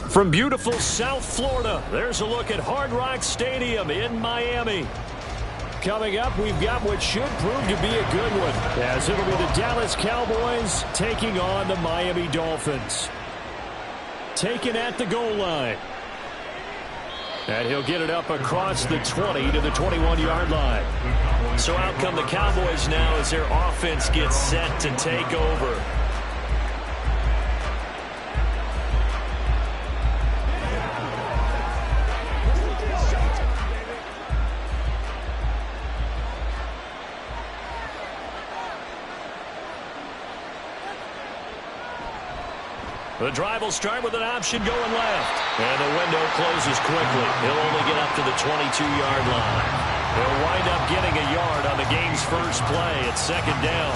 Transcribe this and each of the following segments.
From beautiful South Florida, there's a look at Hard Rock Stadium in Miami. Coming up, we've got what should prove to be a good one, as it'll be the Dallas Cowboys taking on the Miami Dolphins. Taken at the goal line. And he'll get it up across the 20 to the 21-yard line. So out come the Cowboys now as their offense gets set to take over. The drive will start with an option going left. And the window closes quickly. He'll only get up to the 22-yard line. He'll wind up getting a yard on the game's first play at second down.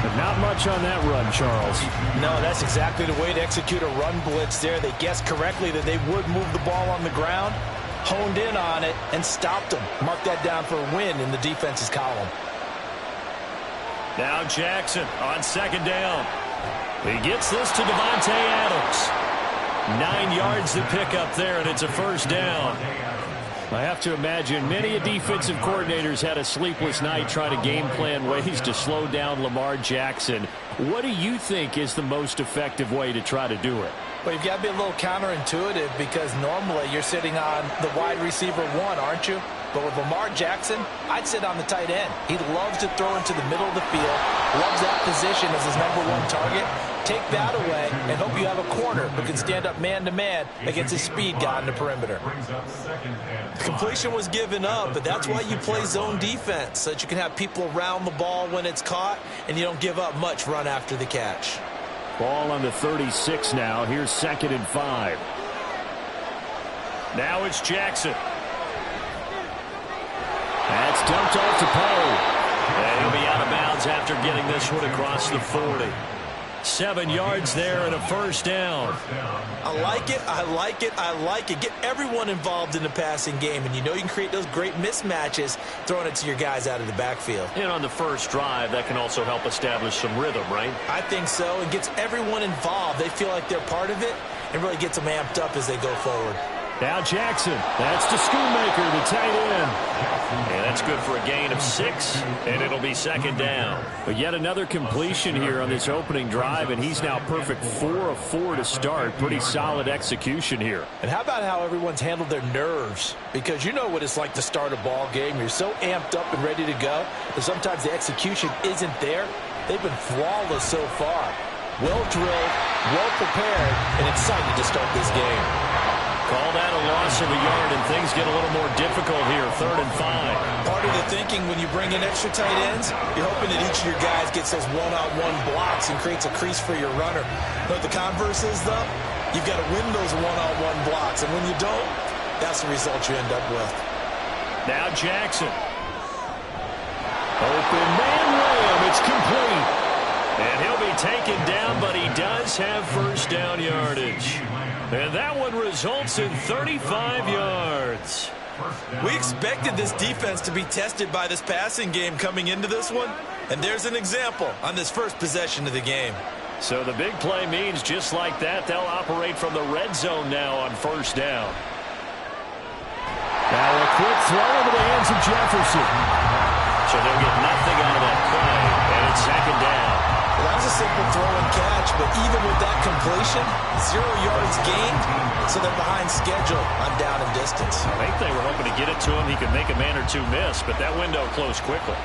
But not much on that run, Charles. No, that's exactly the way to execute a run blitz there. They guessed correctly that they would move the ball on the ground, honed in on it, and stopped them. Mark that down for a win in the defense's column. Now Jackson on second down. He gets this to Devontae Adams. 9 yards to pick up there, and it's a first down. I have to imagine many defensive coordinators had a sleepless night trying to game plan ways to slow down Lamar Jackson. What do you think is the most effective way to try to do it? Well, you've got to be a little counterintuitive because normally you're sitting on the wide receiver one, aren't you? But with Lamar Jackson, I'd sit on the tight end. He loves to throw into the middle of the field, loves that position as his #1 target. Take that away and hope you have a corner who can stand up man-to-man against his speed guy in the perimeter. The completion was given up, but that's why you play zone defense, so that you can have people around the ball when it's caught, and you don't give up much run after the catch. Ball on the 36 now. Here's 2nd and 5. Now it's Jackson. That's dumped off to Poe. And he'll be out of bounds after getting this one across the 40. 7 yards there and a first down. I like it, I like it, I like it. Get everyone involved in the passing game, and you know you can create those great mismatches throwing it to your guys out of the backfield. And on the first drive, that can also help establish some rhythm, right? I think so. It gets everyone involved. They feel like they're part of it and really gets them amped up as they go forward. Now Jackson. That's to Schoonmaker, the tight end. And that's good for a gain of 6, and it'll be second down. But yet another completion here on this opening drive, and he's now perfect 4 of 4 to start. Pretty solid execution here. And how about how everyone's handled their nerves? Because you know what it's like to start a ball game. You're so amped up and ready to go that sometimes the execution isn't there. They've been flawless so far. Well drilled, well prepared, and excited to start this game. Call that a loss of a yard, and things get a little more difficult here. 3rd and 5. Part of the thinking when you bring in extra tight ends, you're hoping that each of your guys gets those one-on-one blocks and creates a crease for your runner. But the converse is, though, you've got to win those one-on-one blocks, and when you don't, that's the result you end up with. Now Jackson. Open man layup. It's complete. And he'll be taken down, but he does have first down yardage. And that one results in 35 yards. We expected this defense to be tested by this passing game coming into this one. And there's an example on this first possession of the game. So the big play means just like that, they'll operate from the red zone now on first down. Now a quick throw into the hands of Jefferson. So they'll get nothing out of that play, and it's second down. Well, that was a simple throw and catch, but even with that completion, 0 yards gained, so they're behind schedule on down and distance. I think they were hoping to get it to him. He could make a man or two miss, but that window closed quickly.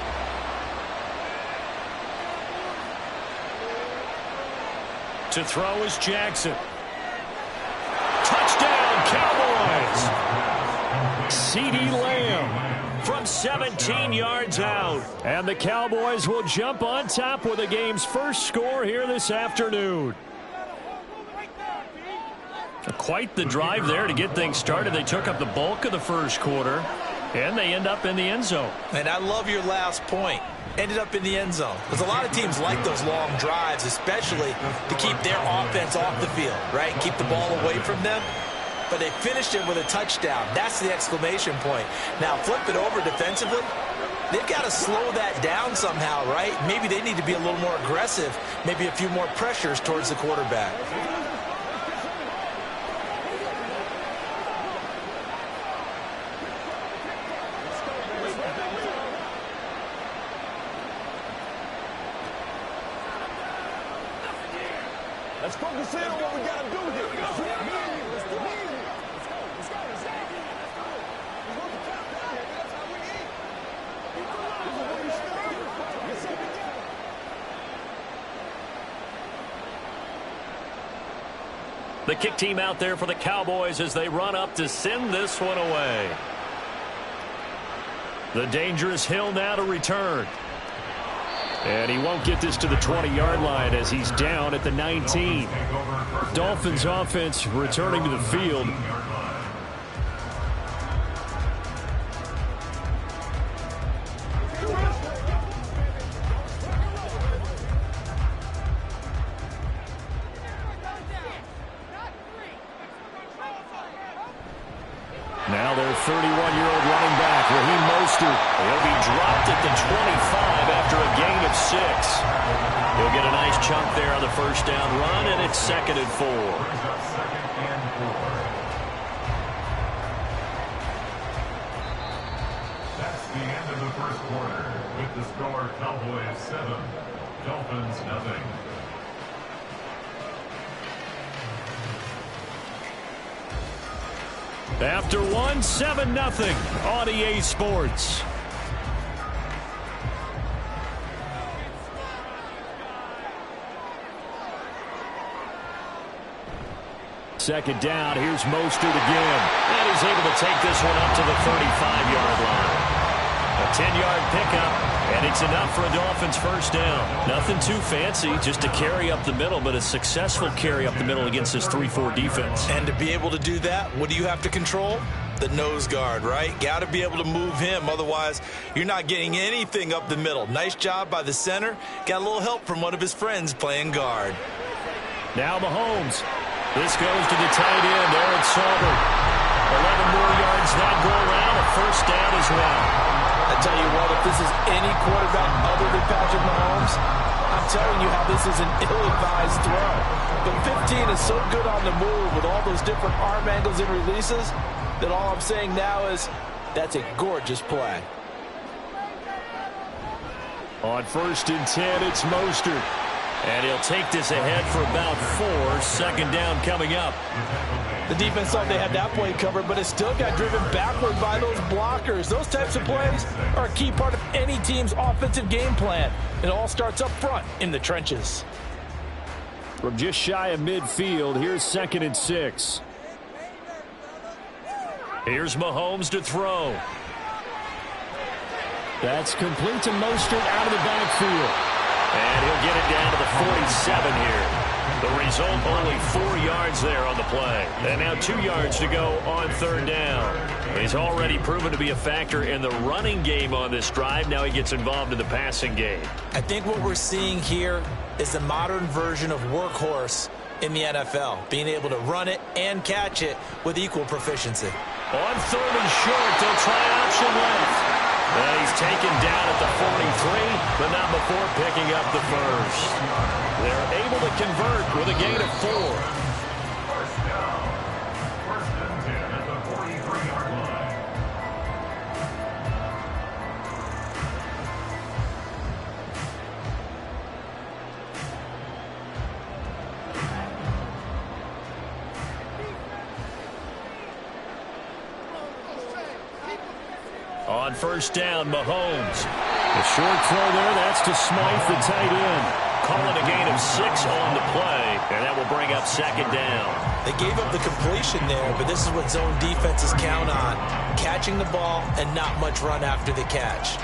To throw is Jackson. Touchdown, Cowboys! CeeDee Lamb from 17 yards out. And the Cowboys will jump on top with the game's first score here this afternoon. Quite the drive there to get things started. They took up the bulk of the first quarter, and they end up in the end zone. And I love your last point. Ended up in the end zone. Because a lot of teams like those long drives, especially to keep their offense off the field, right? Keep the ball away from them. But they finished it with a touchdown. That's the exclamation point. Now, flip it over defensively. They've got to slow that down somehow, right? Maybe they need to be a little more aggressive. Maybe a few more pressures towards the quarterback. Let's focus in on what we got to do here. The kick team out there for the Cowboys as they run up to send this one away. The dangerous Hill now to return. And he won't get this to the 20-yard line as he's down at the 19. Dolphins offense returning to the field. Now their 31-year-old running back, Raheem Mostert. He'll be dropped at the 25 after a gain of 6. He'll get a nice chunk there on the first down run, and it's 2nd and 4. That's the end of the first quarter. With the score, Cowboys 7, Dolphins nothing. After 1, 7-0 on EA Sports. Second down, here's Mostert again. And he's able to take this one up to the 35-yard line. A 10-yard pickup, and it's enough for a Dolphins first down. Nothing too fancy, just a carry up the middle, but a successful carry up the middle against this 3-4 defense. And to be able to do that, what do you have to control? The nose guard, right? Got to be able to move him. Otherwise, you're not getting anything up the middle. Nice job by the center. Got a little help from one of his friends playing guard. Now Mahomes. This goes to the tight end, Aaron Sauber. 11 more yards that go around, a first down as well. I tell you what, if this is any quarterback other than Patrick Mahomes, I'm telling you how this is an ill-advised throw. But 15 is so good on the move with all those different arm angles and releases that all I'm saying now is that's a gorgeous play. On 1st and 10, it's Mostert. And he'll take this ahead for about 4. Second down coming up. The defense thought they had that play covered, but it still got driven backward by those blockers. Those types of plays are a key part of any team's offensive game plan. It all starts up front in the trenches. From just shy of midfield, here's 2nd and 6. Here's Mahomes to throw. That's complete to Mostert out of the backfield. And he'll get it down to the 47 here. The result, only 4 yards there on the play. And now 2 yards to go on 3rd down. He's already proven to be a factor in the running game on this drive. Now he gets involved in the passing game. I think what we're seeing here is the modern version of workhorse in the NFL, being able to run it and catch it with equal proficiency. On 3rd and short, they'll try option left. And he's taken down at the 43, but not before picking up the first. They're able to convert with a gain of 4. First down. 1st and 10 at the 43-yard line. On 1st down, Mahomes. The short throw there, that's to Smythe, the tight end. Calling a gain of 6 on the play, and that will bring up 2nd down. They gave up the completion there, but this is what zone defenses count on. Catching the ball and not much run after the catch.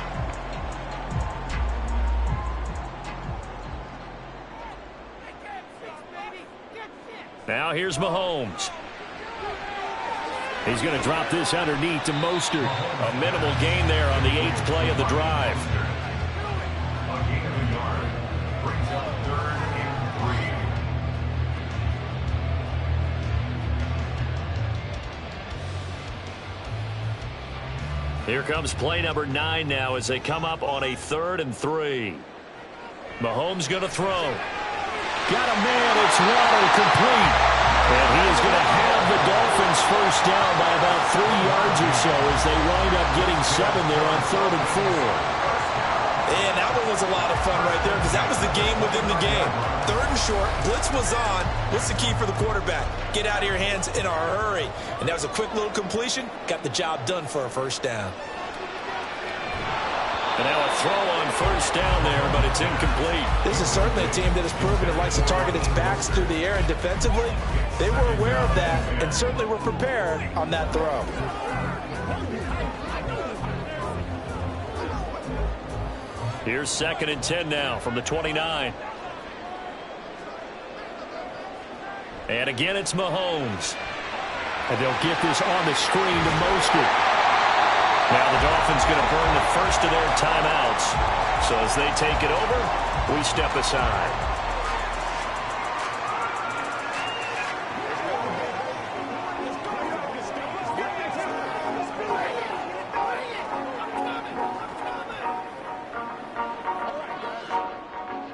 Now here's Mahomes. He's going to drop this underneath to Mostert. A minimal gain there on the 8th play of the drive. A gain of a yard. Brings up 3rd and 3. Here comes play number 9 now as they come up on a 3rd and 3. Mahomes going to throw. Got a man. It's Waddle, complete. And he is going to have the Dolphins first down by about 3 yards or so as they wind up getting 7 there on 3rd and 4. And that one was a lot of fun right there because that was the game within the game. 3rd and short, blitz was on. What's the key for the quarterback? Get out of your hands in a hurry. And that was a quick little completion. Got the job done for a first down. And now a throw on 1st down there, but it's incomplete. This is certainly a team that has proven it likes to target its backs through the air, and defensively, they were aware of that and certainly were prepared on that throw. Here's 2nd and 10 now from the 29. And again, it's Mahomes. And they'll get this on the screen to Mostert. Now the Dolphins going to burn the first of their timeouts. So as they take it over, we step aside.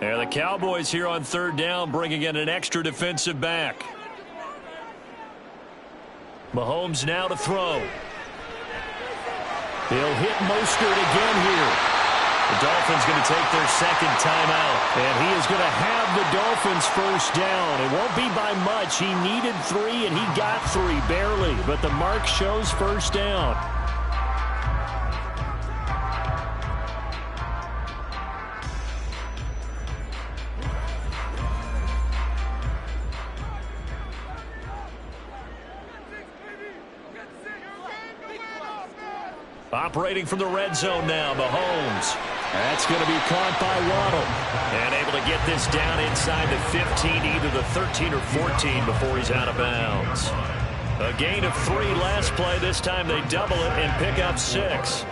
And the Cowboys here on 3rd down, bringing in an extra defensive back. Mahomes now to throw. He'll hit Mostert again here. The Dolphins going to take their 2nd timeout. And he is going to have the Dolphins first down. It won't be by much. He needed 3, and he got 3, barely. But the mark shows first down. Operating from the red zone now, Mahomes. That's going to be caught by Waddle. And able to get this down inside the 15, either the 13 or 14 before he's out of bounds. A gain of 3 last play. This time they double it and pick up 6.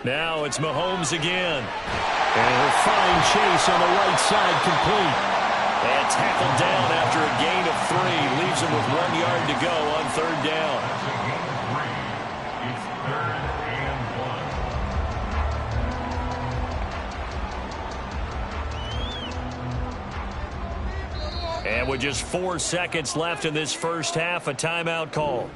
Now it's Mahomes again. And a fine chase on the right side, complete. And tackled down after a gain of 3. Leaves him with 1 yard to go on 3rd down. It's 3rd and 1. And with just 4 seconds left in this first half, a timeout call.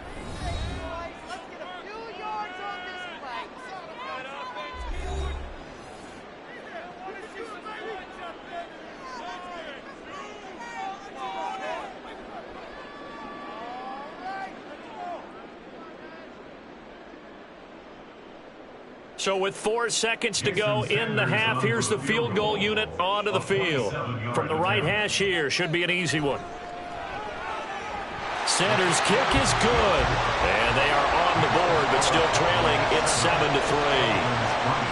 So with 4 seconds to go in the half, here's the field goal unit onto the field. From the right hash here, should be an easy one. Center's kick is good. And they are on the board, but still trailing. It's 7-3.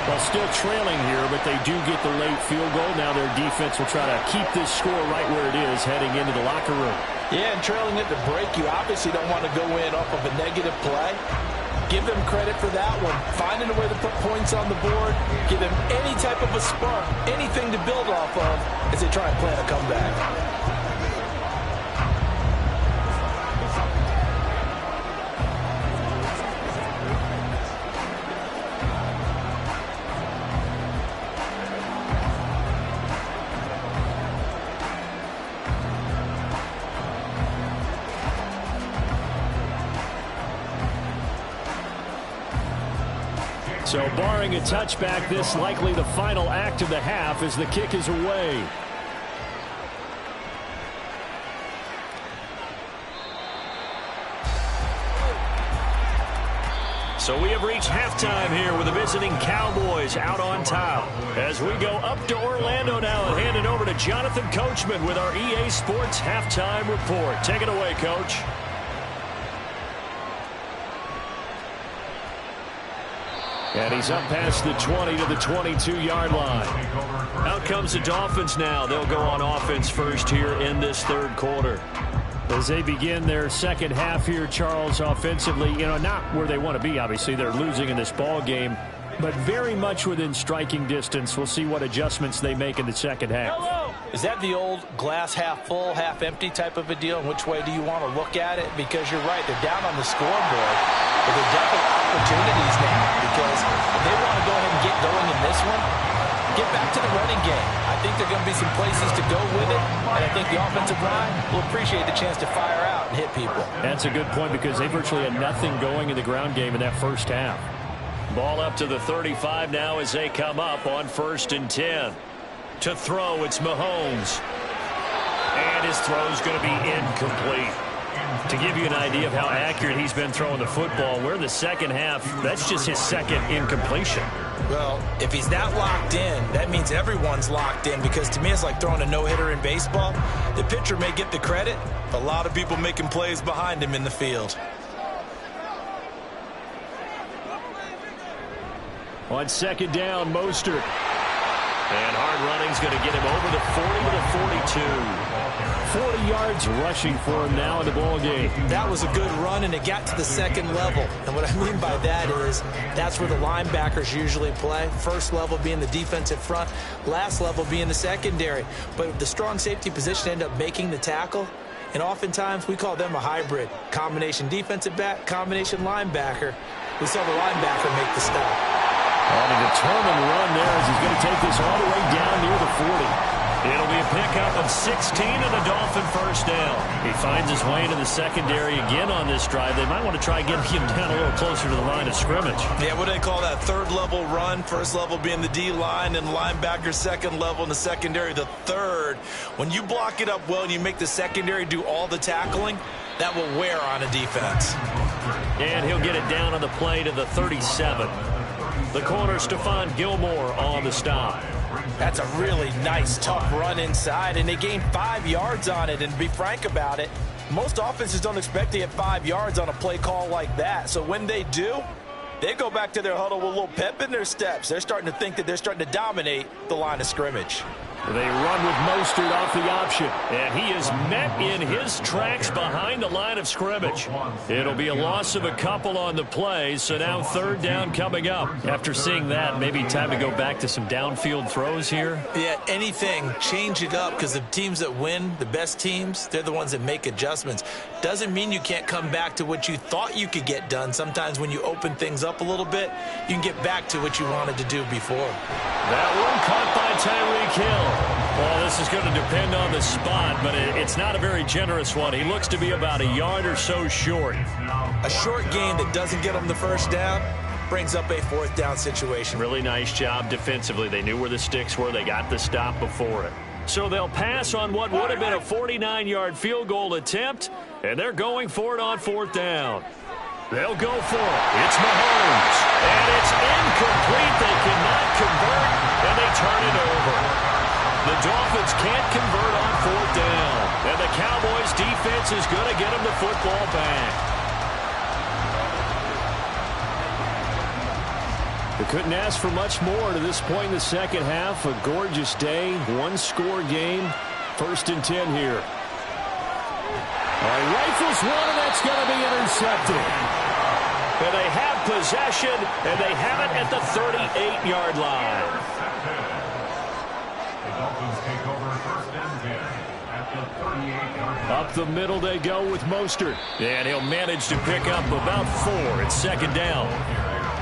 Well, still trailing here, but they do get the late field goal. Now their defense will try to keep this score right where it is heading into the locker room. Yeah, and trailing at the break, you obviously don't want to go in off of a negative play. Give them credit for that one. Finding a way to put points on the board. Give them any type of a spark, anything to build off of as they try and plan a comeback. So barring a touchback, this likely the final act of the half as the kick is away. So we have reached halftime here with the visiting Cowboys out on top. As we go up to Orlando now and hand it over to Jonathan Coachman with our EA Sports Halftime Report. Take it away, Coach. And he's up past the 20 to the 22-yard line. Out comes the Dolphins now. They'll go on offense first here in this third quarter. As they begin their second half here, Charles, offensively, not where they want to be, obviously. They're losing in this ball game, but very much within striking distance. We'll see what adjustments they make in the second half. Is that the old glass half full, half empty type of a deal? And which way do you want to look at it? Because you're right, they're down on the scoreboard, but they're definitely opportunities now because if they want to go ahead and get going in this one, get back to the running game. I think there are going to be some places to go with it, and I think the offensive line will appreciate the chance to fire out and hit people. That's a good point because they virtually had nothing going in the ground game in that first half. Ball up to the 35 now as they come up on 1st and 10. To throw, it's Mahomes. And his throw is going to be incomplete. To give you an idea of how accurate he's been throwing the football, we're in the second half. That's just his second incompletion. Well, if he's not locked in, that means everyone's locked in because to me it's like throwing a no-hitter in baseball. The pitcher may get the credit, but a lot of people making plays behind him in the field. On second down, Mostert. And hard running's going to get him over the 40 to the 42. 40 yards rushing for him now in the ball game. That was a good run, and it got to the second level. And what I mean by that is that's where the linebackers usually play. First level being the defensive front, last level being the secondary. But the strong safety position ended up making the tackle. And oftentimes we call them a hybrid. Combination defensive back, combination linebacker. We saw the linebacker make the stop. On a determined run there as he's going to take this all the way down near the 40. It'll be a pickup of 16 and a Dolphin first down. He finds his way into the secondary again on this drive. They might want to try getting him down a little closer to the line of scrimmage. Yeah, what do they call that? Third level run. First level being the D-line and linebacker. Second level in the secondary, the third. When you block it up well and you make the secondary do all the tackling, that will wear on a defense. And he'll get it down on the play to the 37. The corner, Stephon Gilmore on the stop. That's a really nice, tough run inside, and they gained 5 yards on it. And to be frank about it, most offenses don't expect to get 5 yards on a play call like that. So when they do, they go back to their huddle with a little pep in their steps. They're starting to think that they're starting to dominate the line of scrimmage. They run with Mostert off the option, and he is met in his tracks behind the line of scrimmage. It'll be a loss of a couple on the play, so now third down coming up. After seeing that, maybe time to go back to some downfield throws here. Yeah, anything, change it up, because the teams that win, the best teams, they're the ones that make adjustments. Doesn't mean you can't come back to what you thought you could get done. Sometimes when you open things up a little bit, you can get back to what you wanted to do before. That one caught by Tyreek Hill. Well, this is going to depend on the spot, but it's not a very generous one. He looks to be about a yard or so short. A short gain that doesn't get him the first down brings up a fourth down situation. Really nice job defensively. They knew where the sticks were. They got the stop before it. So they'll pass on what would have been a 49-yard field goal attempt, and they're going for it on fourth down. They'll go for it. It's Mahomes. And it's incomplete. They cannot convert, and they turn it over. The Dolphins can't convert on fourth down. And the Cowboys defense is going to get them the football back. The couldn't ask for much more to this point in the second half. A gorgeous day, one-score game. 1st and 10 here. Rifles one, and that's going to be intercepted. And they have possession, and they have it at the 38-yard line. The Dolphins take over 1st and 10 at the 38-yard line. Up the middle they go with Mostert. And he'll manage to pick up about 4 at 2nd down.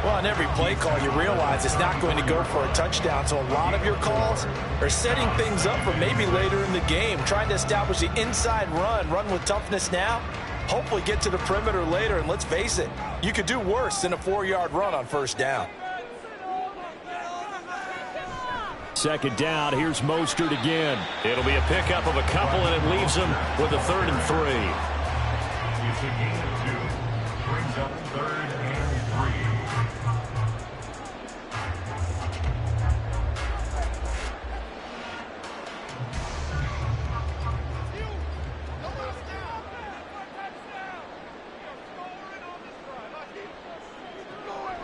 Well, on every play call, you realize it's not going to go for a touchdown. So a lot of your calls are setting things up for maybe later in the game, trying to establish the inside run with toughness now, hopefully get to the perimeter later. And let's face it, you could do worse than a 4-yard run on 1st down. 2nd down, here's Mostert again. It'll be a pickup of a couple, and it leaves him with a 3rd and 3. It's a gain of 2. Brings up 3rd and 3.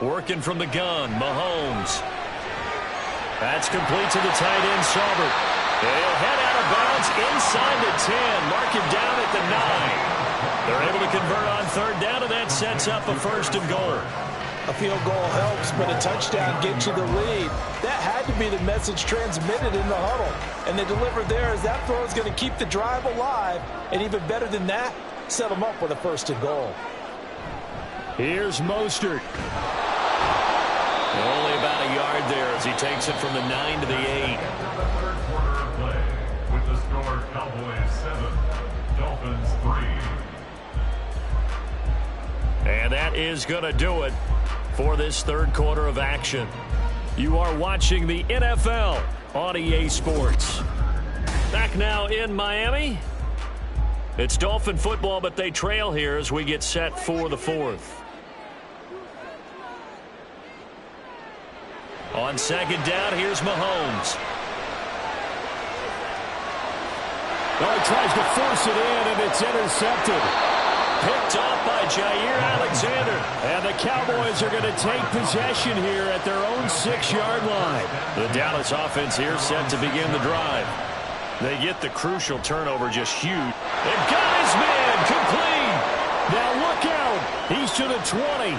Working from the gun, Mahomes. That's complete to the tight end, Saubert. He'll head out of bounds inside the 10. Mark him down at the 9. They're able to convert on 3rd down, and that sets up a 1st and goal. A field goal helps, but a touchdown gets you the lead. That had to be the message transmitted in the huddle. And they delivered there as that throw is going to keep the drive alive. And even better than that, set them up with a 1st and goal. Here's Mostert. Only about a yard there as he takes it from the 9 to the 8. The 3rd quarter of play with the score Cowboys 7, Dolphins 3. And that is going to do it for this 3rd quarter of action. You are watching the NFL on EA Sports. Back now in Miami. It's Dolphin football, but they trail here as we get set for the 4th. On 2nd down, here's Mahomes. Oh, he tries to force it in, and it's intercepted. Picked off by Jair Alexander. And the Cowboys are going to take possession here at their own 6-yard line. The Dallas offense here set to begin the drive. They get the crucial turnover, just huge. They've got his man complete. Now look out. He's to the 20.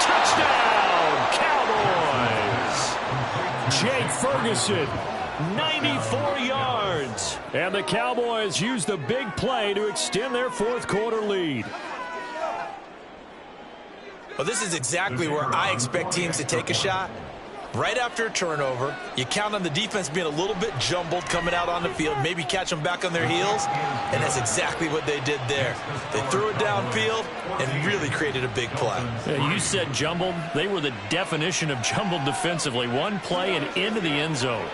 Touchdown, Cowboys. Jake Ferguson. 94 yards. And the Cowboys use the big play to extend their 4th quarter lead. Well, this is exactly where I expect teams to take a shot. Right after a turnover, you count on the defense being a little bit jumbled coming out on the field, maybe catch them back on their heels, and that's exactly what they did there. They threw it downfield and really created a big play. Yeah, you said jumbled. They were the definition of jumbled defensively. One play and into the end zone.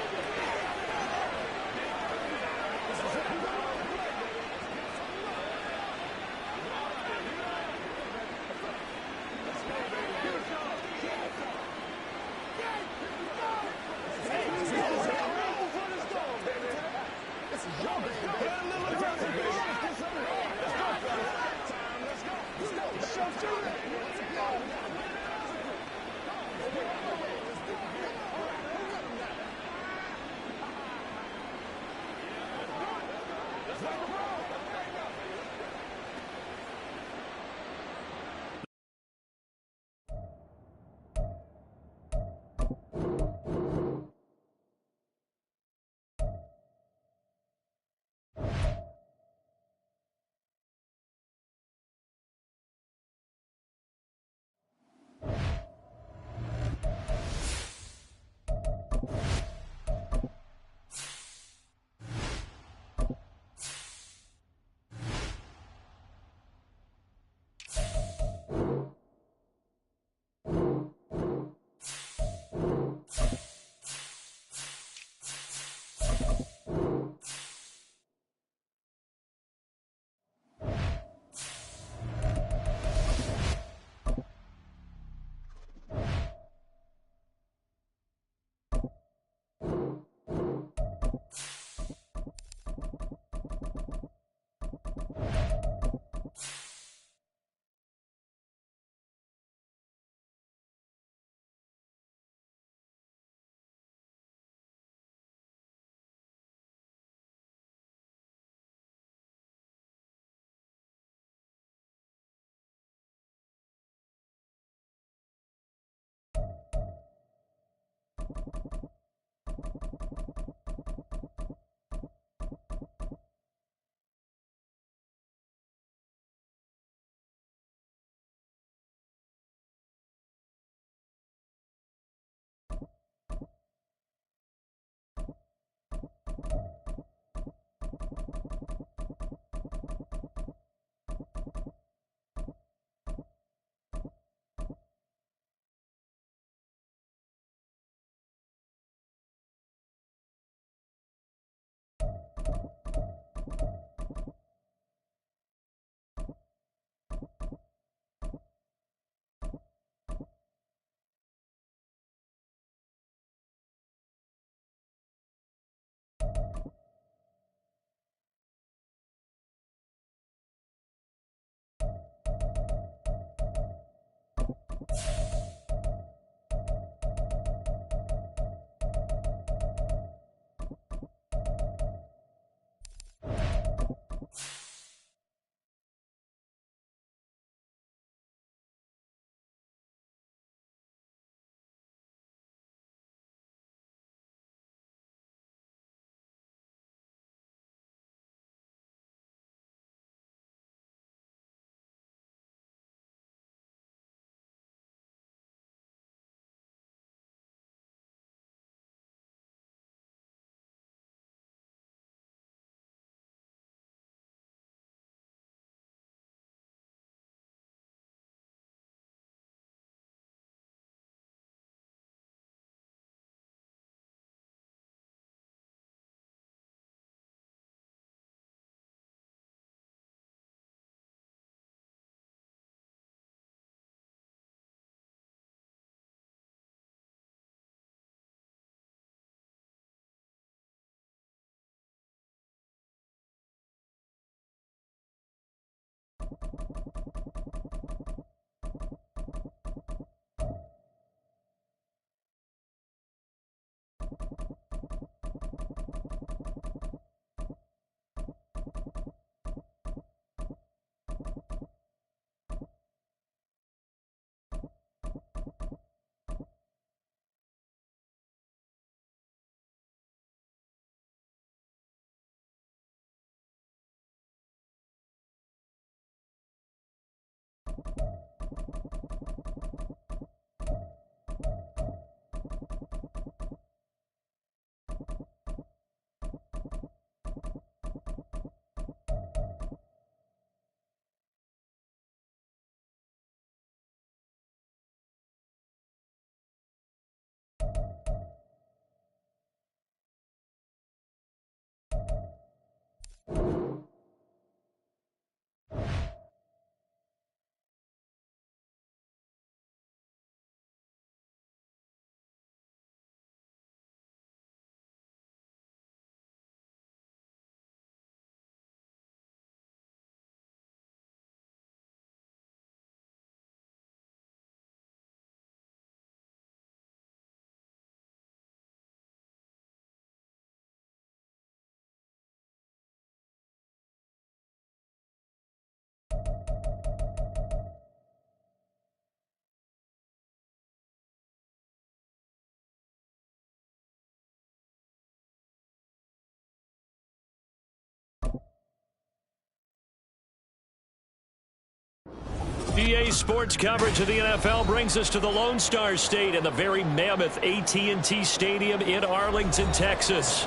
EA Sports coverage of the NFL brings us to the Lone Star State and the very mammoth AT&T Stadium in Arlington, Texas.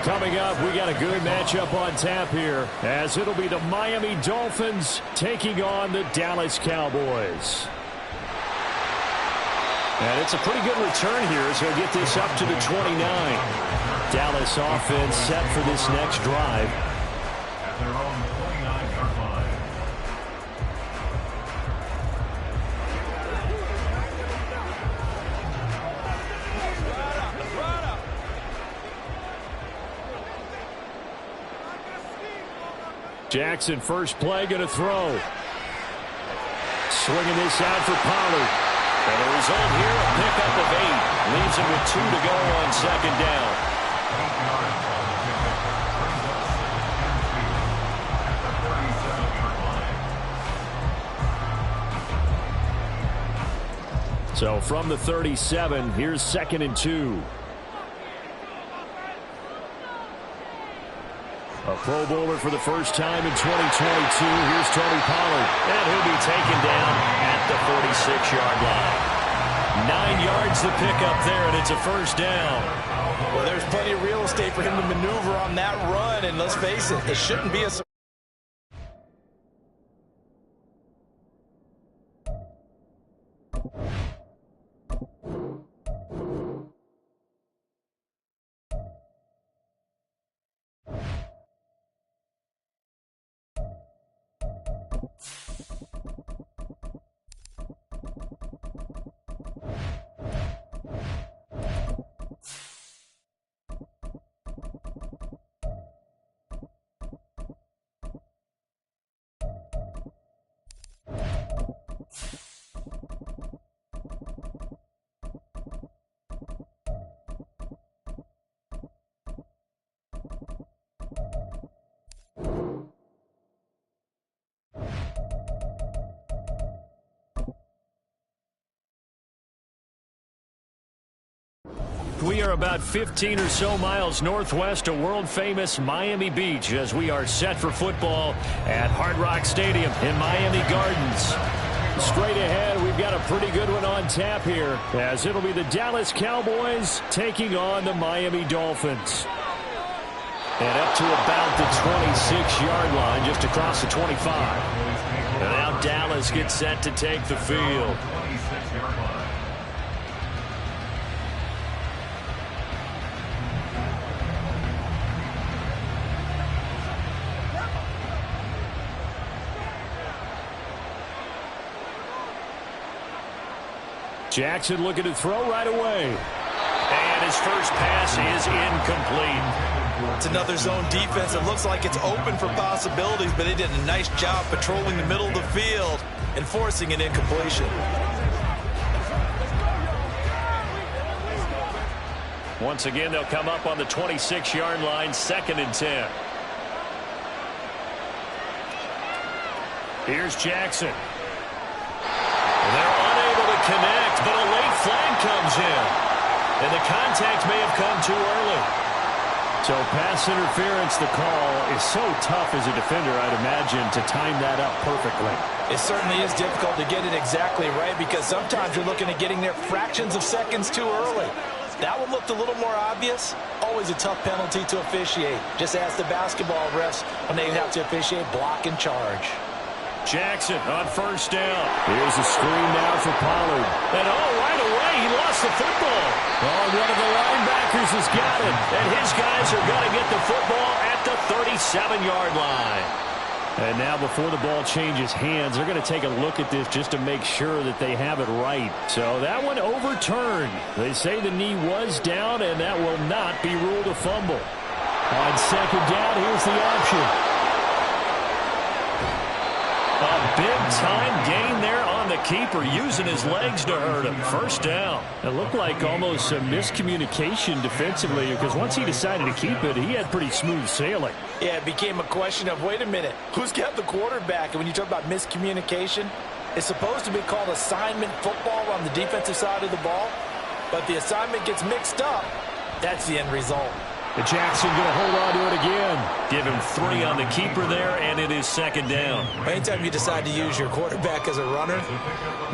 Coming up, we got a good matchup on tap here, as it'll be the Miami Dolphins taking on the Dallas Cowboys. And it's a pretty good return here as he'll get this up to the 29. Dallas offense set for this next drive. At their own 29-yard line. Jackson, first play, going to throw. Swinging this out for Pollard. And the result here, a pickup of 8. Leaves him with 2 to go on second down. So from the 37, here's 2nd and 2. A Pro Bowler for the first time in 2022. Here's Tony Pollard. And he'll be taken down at the 46-yard line. 9 yards to pick up there, and it's a first down. Well, there's plenty of real estate for him to maneuver on that run, and let's face it, it shouldn't be a surprise. We are about 15 or so miles northwest of world-famous Miami Beach as we are set for football at Hard Rock Stadium in Miami Gardens. Straight ahead, we've got a pretty good one on tap here, as it'll be the Dallas Cowboys taking on the Miami Dolphins. And up to about the 26-yard line, just across the 25. And now Dallas gets set to take the field. Jackson looking to throw right away. And his first pass is incomplete. It's another zone defense. It looks like it's open for possibilities, but they did a nice job patrolling the middle of the field and forcing an incompletion. Once again, they'll come up on the 26-yard line, 2nd and 10. Here's Jackson. They're unable to connect, but a late flag comes in. And the contact may have come too early. So pass interference, the call is so tough as a defender, I'd imagine, to time that up perfectly. It certainly is difficult to get it exactly right because sometimes you're looking at getting there fractions of seconds too early. That one looked a little more obvious. Always a tough penalty to officiate. Just ask the basketball refs when they have to officiate block and charge. Jackson on 1st down. Here's a screen now for Pollard. And right away, he lost the football. One of the linebackers has got it. And his guys are going to get the football at the 37-yard line. And now before the ball changes hands, they're going to take a look at this just to make sure that they have it right. So that one overturned. They say the knee was down, and that will not be ruled a fumble. On 2nd down, here's the option. A big-time gain there on the keeper, using his legs to hurt him. 1st down. It looked like almost a miscommunication defensively because once he decided to keep it, he had pretty smooth sailing. Yeah, it became a question of, wait a minute, who's got the quarterback? And when you talk about miscommunication, it's supposed to be called assignment football on the defensive side of the ball, but the assignment gets mixed up. That's the end result. And Jackson going to hold on to it again. Give him 3 on the keeper there, and it is 2nd down. Anytime you decide to use your quarterback as a runner,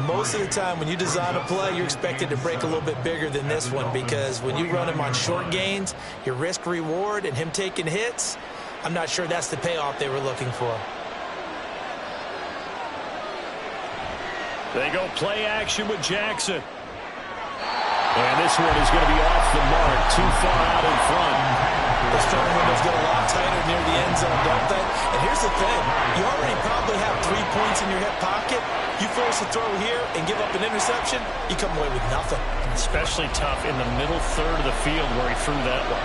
most of the time when you design a play, you're expected to break a little bit bigger than this one because when you run him on short gains, your risk-reward and him taking hits, I'm not sure that's the payoff they were looking for. They go play action with Jackson. And this one is going to be off the mark, too far out in front. The throwing windows get a lot tighter near the end zone, don't they? And here's the thing. You already probably have 3 points in your hip pocket. You force a throw here and give up an interception, you come away with nothing. Especially tough in the middle third of the field where he threw that one.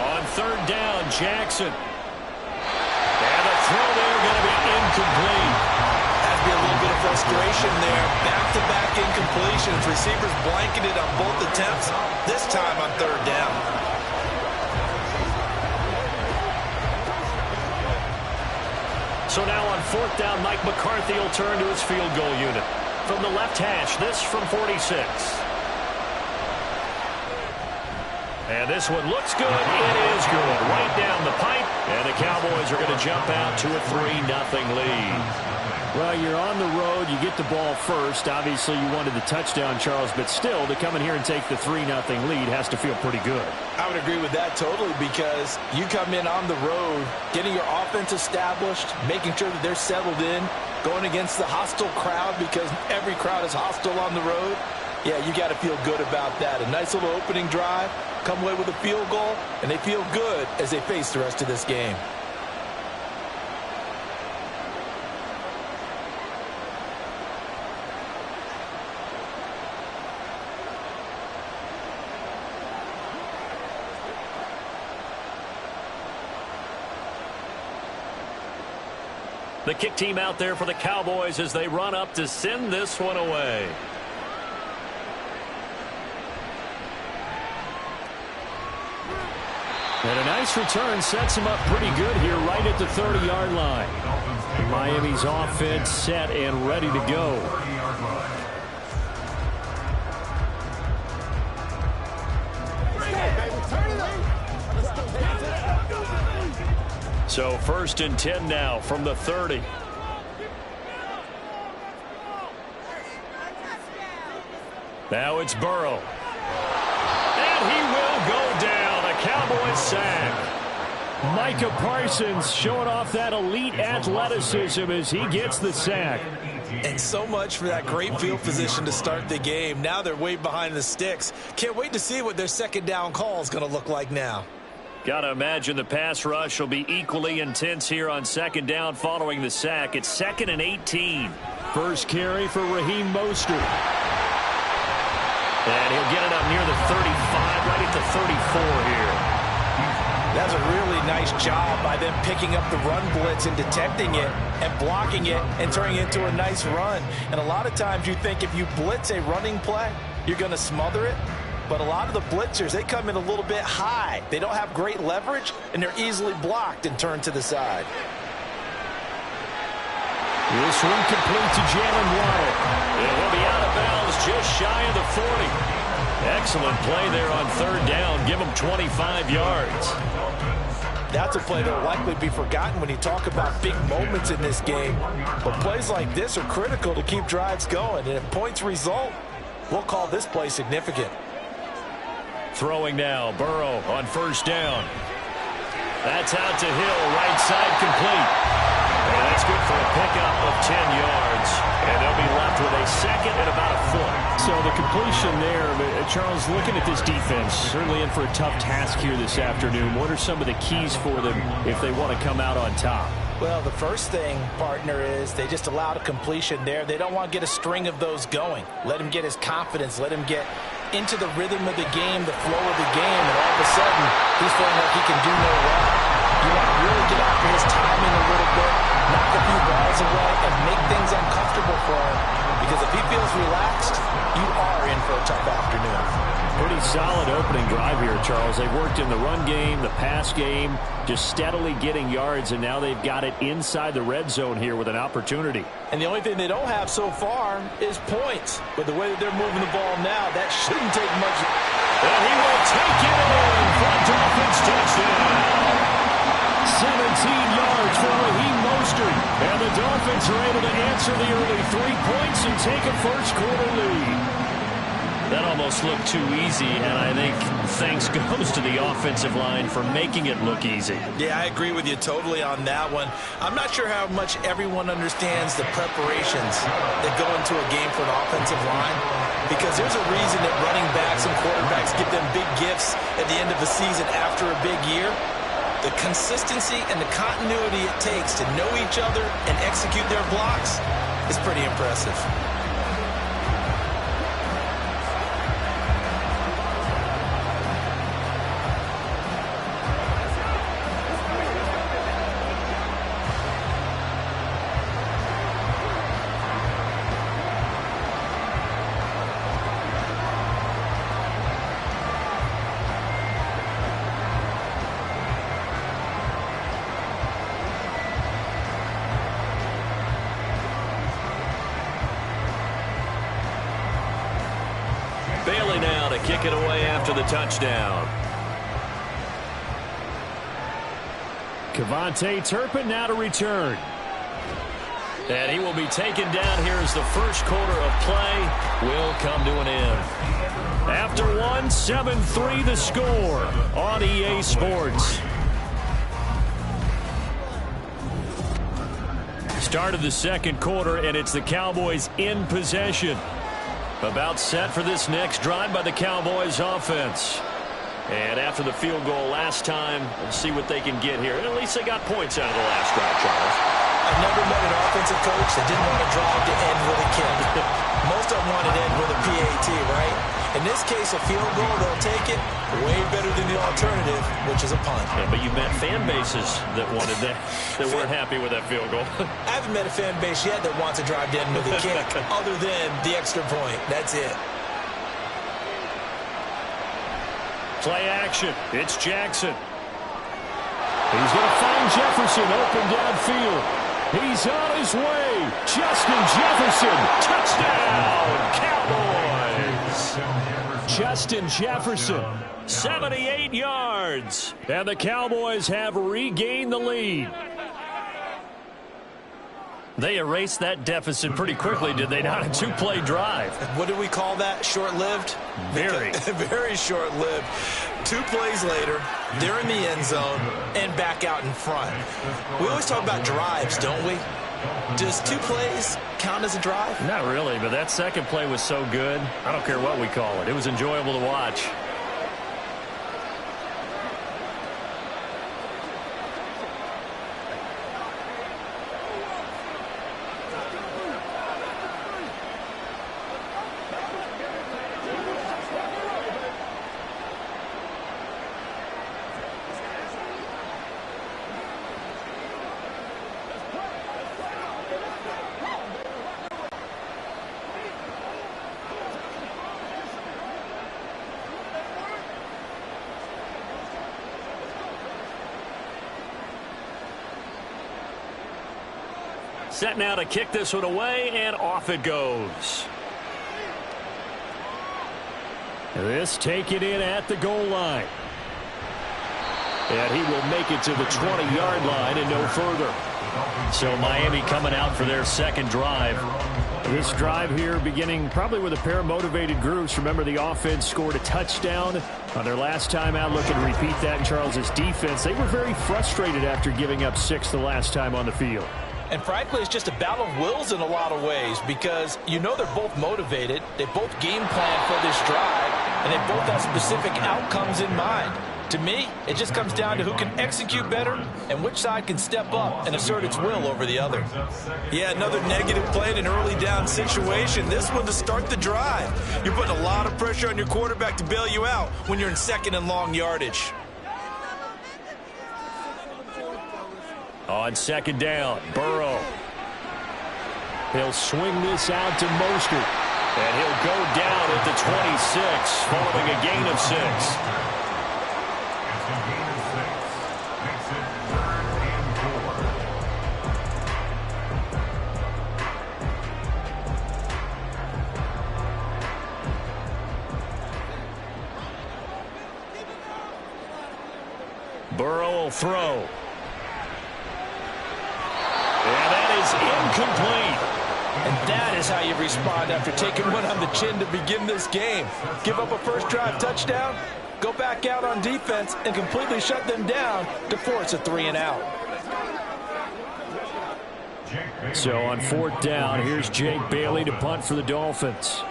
On 3rd down, Jackson. And the throw there going to be incomplete. Be a little bit of frustration there. Back-to-back incompletions. Receivers blanketed on both attempts, this time on 3rd down. So now on 4th down, Mike McCarthy will turn to his field goal unit. From the left hash, this from 46. And this one looks good. It is good. Right down the pipe. And the Cowboys are going to jump out to a 3-0 lead. Well, you're on the road. You get the ball first. Obviously, you wanted the touchdown, Charles, but still, to come in here and take the 3-0 lead has to feel pretty good. I would agree with that totally because you come in on the road, getting your offense established, making sure that they're settled in, going against the hostile crowd because every crowd is hostile on the road. Yeah, you got to feel good about that. A nice little opening drive, come away with a field goal, and they feel good as they face the rest of this game. The kick team out there for the Cowboys as they run up to send this one away. And a nice return sets him up pretty good here right at the 30-yard line. Miami's offense set and ready to go. So 1st and 10 now from the 30. Now it's Burrow. And he will go down. A Cowboys sack. Micah Parsons showing off that elite athleticism as he gets the sack. And so much for that great field position to start the game. Now they're way behind the sticks. Can't wait to see what their 2nd down call is going to look like now. Got to imagine the pass rush will be equally intense here on 2nd down following the sack. It's 2nd and 18. First carry for Raheem Mostert. And he'll get it up near the 35, right at the 34 here. That's a really nice job by them picking up the run blitz and detecting it and blocking it and turning it into a nice run. And a lot of times you think if you blitz a running play, you're going to smother it. But a lot of the blitzers, they come in a little bit high. They don't have great leverage, and they're easily blocked and turned to the side. This one complete to Jalen Waddle. It will be out of bounds just shy of the 40. Excellent play there on third down. Give them 25 yards. That's a play that will likely be forgotten when you talk about big moments in this game. But plays like this are critical to keep drives going. And if points result, we'll call this play significant. Throwing now, Burrow on first down. That's out to Hill, right side complete. And that's good for a pickup of 10 yards. And they'll be left with a second and about a foot. So the completion there, Charles, looking at this defense, certainly in for a tough task here this afternoon. What are some of the keys for them if they want to come out on top? Well, the first thing, partner, is they just allowed a completion there. They don't want to get a string of those going. Let him get his confidence. Let him get into the rhythm of the game, the flow of the game, and all of a sudden, he's feeling like he can do no wrong. You want to really get after his timing a little bit, knock a few balls away, and make things uncomfortable for him. Because if he feels relaxed, you are in for a tough afternoon. Pretty solid opening drive here, Charles. They've worked in the run game, the pass game, just steadily getting yards, and now they've got it inside the red zone here with an opportunity. And the only thing they don't have so far is points. But the way that they're moving the ball now, that shouldn't take much. And he will take it in for a Dolphins touchdown. 17 yards for Raheem Mostert. And the Dolphins are able to answer the early 3 points and take a first-quarter lead. That almost looked too easy, and I think thanks goes to the offensive line for making it look easy. Yeah, I agree with you totally on that one. I'm not sure how much everyone understands the preparations that go into a game for an offensive line, because there's a reason that running backs and quarterbacks give them big gifts at the end of the season after a big year. The consistency and the continuity it takes to know each other and execute their blocks is pretty impressive. Bailey now to kick it away after the touchdown. Kevontae Turpin now to return. And he will be taken down here as the first quarter of play will come to an end. After one, 7-3 the score on EA Sports. Start of the second quarter, and it's the Cowboys in possession. About set for this next drive by the Cowboys offense. And after the field goal last time, we'll see what they can get here. At least they got points out of the last drive, Charles. I've never met an offensive coach that didn't want to drive to end with a kick. Most of them want to end with a PAT, right? In this case, a field goal, they'll take it way better than the alternative, which is a punt. Yeah, but you met fan bases that wanted that, that weren't happy with that field goal. I haven't met a fan base yet that wants to drive to end with a kick other than the extra point. That's it. Play action. It's Jackson. He's going to find Jefferson open downfield. He's on his way. Justin Jefferson. Touchdown, Cowboys. Justin Jefferson, 78 yards. And the Cowboys have regained the lead. They erased that deficit pretty quickly, did they not? A two-play drive. What do we call that? Short-lived? Very. Very short-lived. 2 plays later, they're in the end zone and back out in front. We always talk about drives, don't we? Does 2 plays count as a drive? Not really, but that second play was so good. I don't care what we call it. It was enjoyable to watch. Set now to kick this one away, and off it goes. This taken in at the goal line. And he will make it to the 20-yard line and no further. So Miami coming out for their second drive. This drive here beginning probably with a pair of motivated groups. Remember, the offense scored a touchdown on their last time out. Looking to repeat that in Charles's defense. They were very frustrated after giving up 6 the last time on the field. And frankly, it's just a battle of wills in a lot of ways because you know they're both motivated. They both game plan for this drive, and they both have specific outcomes in mind. To me, it just comes down to who can execute better and which side can step up and assert its will over the other. Yeah, another negative play in an early down situation. This one to start the drive. You're putting a lot of pressure on your quarterback to bail you out when you're in second and long yardage. On second down, Burrow. He'll swing this out to Mostert. And he'll go down at the 26, following a gain of 6. Burrow will throw. And that is incomplete. And that is how you respond after taking one on the chin to begin this game. Give up a first drive touchdown, go back out on defense, and completely shut them down to force a 3-and-out. So on fourth down, here's Jake Bailey to punt for the Dolphins.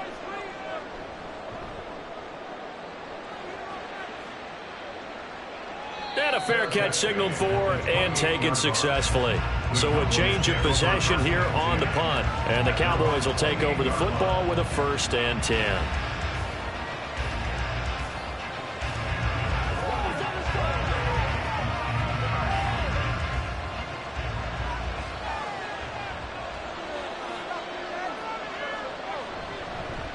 And a fair catch signaled for and taken successfully. So a change of possession here on the punt. And the Cowboys will take over the football with a 1st and 10.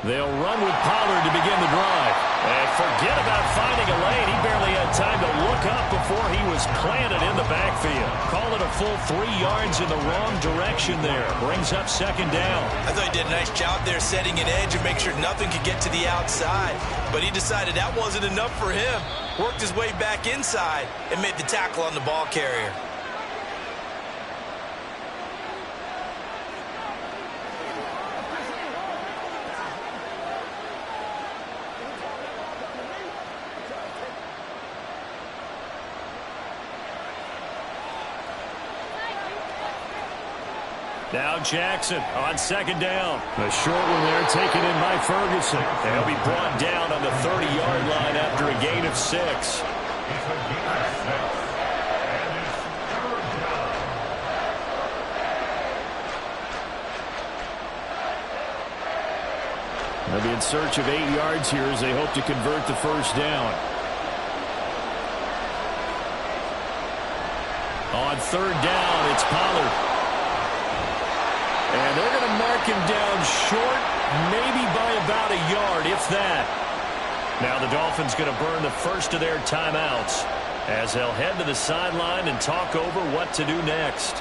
They'll run with Pollard to begin the drive. And forget about finding a lane. He barely had time to look up before he was planted in the backfield. Call it a full 3 yards in the wrong direction there. Brings up second down. I thought he did a nice job there setting an edge and make sure nothing could get to the outside. But he decided that wasn't enough for him. Worked his way back inside and made the tackle on the ball carrier. Now Jackson on second down. The short one there taken in by Ferguson. And he'll be brought down on the 30-yard line after a gain of 6. They'll be in search of 8 yards here as they hope to convert the first down. On third down, it's Pollard. And they're going to mark him down short, maybe by about a yard, if that. Now the Dolphins going to burn the first of their timeouts as they'll head to the sideline and talk over what to do next.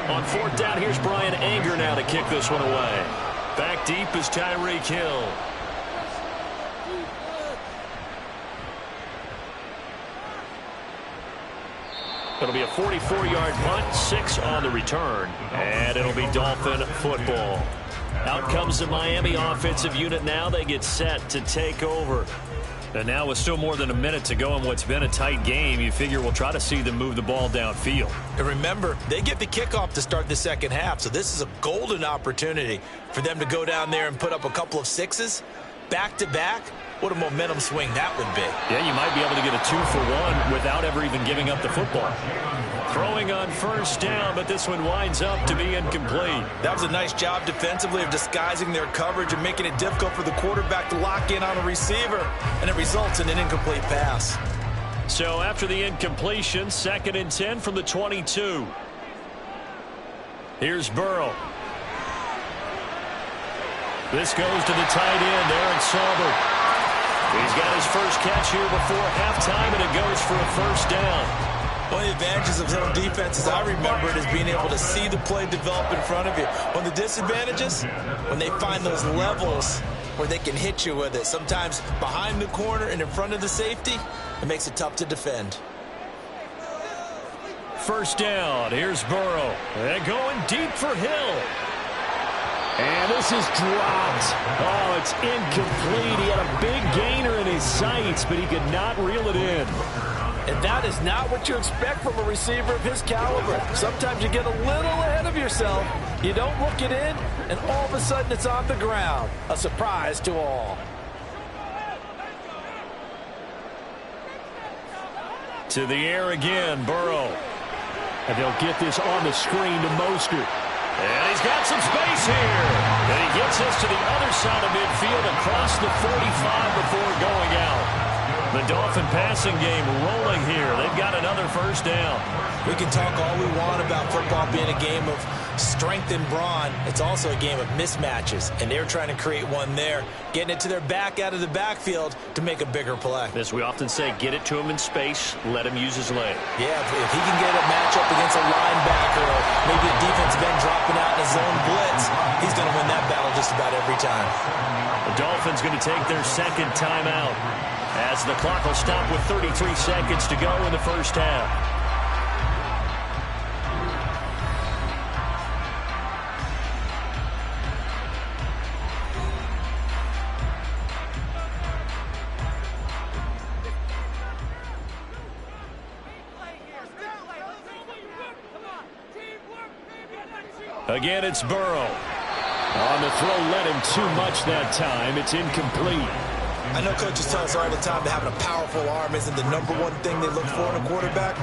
On fourth down, here's Brian Anger now to kick this one away. Back deep is Tyreek Hill. It'll be a 44-yard punt, 6 on the return, and it'll be Dolphin football. Out comes the Miami offensive unit now. They get set to take over. And now with still more than a minute to go in what's been a tight game, you figure we'll try to see them move the ball downfield. And remember, they get the kickoff to start the second half, so this is a golden opportunity for them to go down there and put up a couple of 6s back-to-back. What a momentum swing that would be. Yeah, you might be able to get a 2-for-1 without ever even giving up the football. Throwing on first down, but this one winds up to be incomplete. That was a nice job defensively of disguising their coverage and making it difficult for the quarterback to lock in on a receiver, and it results in an incomplete pass. So after the incompletion, 2nd and 10 from the 22. Here's Burrow. This goes to the tight end, Aaron Sauber. He's got his first catch here before halftime, and it goes for a first down. One of the advantages of zone defense, as I remember it, is being able to see the play develop in front of you. One of the disadvantages, when they find those levels where they can hit you with it, sometimes behind the corner and in front of the safety, it makes it tough to defend. First down. Here's Burrow. And going deep for Hill. And this is dropped. Oh, it's incomplete. He had a big gainer in his sights, but he could not reel it in. And that is not what you expect from a receiver of his caliber. Sometimes you get a little ahead of yourself. You don't look it in, and all of a sudden it's on the ground. A surprise to all. To the air again, Burrow. And they'll get this on the screen to Mostert. And he's got some space here. And he gets us to the other side of midfield across the 45 before going out. The Dolphin passing game rolling here. They've got another first down. We can talk all we want about football being a game of strength and brawn. It's also a game of mismatches, and they're trying to create one there, getting it to their back out of the backfield to make a bigger play. As we often say, get it to him in space, let him use his leg. Yeah, if he can get a matchup against a linebacker or maybe a defensive end dropping out in a zone blitz, he's going to win that battle just about every time. The Dolphins going to take their second timeout as the clock will stop with 33 seconds to go in the first half. Again, it's Burrow. On the throw, led him too much that time. It's incomplete. I know coaches tell us all the time that having a powerful arm isn't the number one thing they look for in a quarterback.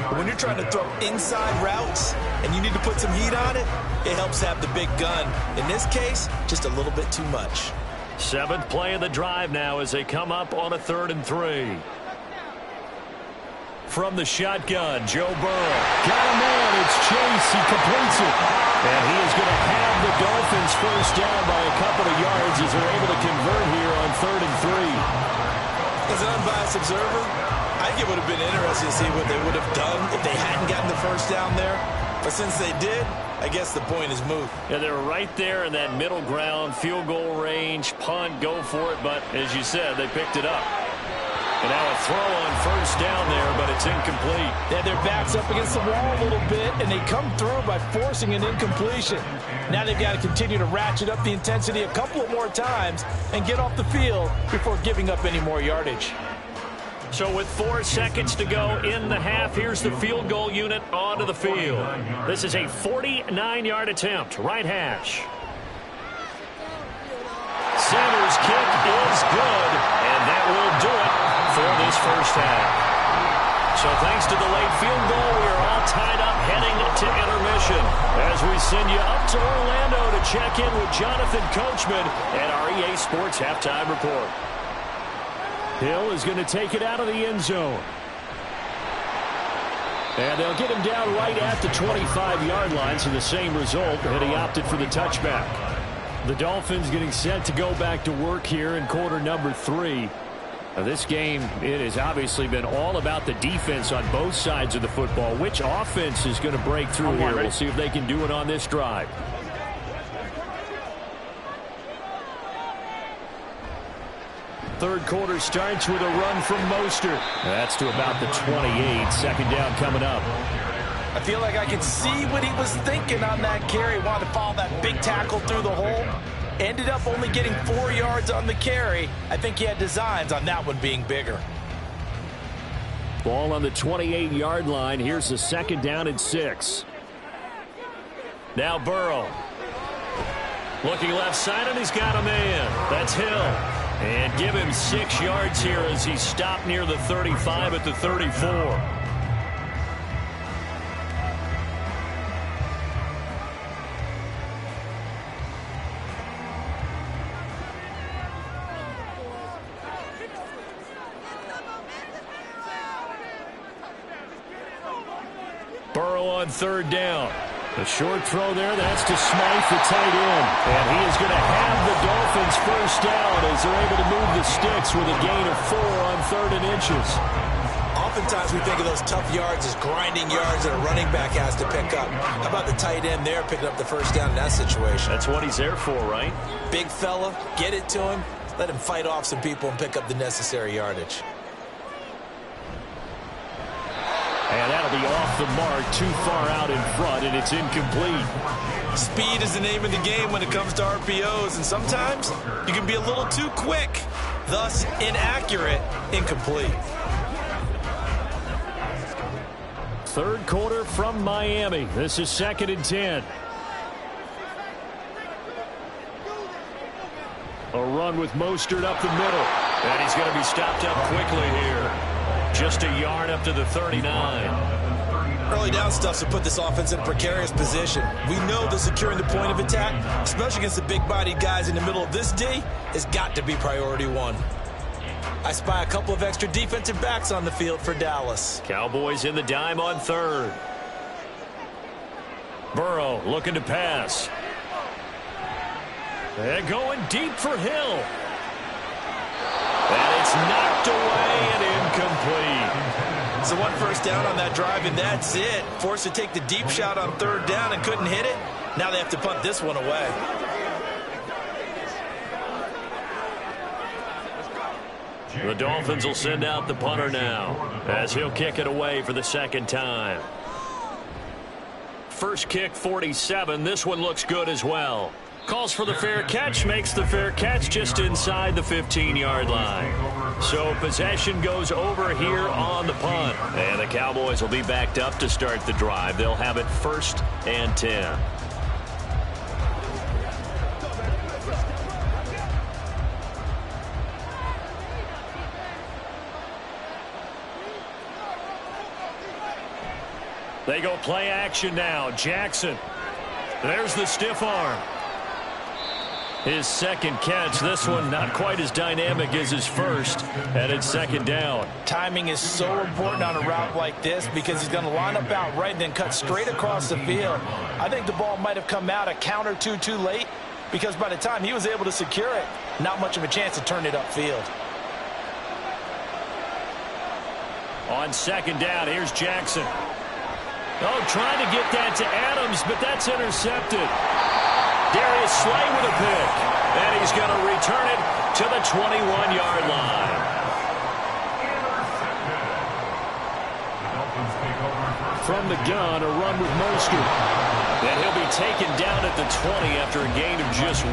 But when you're trying to throw inside routes and you need to put some heat on it, it helps have the big gun. In this case, just a little bit too much. Seventh play of the drive now as they come up on a 3rd and 3. From the shotgun, Joe Burrow. Got a man, it's Chase, he completes it. And he is going to have the Dolphins first down by a couple of yards as they're able to convert here on 3rd and 3. As an unbiased observer, I think it would have been interesting to see what they would have done if they hadn't gotten the first down there. But since they did, I guess the point is moot. Yeah, they were right there in that middle ground, field goal range, punt, go for it. But as you said, they picked it up. And now a throw on first down there, but it's incomplete. They had their backs up against the wall a little bit, and they come through by forcing an incompletion. Now they've got to continue to ratchet up the intensity a couple of more times and get off the field before giving up any more yardage. So with 4 seconds to go in the half, here's the field goal unit onto the field. This is a 49-yard attempt, right hash. Center's kick is good, and that will do it for this first half. So thanks to the late field goal, we are all tied up heading to intermission as we send you up to Orlando to check in with Jonathan Coachman at our EA Sports Halftime Report. Hill is going to take it out of the end zone. And they'll get him down right at the 25-yard line, so the same result, and he opted for the touchback. The Dolphins getting set to go back to work here in quarter number 3. Now this game, it has obviously been all about the defense on both sides of the football. Which offense is going to break through here? We'll see if they can do it on this drive. Third quarter starts with a run from Mostert. That's to about the 28. Second down coming up. I feel like I can see what he was thinking on that carry. Wanted to follow that big tackle through the hole. Ended up only getting 4 yards on the carry. I think he had designs on that one being bigger. Ball on the 28-yard line. Here's the second down and 6. Now Burrow. Looking left side, and he's got a man. That's Hill. And give him 6 yards here as he stopped near the 35 at the 34. Burrow on third down. A short throw there. That's to Smythe, the tight end. And he is going to have the Dolphins first down as they're able to move the sticks with a gain of 4 on 3rd and inches. Oftentimes we think of those tough yards as grinding yards that a running back has to pick up. How about the tight end there picking up the first down in that situation? That's what he's there for, right? Big fella, get it to him, let him fight off some people and pick up the necessary yardage. And that'll be off the mark, too far out in front, and it's incomplete. Speed is the name of the game when it comes to RPOs, and sometimes you can be a little too quick, thus inaccurate, incomplete. 3rd quarter from Miami. This is 2nd and 10. A run with Mostert up the middle. And he's going to be stopped up quickly here. Just a yard up to the 39. Early down stuff to put this offense in a precarious position. We know that securing the point of attack, especially against the big-bodied guys in the middle of this D, has got to be priority 1. I spy a couple of extra defensive backs on the field for Dallas. Cowboys in the dime on 3rd. Burrow looking to pass. And going deep for Hill. And it's knocked away and incomplete. So 1 first down on that drive, and that's it. Forced to take the deep shot on 3rd down and couldn't hit it. Now they have to punt this one away. The Dolphins will send out the punter now as he'll kick it away for the 2nd time. First kick, 47. This one looks good as well. Calls for the fair catch, makes the fair catch just inside the 15-yard line. So possession goes over here on the punt. And the Cowboys will be backed up to start the drive. They'll have it 1st and 10. They go play action now. Jackson. There's the stiff arm. His 2nd catch. This one not quite as dynamic as his first. And it's 2nd down. Timing is so important on a route like this because he's going to line up out right and then cut straight across the field. I think the ball might have come out a count or two too late because by the time he was able to secure it, not much of a chance to turn it upfield. On 2nd down, here's Jackson. Oh, trying to get that to Adams, but that's intercepted. Darius Slay with a pick. And he's going to return it to the 21-yard line. From the gun, a run with Mostert. And he'll be taken down at the 20 after a gain of just 1.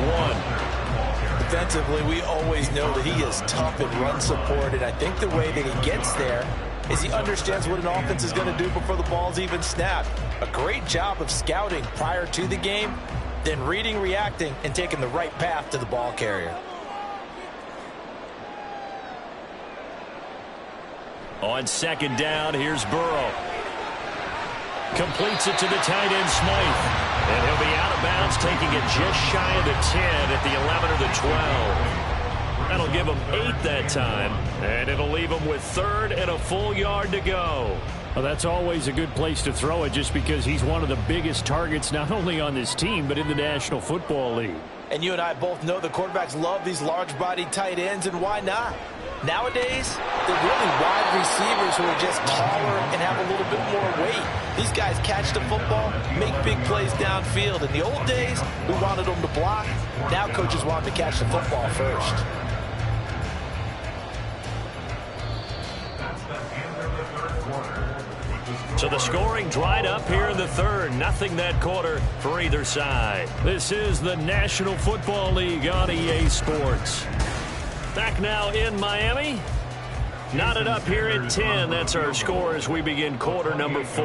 Defensively, we always know that he is tough in run support, and I think the way that he gets there is he understands what an offense is going to do before the ball's even snapped. A great job of scouting prior to the game, then reading, reacting, and taking the right path to the ball carrier. On 2nd down, here's Burrow. Completes it to the tight end, Smythe. And he'll be out of bounds, taking it just shy of the 10 at the 11 or the 12. That'll give him 8 that time, and it'll leave him with 3rd and a full yard to go. Well, that's always a good place to throw it just because he's one of the biggest targets not only on this team but in the National Football League. And you and I both know the quarterbacks love these large-bodied tight ends, and why not? Nowadays, they're really wide receivers who are just taller and have a little bit more weight. These guys catch the football, make big plays downfield. In the old days, we wanted them to block. Now coaches want them to catch the football first. So the scoring dried up here in the 3rd. Nothing that quarter for either side. This is the National Football League on EA Sports. Back now in Miami. Knotted up here at 10. That's our score as we begin quarter number 4.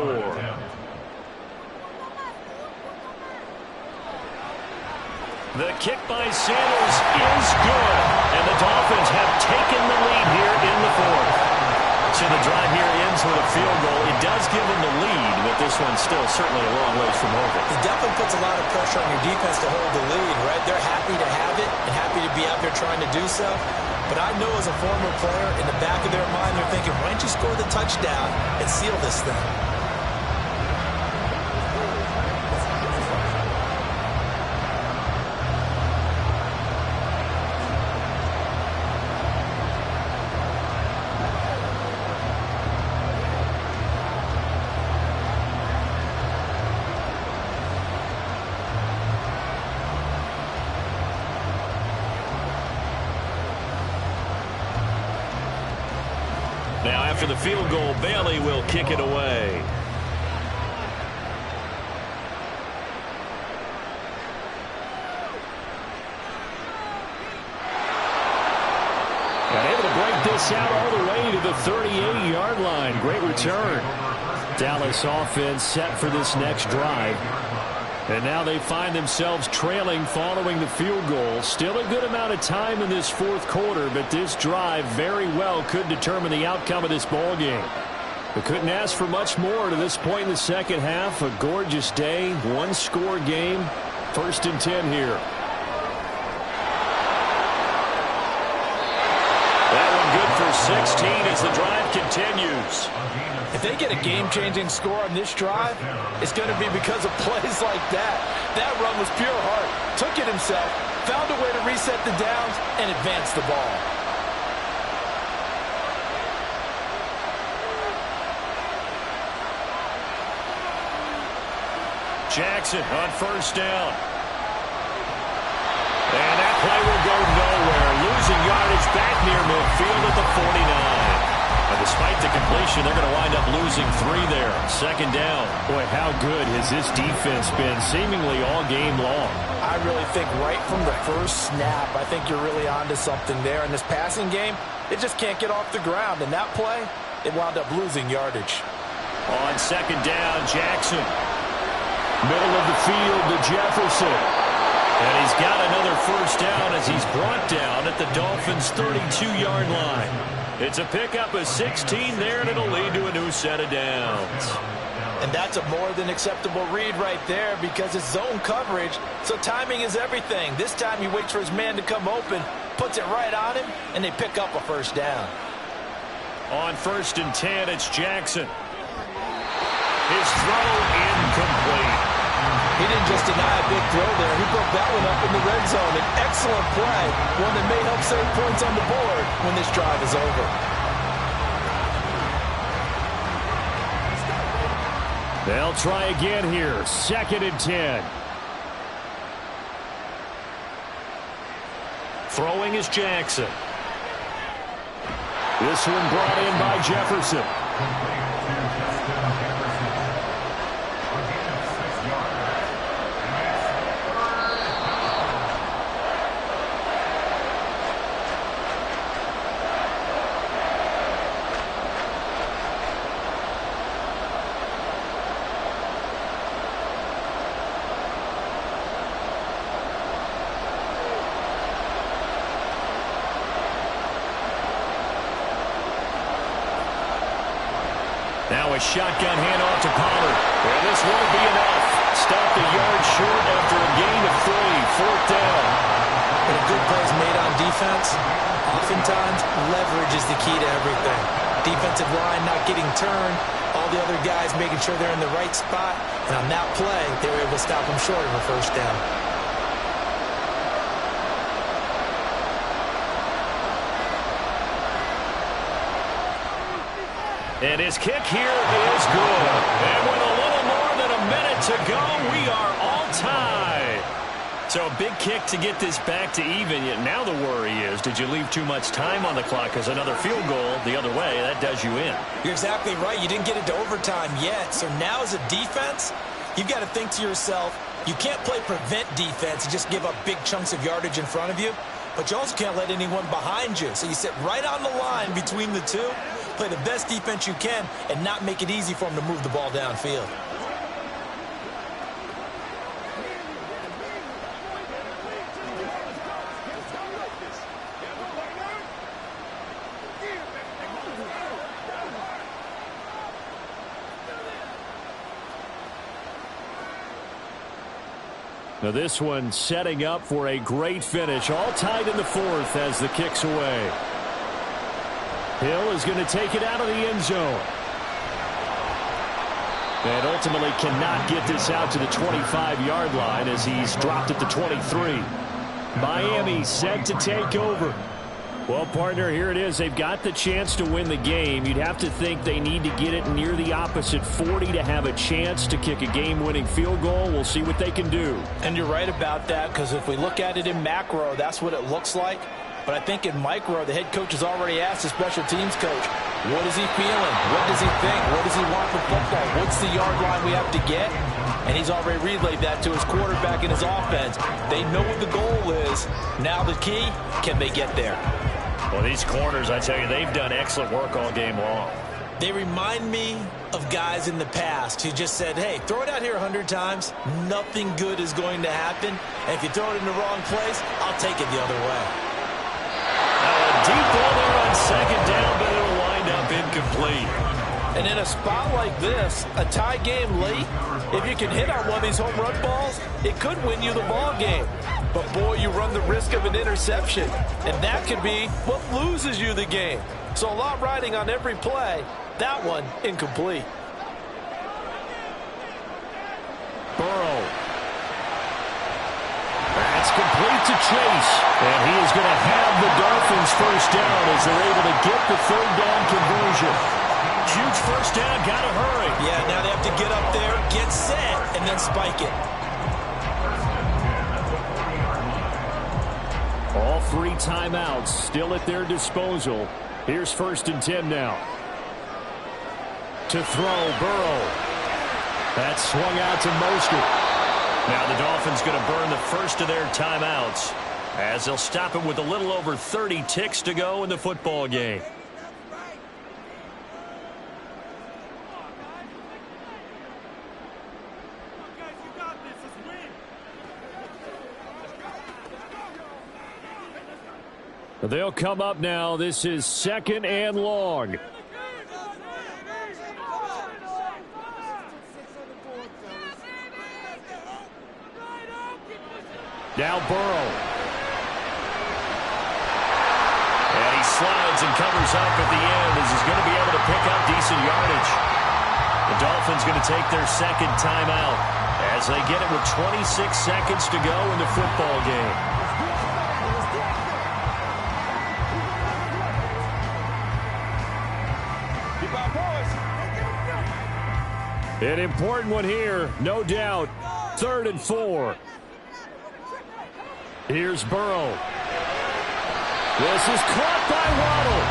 The kick by Sanders is good. And the Dolphins have taken the lead here in the 4th. So the drive here ends with a field goal. It does give them the lead, but this one's still certainly a long ways from over. It definitely puts a lot of pressure on your defense to hold the lead, right? They're happy to have it and happy to be out there trying to do so. But I know as a former player, in the back of their mind, they're thinking, why don't you score the touchdown and seal this thing? for the field goal. Bailey will kick it away. And able to break this out all the way to the 38-yard line. Great return. Dallas offense set for this next drive. And now they find themselves trailing following the field goal. Still a good amount of time in this fourth quarter, but this drive very well could determine the outcome of this ball game. They couldn't ask for much more to this point in the second half. A gorgeous day, one-score game. 1st and 10 here. That one good for 16 as the drive continues. If they get a game-changing score on this drive, it's going to be because of plays like that. That run was pure heart. Took it himself, found a way to reset the downs, and advance the ball. Jackson on 1st down. And that play will go nowhere. Losing yardage back near midfield at the 49. And despite the completion, they're going to wind up losing 3 there. 2nd down. Boy, how good has this defense been seemingly all game long? I really think right from the first snap, I think you're really onto something there. In this passing game, it just can't get off the ground. And that play, it wound up losing yardage. On 2nd down, Jackson. Middle of the field to Jefferson. And he's got another 1st down as he's brought down at the Dolphins' 32-yard line. It's a pickup of 16 there, and it'll lead to a new set of downs. And that's a more than acceptable read right there because it's zone coverage, so timing is everything. This time he waits for his man to come open, puts it right on him, and they pick up a 1st down. On 1st and 10, it's Jackson. His throw incomplete. He didn't just deny a big throw there. He broke that one up in the red zone. An excellent play, one that may help save points on the board when this drive is over. They'll try again here. 2nd and 10. Throwing is Jackson. This one brought in by Jefferson. Now a shotgun handoff to Pollard. And this won't be enough. Stopped a yard short after a gain of 3. 4th down. When a good play is made on defense, oftentimes leverage is the key to everything. Defensive line not getting turned, all the other guys making sure they're in the right spot. And on that play, they were able to stop them short of a 1st down. And his kick here is good. And with a little more than a minute to go, we are all tied. So a big kick to get this back to even. Yet now the worry is, did you leave too much time on the clock? Because another field goal the other way, that does you in. You're exactly right. You didn't get into overtime yet. So now as a defense, you've got to think to yourself, you can't play prevent defense and just give up big chunks of yardage in front of you. But you also can't let anyone behind you. So you sit right on the line between the two. Play the best defense you can and not make it easy for them to move the ball downfield. Now this one setting up for a great finish. All tied in the 4th as the kick's away. Hill is going to take it out of the end zone. And ultimately cannot get this out to the 25-yard line as he's dropped at the 23. Miami set to take over. Well, partner, here it is. They've got the chance to win the game. You'd have to think they need to get it near the opposite 40 to have a chance to kick a game-winning field goal. We'll see what they can do. And you're right about that, because if we look at it in macro, that's what it looks like. But I think in micro, the head coach has already asked the special teams coach, What is he feeling? What does he think? What does he want from football? What's the yard line we have to get? And he's already relayed that to his quarterback and his offense. They know what the goal is. Now the key, can they get there? Well, these corners, I tell you, they've done excellent work all game long. They remind me of guys in the past who just said, hey, throw it out here 100 times. Nothing good is going to happen. And if you throw it in the wrong place, I'll take it the other way. A deep ball there on second down, but it'll wind up incomplete. And in a spot like this, a tie game late, if you can hit on one of these home run balls, it could win you the ball game. But, boy, you run the risk of an interception, and that could be what loses you the game. So a lot riding on every play. That one, incomplete. Burrow. That's complete to Chase. And he is going to have the Dolphins first down as they're able to get the third down conversion. Huge first down, got to hurry. Yeah, now they have to get up there, get set, and then spike it. All three timeouts still at their disposal. Here's 1st and 10 now. To throw, Burrow. That swung out to Mostert. Now the Dolphins going to burn the first of their timeouts as they'll stop it with a little over 30 ticks to go in the football game. They'll come up now. This is 2nd and long. Now Burrow. And he slides and covers up at the end as he's going to be able to pick up decent yardage. The Dolphins going to take their second timeout as they get it with 26 seconds to go in the football game. An important one here, no doubt. 3rd and 4. Here's Burrow. This is caught by Waddle.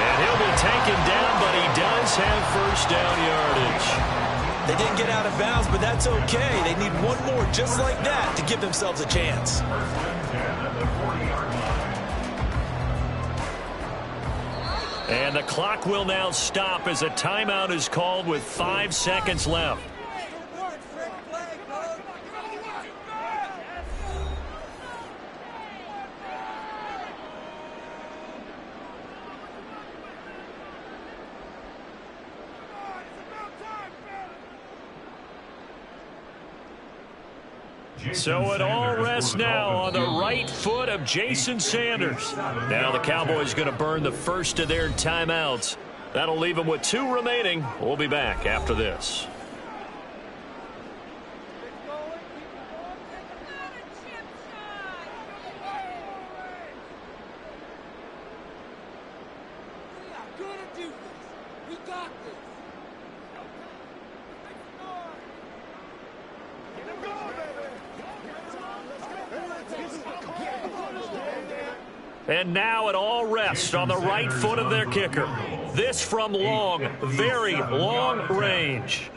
And he'll be taken down, but he does have first down yardage. They didn't get out of bounds, but that's okay. They need one more just like that to give themselves a chance. And the clock will now stop as a timeout is called with 5 seconds left. So it all rests now on the right foot of Jason Sanders. Now the Cowboys going to burn the first of their timeouts. That'll leave them with 2 remaining. We'll be back after this. And now it all rests on the right foot of their kicker. This from long, very long range.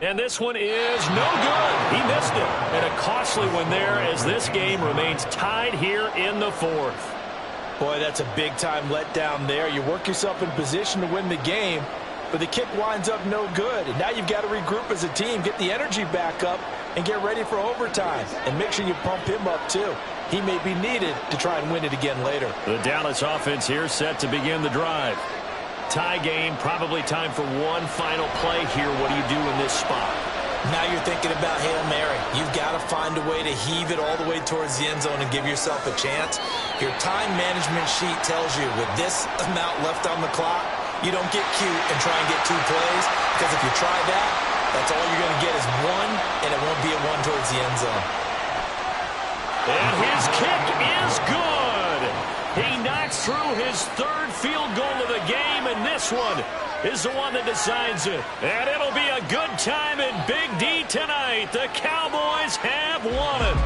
And this one is no good. He missed it. And a costly one there as this game remains tied here in the 4th. Boy, that's a big-time letdown there. You work yourself in position to win the game, but the kick winds up no good. And now you've got to regroup as a team, get the energy back up, and get ready for overtime. And make sure you pump him up, too. He may be needed to try and win it again later. The Dallas offense here set to begin the drive. Tie game, probably time for one final play here. What do you do in this spot? Now you're thinking about Hail Mary. You've got to find a way to heave it all the way towards the end zone and give yourself a chance. Your time management sheet tells you with this amount left on the clock, you don't get cute and try and get 2 plays, because if you try that, that's all you're going to get is 1, and it won't be a 1 towards the end zone. And his kick is good. He knocks through his 3rd field goal of the game, and this one is the one that decides it. And it'll be a good time in Big D tonight. The Cowboys have won it.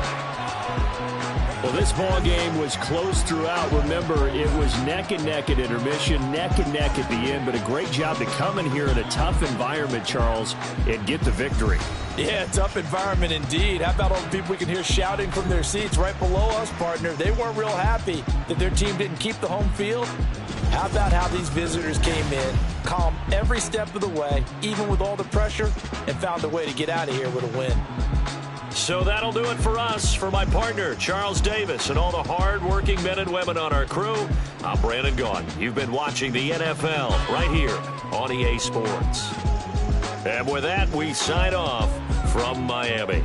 Well, this ball game was close throughout. Remember, it was neck and neck at intermission, neck and neck at the end, but a great job to come in here in a tough environment, Charles, and get the victory. Yeah, tough environment indeed. How about all the people we can hear shouting from their seats right below us, partner? They weren't real happy that their team didn't keep the home field. How about how these visitors came in, calm every step of the way, even with all the pressure, and found a way to get out of here with a win. So that'll do it for us. For my partner, Charles Davis, and all the hard-working men and women on our crew, I'm Brandon Gaudin. You've been watching the NFL right here on EA Sports. And with that, we sign off from Miami.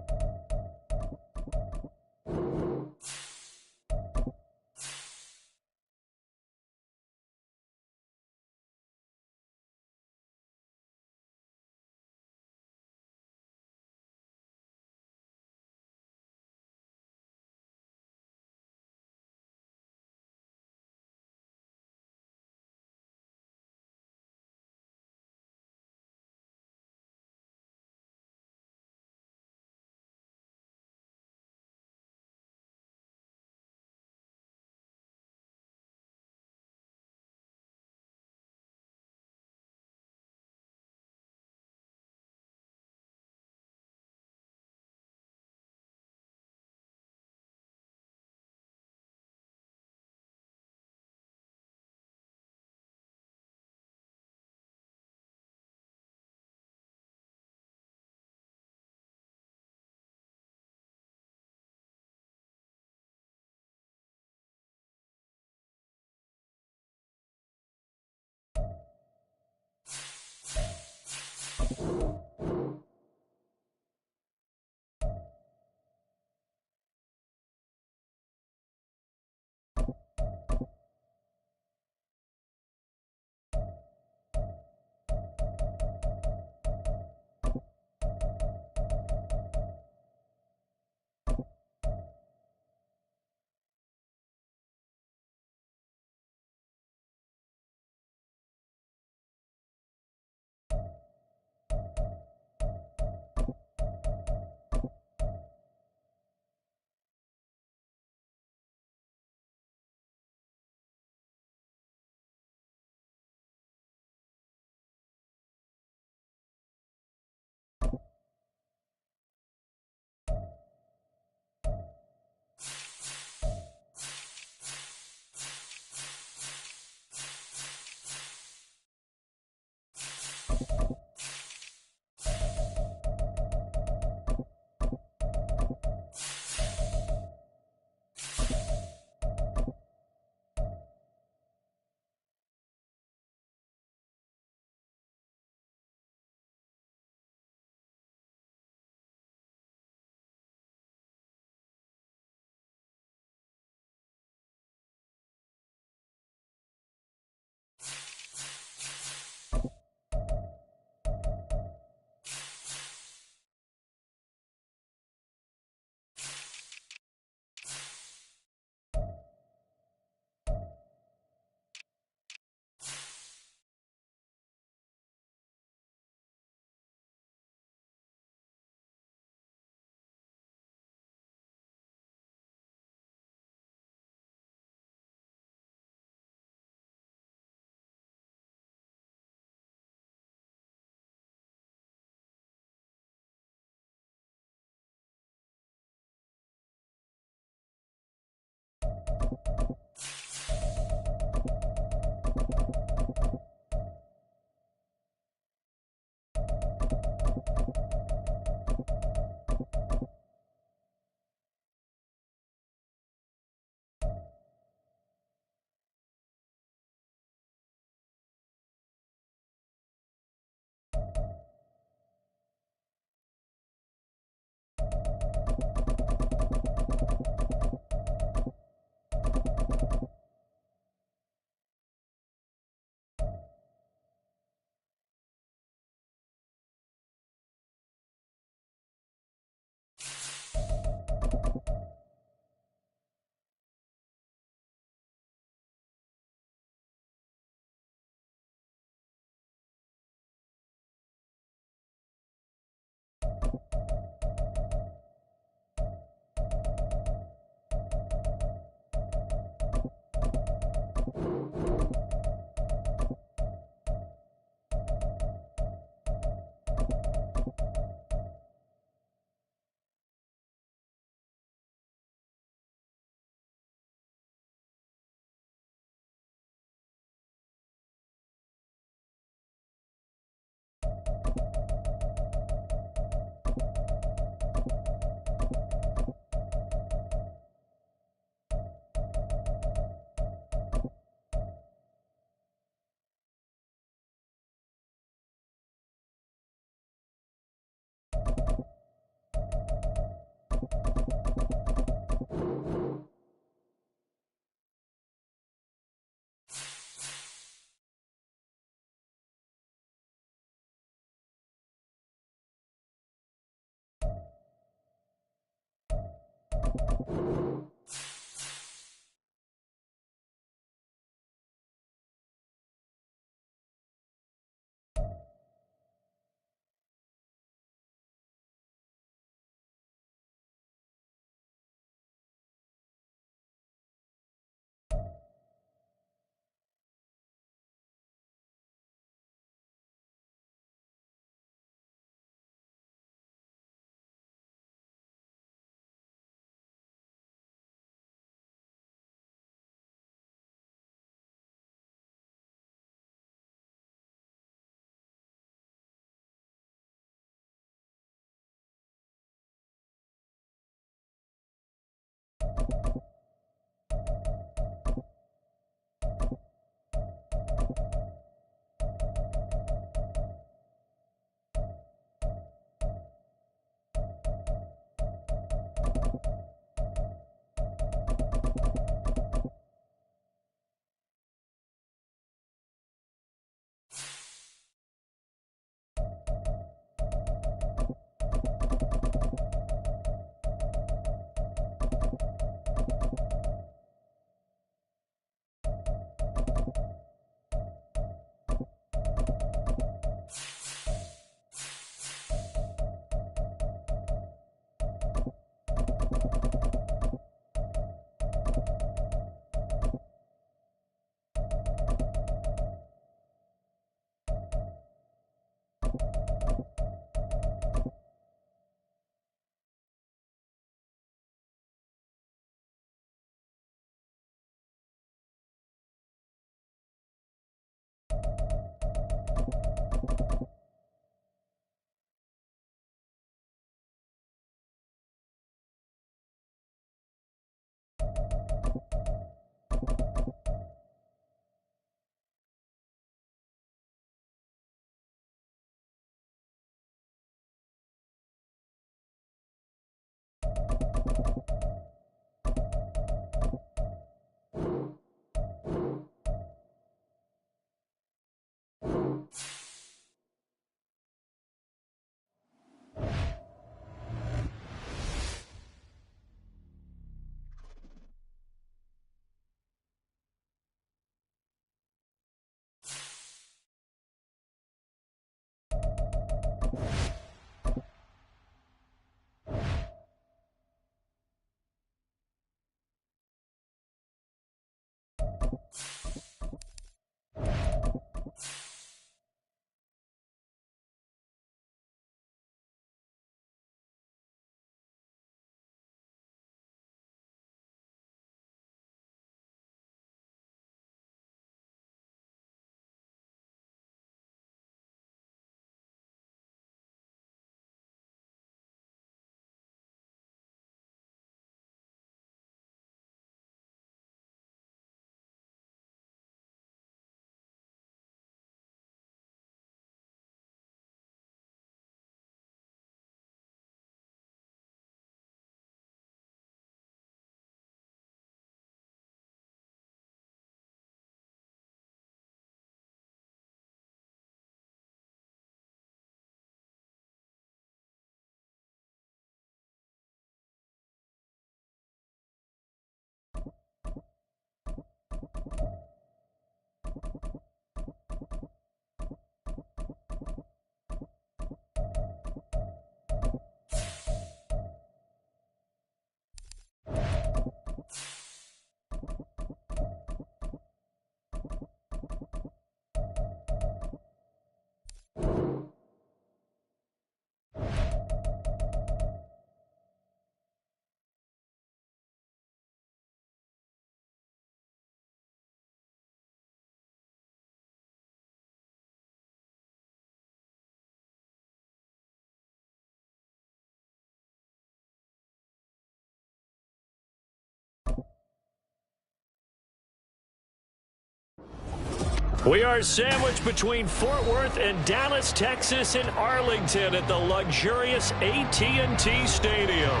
We are sandwiched between Fort Worth and Dallas, Texas, and Arlington at the luxurious AT&T Stadium.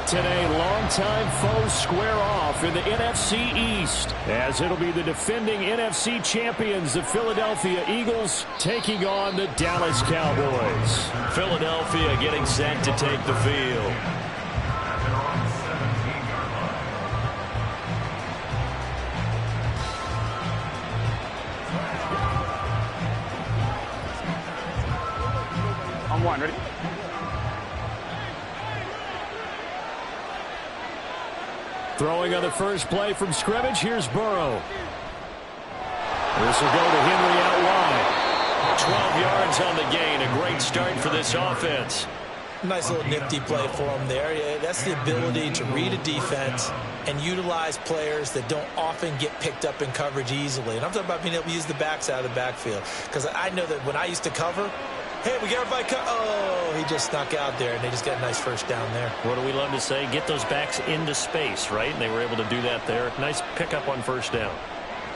Today, longtime foes square off in the NFC East, as it'll be the defending NFC champions, the Philadelphia Eagles, taking on the Dallas Cowboys. Philadelphia getting set to take the field. On one, ready? Throwing on the first play from scrimmage, here's Burrow. This will go to Henry out wide. 12 yards on the gain, a great start for this offense. Nice little nifty play for him there. Yeah, that's the ability to read a defense and utilize players that don't often get picked up in coverage easily. And I'm talking about being able to use the backs out of the backfield. Because I know that when I used to cover, hey, we got everybody oh, he just snuck out there, and they just got a nice first down there. What do we love to say? Get those backs into space, right? And they were able to do that there. Nice pickup on first down.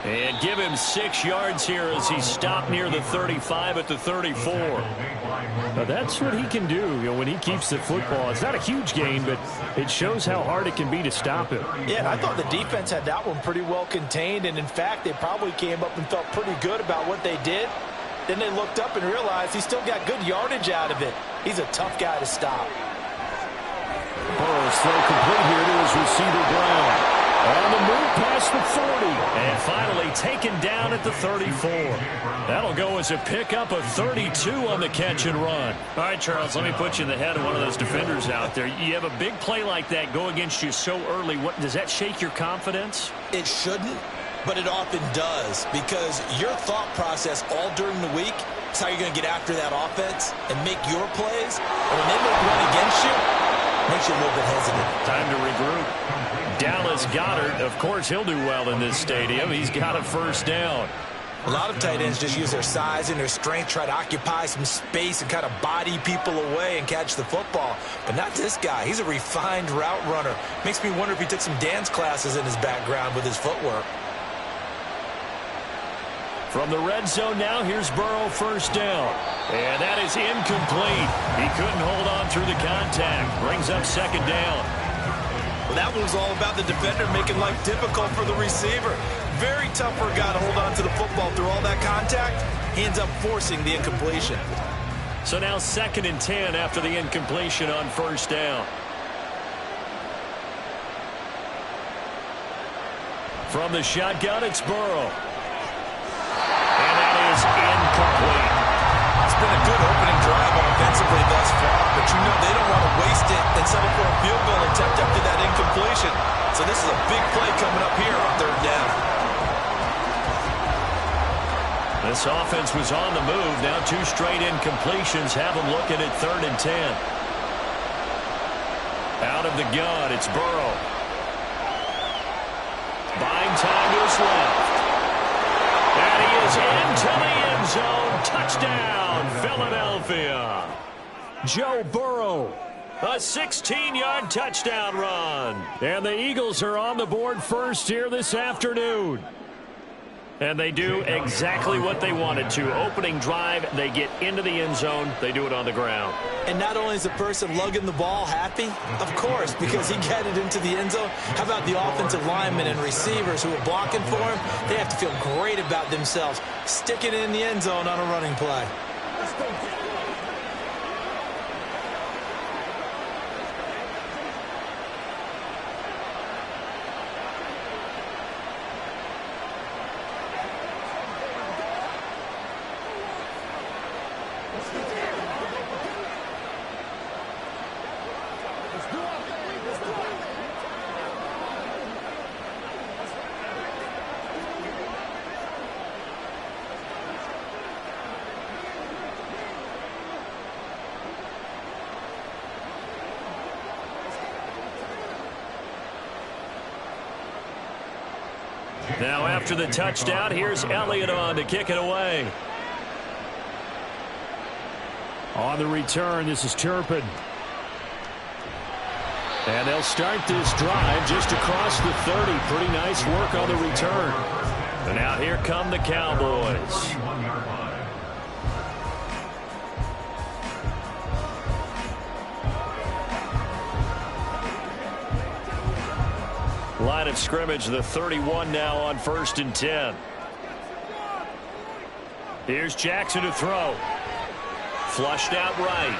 And give him 6 yards here as he stopped near the 35 at the 34. Now that's what he can do, when he keeps the football. It's not a huge gain, but it shows how hard it can be to stop him. Yeah, and I thought the defense had that one pretty well contained, and in fact, they probably came up and felt pretty good about what they did. Then they looked up and realized he still got good yardage out of it. He's a tough guy to stop. Burrow's throw complete here to his receiver Brown. On the move past the 40. And finally taken down at the 34. That'll go as a pickup of 32 on the catch and run. All right, Charles, let me put you in the head of one of those defenders out there. You have a big play like that go against you so early. What does that shake your confidence? It shouldn't, but it often does, because your thought process all during the week is how you're going to get after that offense and make your plays. And when they make run against you, it makes you a little bit hesitant. Time to regroup. Dallas Goedert, of course, he'll do well in this stadium. He's got a first down. A lot of tight ends just use their size and their strength, try to occupy some space and kind of body people away and catch the football. But not this guy. He's a refined route runner. Makes me wonder if he took some dance classes in his background with his footwork. From the red zone now, here's Burrow first down. And that is incomplete. He couldn't hold on through the contact. Brings up second down. Well, that one was all about the defender making life difficult for the receiver. Very tough for a guy to hold on to the football through all that contact. He ends up forcing the incompletion. So now 2nd and 10 after the incompletion on first down. From the shotgun, it's Burrow. And that is incomplete. It's been a good opening drive offensively thus far, but you know they don't want to waste it and settle for a field goal attempt after that incompletion. So this is a big play coming up here on 3rd down. This offense was on the move. Now 2 straight incompletions have them looking at 3rd and 10. Out of the gun, it's Burrow. Buying time to his left. And he is into the end zone. Touchdown, Philadelphia. Joe Burrow, a 16-yard touchdown run. And the Eagles are on the board first here this afternoon. And they do exactly what they wanted to. Opening drive, they get into the end zone. They do it on the ground. And not only is the person lugging the ball happy, of course, because he got it into the end zone. How about the offensive linemen and receivers who are blocking for him? They have to feel great about themselves, sticking it in the end zone on a running play. Now after the touchdown, here's Elliott on to kick it away. On the return, this is Turpin. And they'll start this drive just across the 30. Pretty nice work on the return. And now here come the Cowboys. Line of scrimmage, the 31 now on 1st and 10. Here's Jackson to throw. Flushed out right.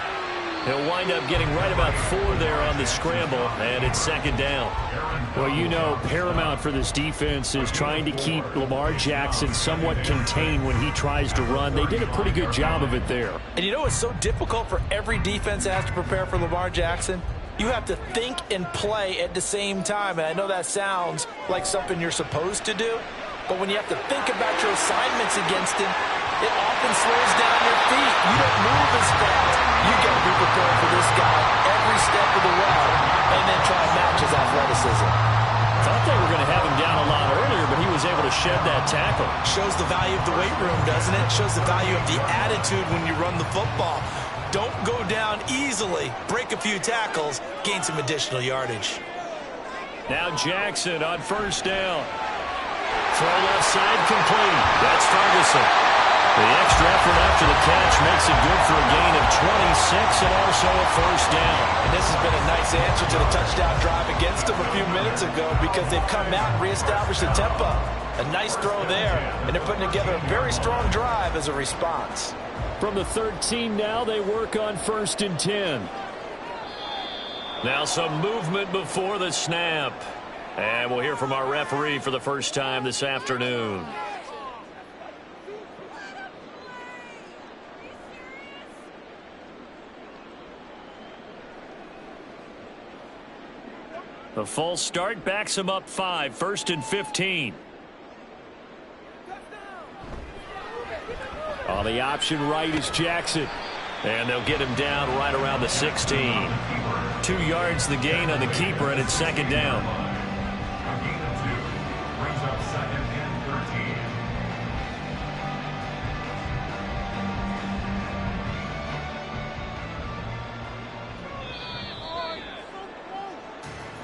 He'll wind up getting right about 4 there on the scramble, and it's 2nd down. Well, you know, paramount for this defense is trying to keep Lamar Jackson somewhat contained when he tries to run. They did a pretty good job of it there. And you know it's so difficult for every defense that has to prepare for Lamar Jackson? You have to think and play at the same time. And I know that sounds like something you're supposed to do, but when you have to think about your assignments against him, it often slows down your feet. You don't move as fast. You got to be prepared for this guy every step of the way and then try and match his athleticism. Thought they were going to have him down a lot earlier, but he was able to shed that tackle. Shows the value of the weight room, doesn't it? Shows the value of the attitude when you run the football. Don't go down easily. Break a few tackles. Gain some additional yardage. Now Jackson on 1st down. Throw left side complete. That's Ferguson. The extra effort after the catch makes it good for a gain of 26 and also a 1st down. And this has been a nice answer to the touchdown drive against them a few minutes ago because they've come out and reestablished the tempo. A nice throw there, and they're putting together a very strong drive as a response. From the 13 now, they work on 1st and 10. Now some movement before the snap. And we'll hear from our referee for the first time this afternoon. The false start backs him up 5, 1st and 15. On the option right is Jackson. And they'll get him down right around the 16. 2 yards the gain on the keeper, and it's 2nd down. A gain of 2 brings up 2nd and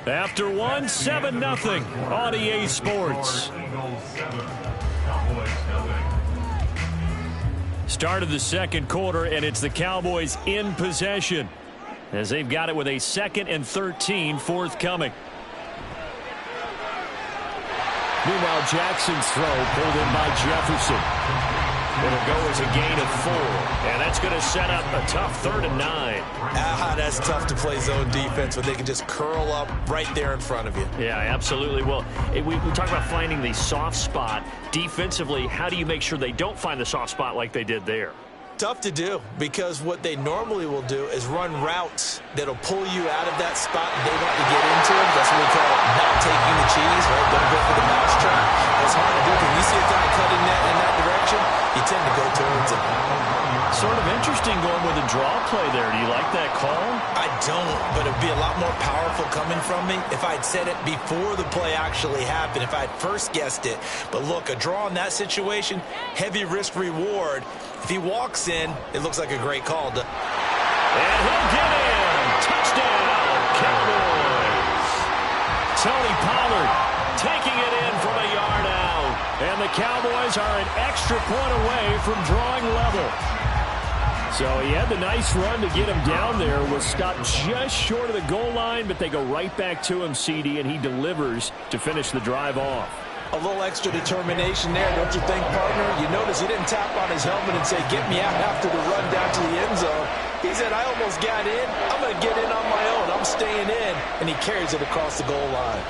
13. After 1, 7-0 on EA Sports. Eagles 7, Cowboys 0. Start of the 2nd quarter, and it's the Cowboys in possession as they've got it with a 2nd and 13 forthcoming. Meanwhile, Jackson's throw pulled in by Jefferson. It'll go as a gain of 4, and that's going to set up a tough 3rd and 9. That's tough to play zone defense when they can just curl up right there in front of you. Yeah, absolutely. Well, we talk about finding the soft spot. Defensively, how do you make sure they don't find the soft spot like they did there? Tough to do because what they normally will do is run routes that'll pull you out of that spot they want to get into. That's what we call not taking the cheese, right? Don't go for the mousetrap. That's hard to do. When you see a guy cutting that in that direction, you tend to go towards him. Sort of interesting going with a draw play there. Do you like that call? I don't, but it would be a lot more powerful coming from me if I'd said it before the play actually happened, if I'd first guessed it. But look, a draw in that situation, heavy risk reward. If he walks in, it looks like a great call. And he'll get in. Touchdown, Cowboys. Tony Pollard taking it in from a yard out. And the Cowboys are an extra point away from drawing level. So he had the nice run to get him down there, was stopped just short of the goal line, but they go right back to him, CD, and he delivers to finish the drive off. A little extra determination there, don't you think, partner? You notice he didn't tap on his helmet and say, get me out after the run down to the end zone. He said, I almost got in. I'm going to get in on my own. I'm staying in. And he carries it across the goal line.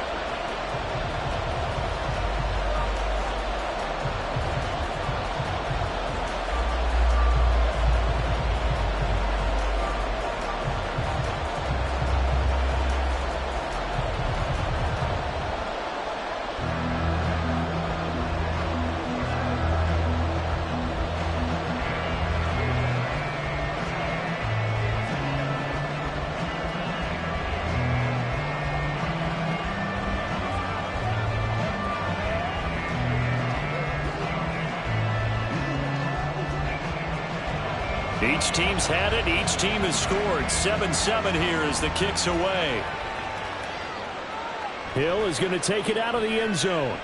Each team's had it. Each team has scored. 7-7 here as the kick's away. Hill is going to take it out of the end zone.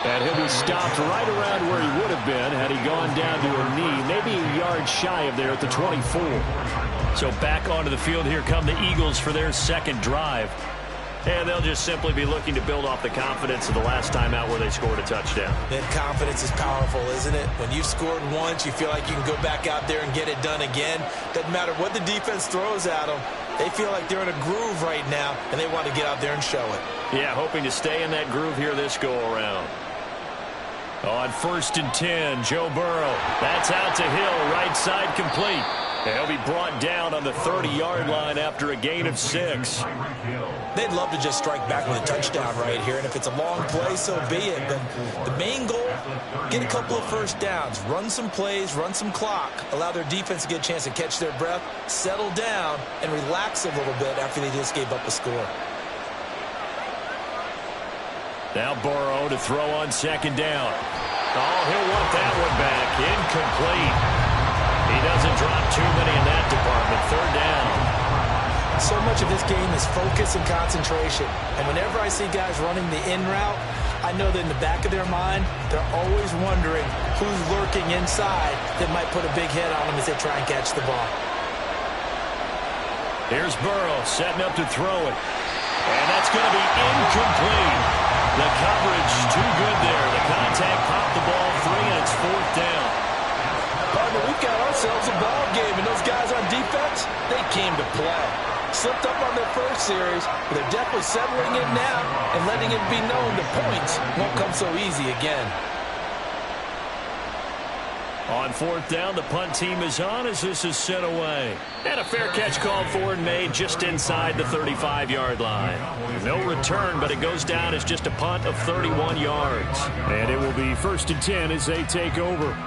And he'll be stopped right around where he would have been had he gone down to a knee, maybe a yard shy of there at the 24. So back onto the field here come the Eagles for their second drive. And they'll just simply be looking to build off the confidence of the last time out where they scored a touchdown. That confidence is powerful, isn't it? When you've scored once, you feel like you can go back out there and get it done again. Doesn't matter what the defense throws at them. They feel like they're in a groove right now, and they want to get out there and show it. Yeah, hoping to stay in that groove here this go-around. On 1st and 10, Joe Burrow. That's out to Hill, right side complete. He'll be brought down on the 30-yard line after a gain of 6. They'd love to just strike back with a touchdown right here, and if it's a long play, so be it. But the main goal, get a couple of first downs, run some plays, run some clock, allow their defense to get a chance to catch their breath, settle down, and relax a little bit after they just gave up a score. Now Burrow to throw on 2nd down. Oh, he'll want that one back. Incomplete. He doesn't drop too many in that department. 3rd down. So much of this game is focus and concentration. And whenever I see guys running the in route, I know that in the back of their mind, they're always wondering who's lurking inside that might put a big hit on them as they try and catch the ball. Here's Burrow setting up to throw it. And that's going to be incomplete. The coverage too good there. The contact popped the ball free, and it's 4th down. Partner, we've got ourselves a ball game, and those guys on defense, they came to play. Slipped up on their first series, but they're definitely settling in now and letting it be known the points won't come so easy again. On 4th down, the punt team is on as this is sent away. And a fair catch called for and made just inside the 35-yard line. No return, but it goes down as just a punt of 31 yards. And it will be 1st and 10 as they take over.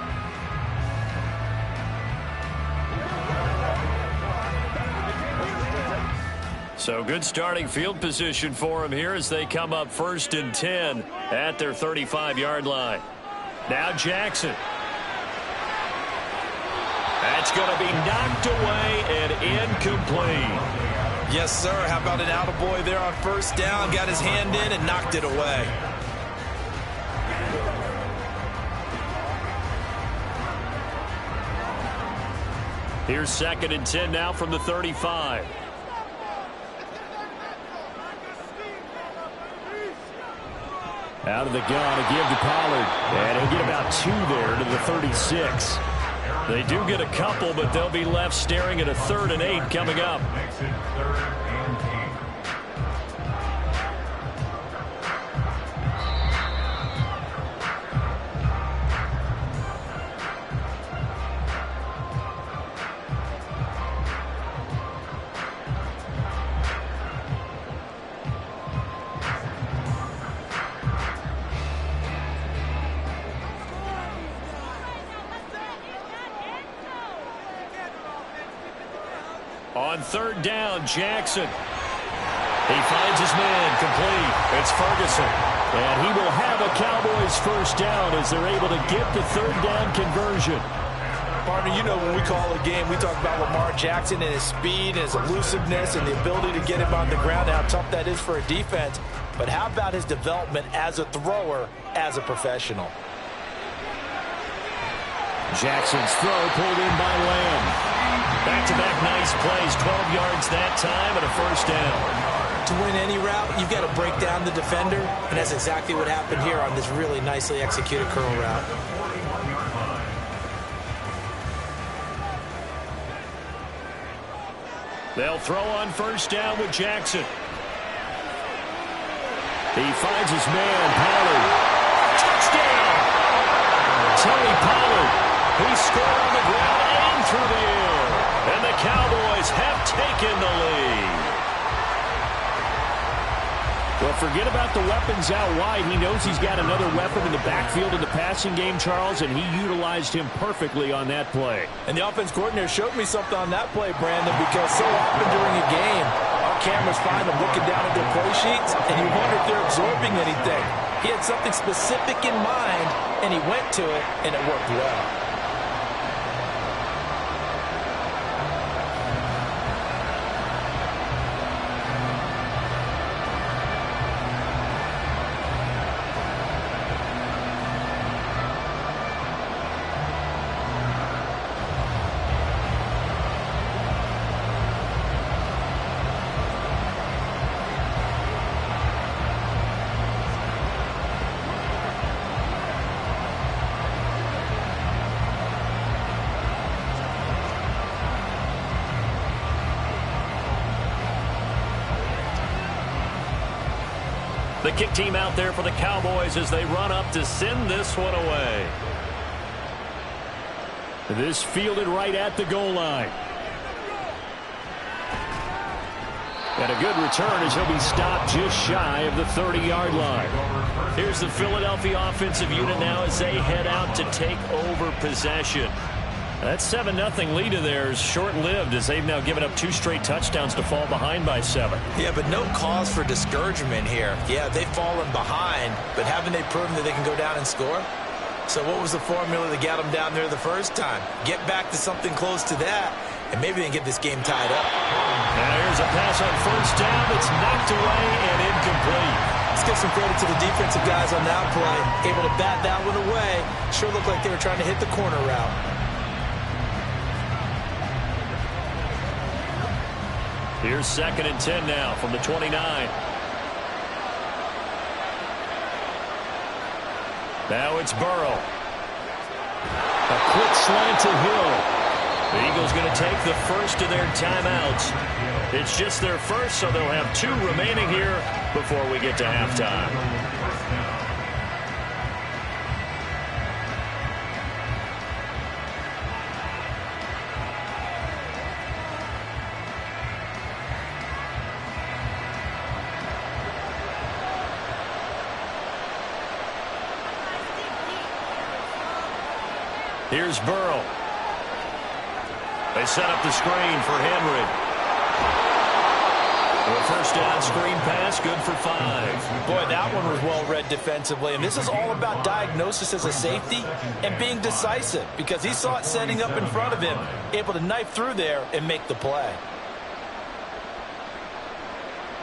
So good starting field position for them here as they come up 1st and 10 at their 35-yard line. Now Jackson. That's going to be knocked away and incomplete. Yes, sir. How about an attaboy there on 1st down? Got his hand in and knocked it away. Here's 2nd and 10 now from the 35. Out of the gun to give to Pollard. And he'll get about 2 there to the 36. They do get a couple, but they'll be left staring at a 3rd and 8 coming up. On 3rd down, Jackson. He finds his man complete. It's Ferguson. And he will have a Cowboys 1st down as they're able to get the 3rd down conversion. Partner, you know when we call a game, we talk about Lamar Jackson and his speed and his elusiveness and the ability to get him on the ground and how tough that is for a defense. But how about his development as a thrower, as a professional? Jackson's throw pulled in by Lamb. Back-to-back nice plays, 12 yards that time and a 1st down. To win any route, you've got to break down the defender, and that's exactly what happened here on this really nicely executed curl route. They'll throw on 1st down with Jackson. He finds his man, Pollard. Touchdown! Tony Pollard. He scored on the ground and through the air. And the Cowboys have taken the lead. Well, forget about the weapons out wide. He knows he's got another weapon in the backfield in the passing game, Charles, and he utilized him perfectly on that play. And the offense coordinator showed me something on that play, Brandon, because so often during a game, our cameras find them looking down at their play sheets, and you wonder if they're absorbing anything. He had something specific in mind, and he went to it, and it worked well. The kick team out there for the Cowboys as they run up to send this one away. This fielded right at the goal line. And a good return as he'll be stopped just shy of the 30-yard line. Here's the Philadelphia offensive unit now as they head out to take over possession. That 7-0 lead of theirs short-lived as they've now given up 2 straight touchdowns to fall behind by 7. Yeah, but no cause for discouragement here. Yeah, they've fallen behind, but haven't they proven that they can go down and score? So what was the formula that got them down there the first time? Get back to something close to that, and maybe they can get this game tied up. And here's a pass on first down that's knocked away and incomplete. Let's give some credit to the defensive guys on that play. Able to bat that one away. Sure looked like they were trying to hit the corner route. Here's 2nd and 10 now from the 29. Now it's Burrow. A quick slant to Hill. The Eagles going to take the first of their timeouts. It's just their first, so they'll have 2 remaining here before we get to halftime. Here's Burrow. They set up the screen for Henry. A first down screen pass, good for 5. Boy, that one was well read defensively. And this is all about diagnosis as a safety and being decisive because he saw it setting up in front of him, able to knife through there and make the play.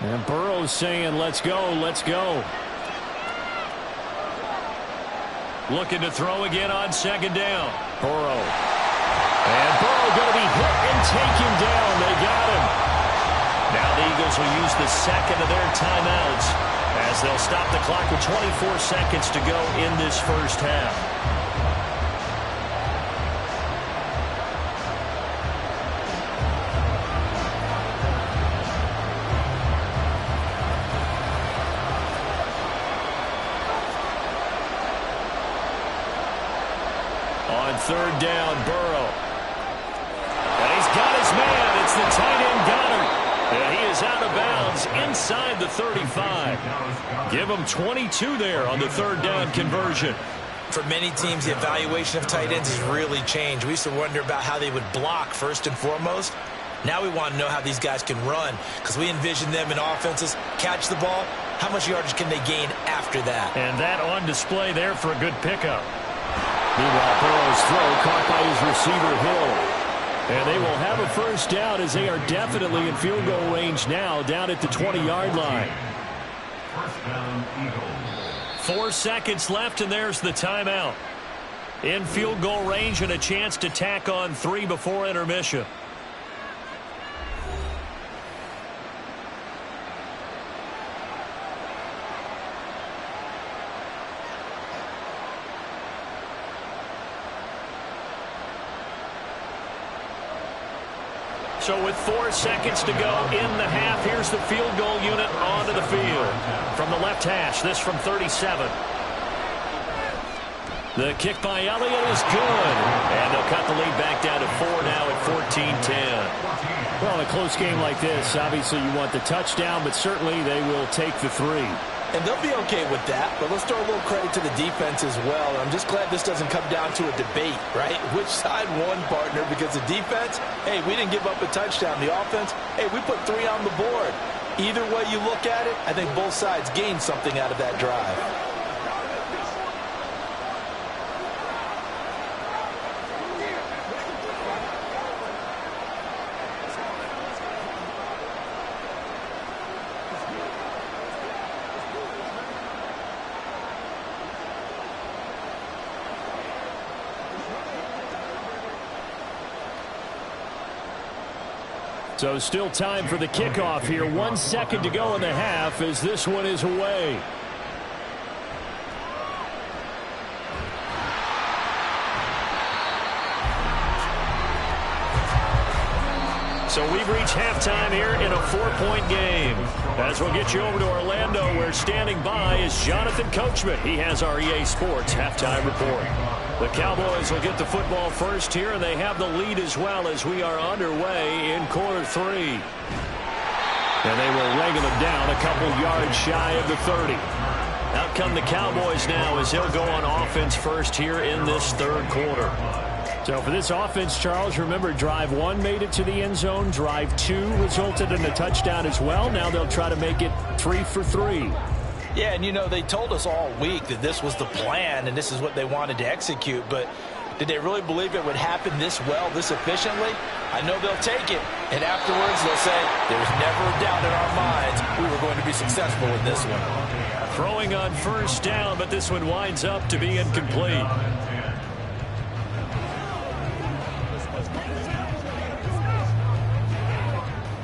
And Burrow's saying, let's go, let's go. Looking to throw again on 2nd down. Burrow. And Burrow going to be hit and taken down. They got him. Now the Eagles will use the 2nd of their timeouts as they'll stop the clock with 24 seconds to go in this first half. On 3rd down, Burrow. And he's got his man. It's the tight end Goddard. And he is out of bounds inside the 35. Give him 22 there on the 3rd down conversion. For many teams, the evaluation of tight ends has really changed. We used to wonder about how they would block first and foremost. Now we want to know how these guys can run because we envision them in offenses, catch the ball. How much yardage can they gain after that? And that on display there for a good pickup. Meanwhile, Burrow's throw caught by his receiver, Hill. And they will have a first down as they are definitely in field goal range now down at the 20-yard line. First down, Eagles. 4 seconds left, and there's the timeout. In field goal range and a chance to tack on 3 before intermission. So with 4 seconds to go in the half, here's the field goal unit onto the field. From the left hash, this from 37. The kick by Elliott is good. And they'll cut the lead back down to 4 now at 14-10. Well, in a close game like this, obviously you want the touchdown, but certainly they will take the 3. And they'll be okay with that, but let's throw a little credit to the defense as well. I'm just glad this doesn't come down to a debate, right? Which side won, partner? Because the defense, hey, we didn't give up a touchdown. The offense, hey, we put 3 on the board. Either way you look at it, I think both sides gained something out of that drive. So still time for the kickoff here. 1 second to go in the half as this one is away. So we've reached halftime here in a 4-point game. As we'll get you over to Orlando, where standing by is Jonathan Coachman. He has our EA Sports halftime report. The Cowboys will get the football first here, and they have the lead as well as we are underway in quarter 3. And they will leg them down a couple yards shy of the 30. Out come the Cowboys now as they'll go on offense first here in this third quarter. So for this offense, Charles, remember, drive 1 made it to the end zone. Drive 2 resulted in a touchdown as well. Now they'll try to make it 3 for 3. Yeah, and, you know, they told us all week that this was the plan and this is what they wanted to execute. But did they really believe it would happen this well, this efficiently? I know they'll take it. And afterwards, they'll say, there was never a doubt in our minds we were going to be successful in this one. Throwing on first down, but this one winds up to be incomplete.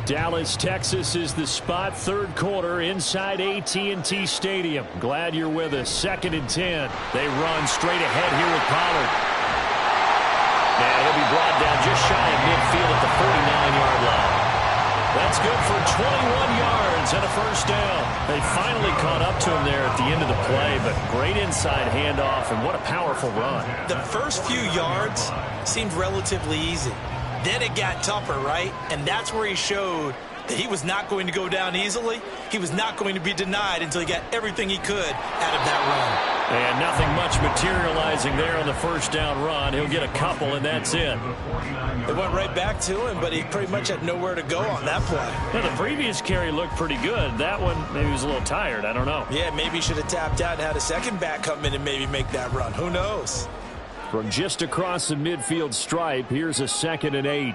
Dallas, Texas is the spot. Third quarter inside AT&T Stadium. Glad you're with us. 2nd and 10. They run straight ahead here with Pollard. And he'll be brought down just shy of midfield at the 49-yard line. That's good for 21 yards and a first down. They finally caught up to him there at the end of the play, but great inside handoff, and what a powerful run. The first few yards seemed relatively easy. Then it got tougher, right? And that's where he showed that he was not going to go down easily. He was not going to be denied until he got everything he could out of that run. And nothing much materializing there on the first down run. He'll get a couple, and that's it. It went right back to him, but he pretty much had nowhere to go on that play. Well, the previous carry looked pretty good. That one, maybe he was a little tired. I don't know. Yeah, maybe he should have tapped out and had a second back come in and maybe make that run. Who knows? From just across the midfield stripe, here's a 2nd and 8.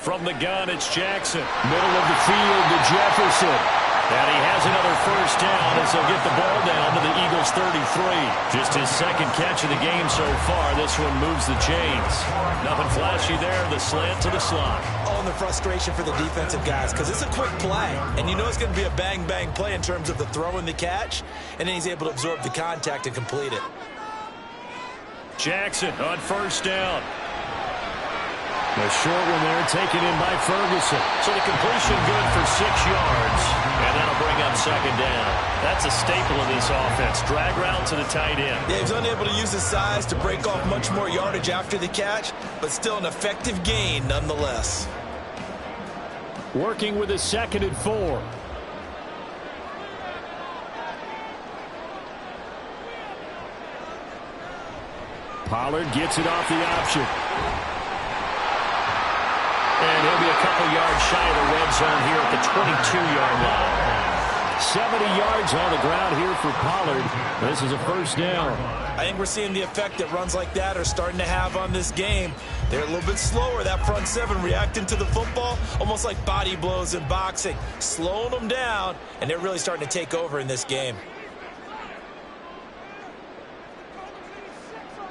From the gun, it's Jackson. Middle of the field to Jefferson. And he has another first down as they'll get the ball down to the Eagles' 33. Just his 2nd catch of the game so far. This one moves the chains. Nothing flashy there. The slant to the slot. Oh, and the frustration for the defensive guys, because it's a quick play. And you know it's going to be a bang-bang play in terms of the throw and the catch. And then he's able to absorb the contact and complete it. Jackson on first down. The short one there taken in by Ferguson. So the completion good for 6 yards. And that'll bring up 2nd down. That's a staple of this offense. Drag route to the tight end. Yeah, he's unable to use his size to break off much more yardage after the catch, but still an effective gain nonetheless. Working with a 2nd and 4. Pollard gets it off the option. And he'll be a couple yards shy of the red zone here at the 22-yard line. 70 yards on the ground here for Pollard. This is a first down. I think we're seeing the effect that runs like that are starting to have on this game. They're a little bit slower, that front 7, reacting to the football, almost like body blows in boxing, slowing them down, and they're really starting to take over in this game.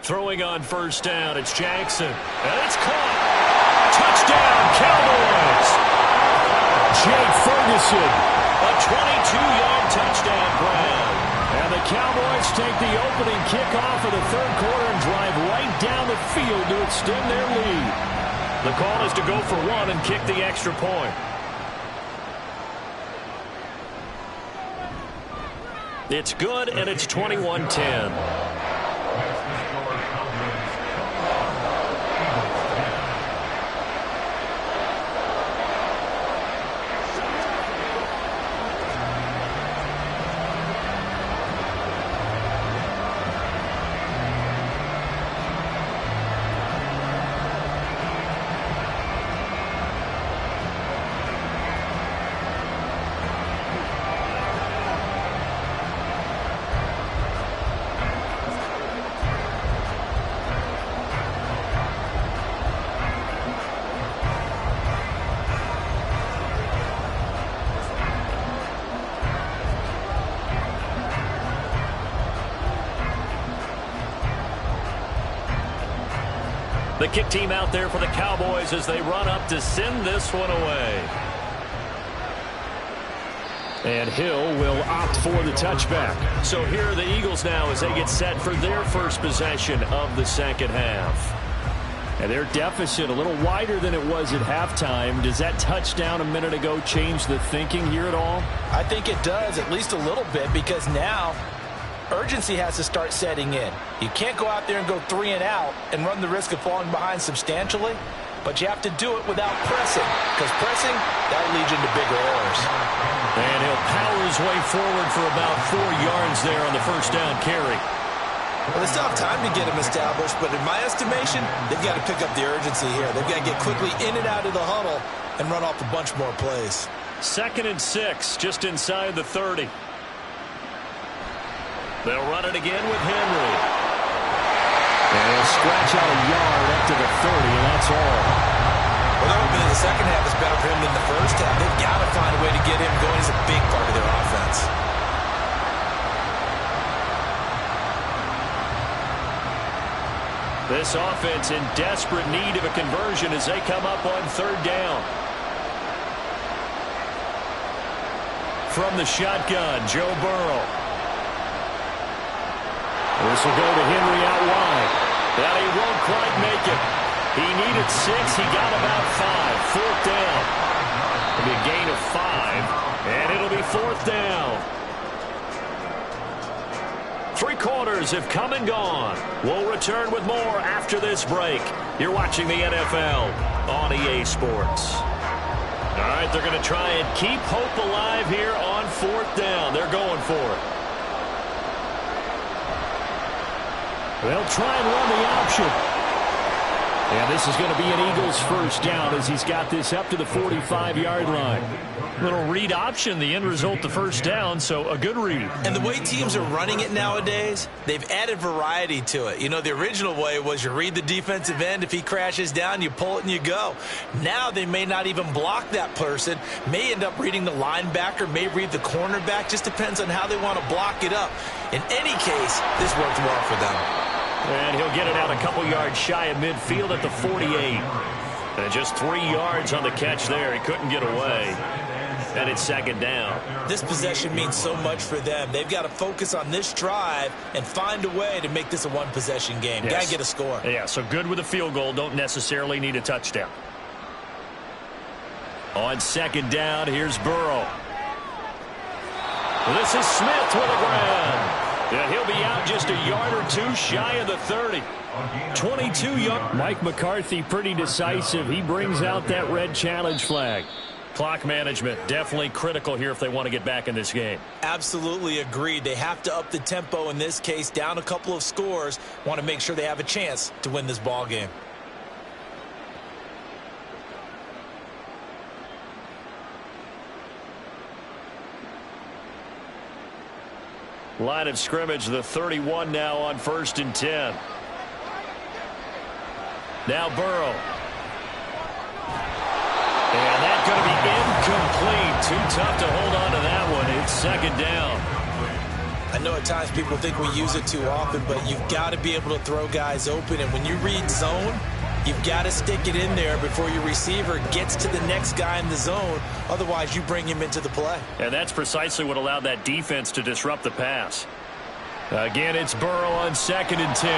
Throwing on first down, it's Jackson. And it's caught. Touchdown, Cowboys! Jake Ferguson, a 22-yard touchdown grab. And the Cowboys take the opening kickoff of the third quarter and drive right down the field to extend their lead. The call is to go for 1 and kick the extra point. It's good, and it's 21-10. The kick team out there for the Cowboys as they run up to send this one away. And Hill will opt for the touchback. So here are the Eagles now as they get set for their first possession of the second half. And their deficit a little wider than it was at halftime. Does that touchdown a minute ago change the thinking here at all? I think it does, at least a little bit, because now urgency has to start setting in. You can't go out there and go 3 and out and run the risk of falling behind substantially, but you have to do it without pressing, because pressing, that leads into bigger errors. And he'll power his way forward for about 4 yards there on the first down carry. Well, they still have time to get him established, but in my estimation, they've got to pick up the urgency here. They've got to get quickly in and out of the huddle and run off a bunch more plays. 2nd and 6, just inside the 30. They'll run it again with Henry. And he'll scratch out a yard up to the 30, and that's all. Well, they're hoping that the second half is better for him than the first half. They've got to find a way to get him going. He's a big part of their offense. This offense in desperate need of a conversion as they come up on 3rd down. From the shotgun, Joe Burrow. This will go to Henry out wide. That he won't quite make it. He needed 6. He got about 5. 4th down. It'll be a gain of 5. And it'll be 4th down. 3 quarters have come and gone. We'll return with more after this break. You're watching the NFL on EA Sports. All right, they're going to try and keep hope alive here on 4th down. They're going for it. They'll try and run the option. And this is going to be an Eagles first down as he's got this up to the 45-yard line. Little read option, the end result, the first down, so a good read. And the way teams are running it nowadays, they've added variety to it. You know, the original way was you read the defensive end. If he crashes down, you pull it and you go. Now they may not even block that person, may end up reading the linebacker, may read the cornerback. Just depends on how they want to block it up. In any case, this worked well for them. And he'll get it out a couple yards shy of midfield at the 48. And just 3 yards on the catch there. He couldn't get away. And it's 2nd down. This possession means so much for them. They've got to focus on this drive and find a way to make this a one-possession game. Yes. Got to get a score. Yeah, so good with a field goal. Don't necessarily need a touchdown. On 2nd down, here's Burrow. Well, this is Smith with a grab. Yeah, he'll be out just a yard or 2 shy of the 30. 22 yards. Mike McCarthy pretty decisive. He brings out that red challenge flag. Clock management definitely critical here if they want to get back in this game. Absolutely agreed. They have to up the tempo in this case, down a couple of scores. Want to make sure they have a chance to win this ball game. Line of scrimmage, the 31 now on 1st and 10. Now Burrow. And that's going to be incomplete. Too tough to hold on to that one. It's 2nd down. I know at times people think we use it too often, but you've got to be able to throw guys open. And when you read zone, you've got to stick it in there before your receiver gets to the next guy in the zone. Otherwise, you bring him into the play. And that's precisely what allowed that defense to disrupt the pass. Again, it's Burrow on 2nd and 10.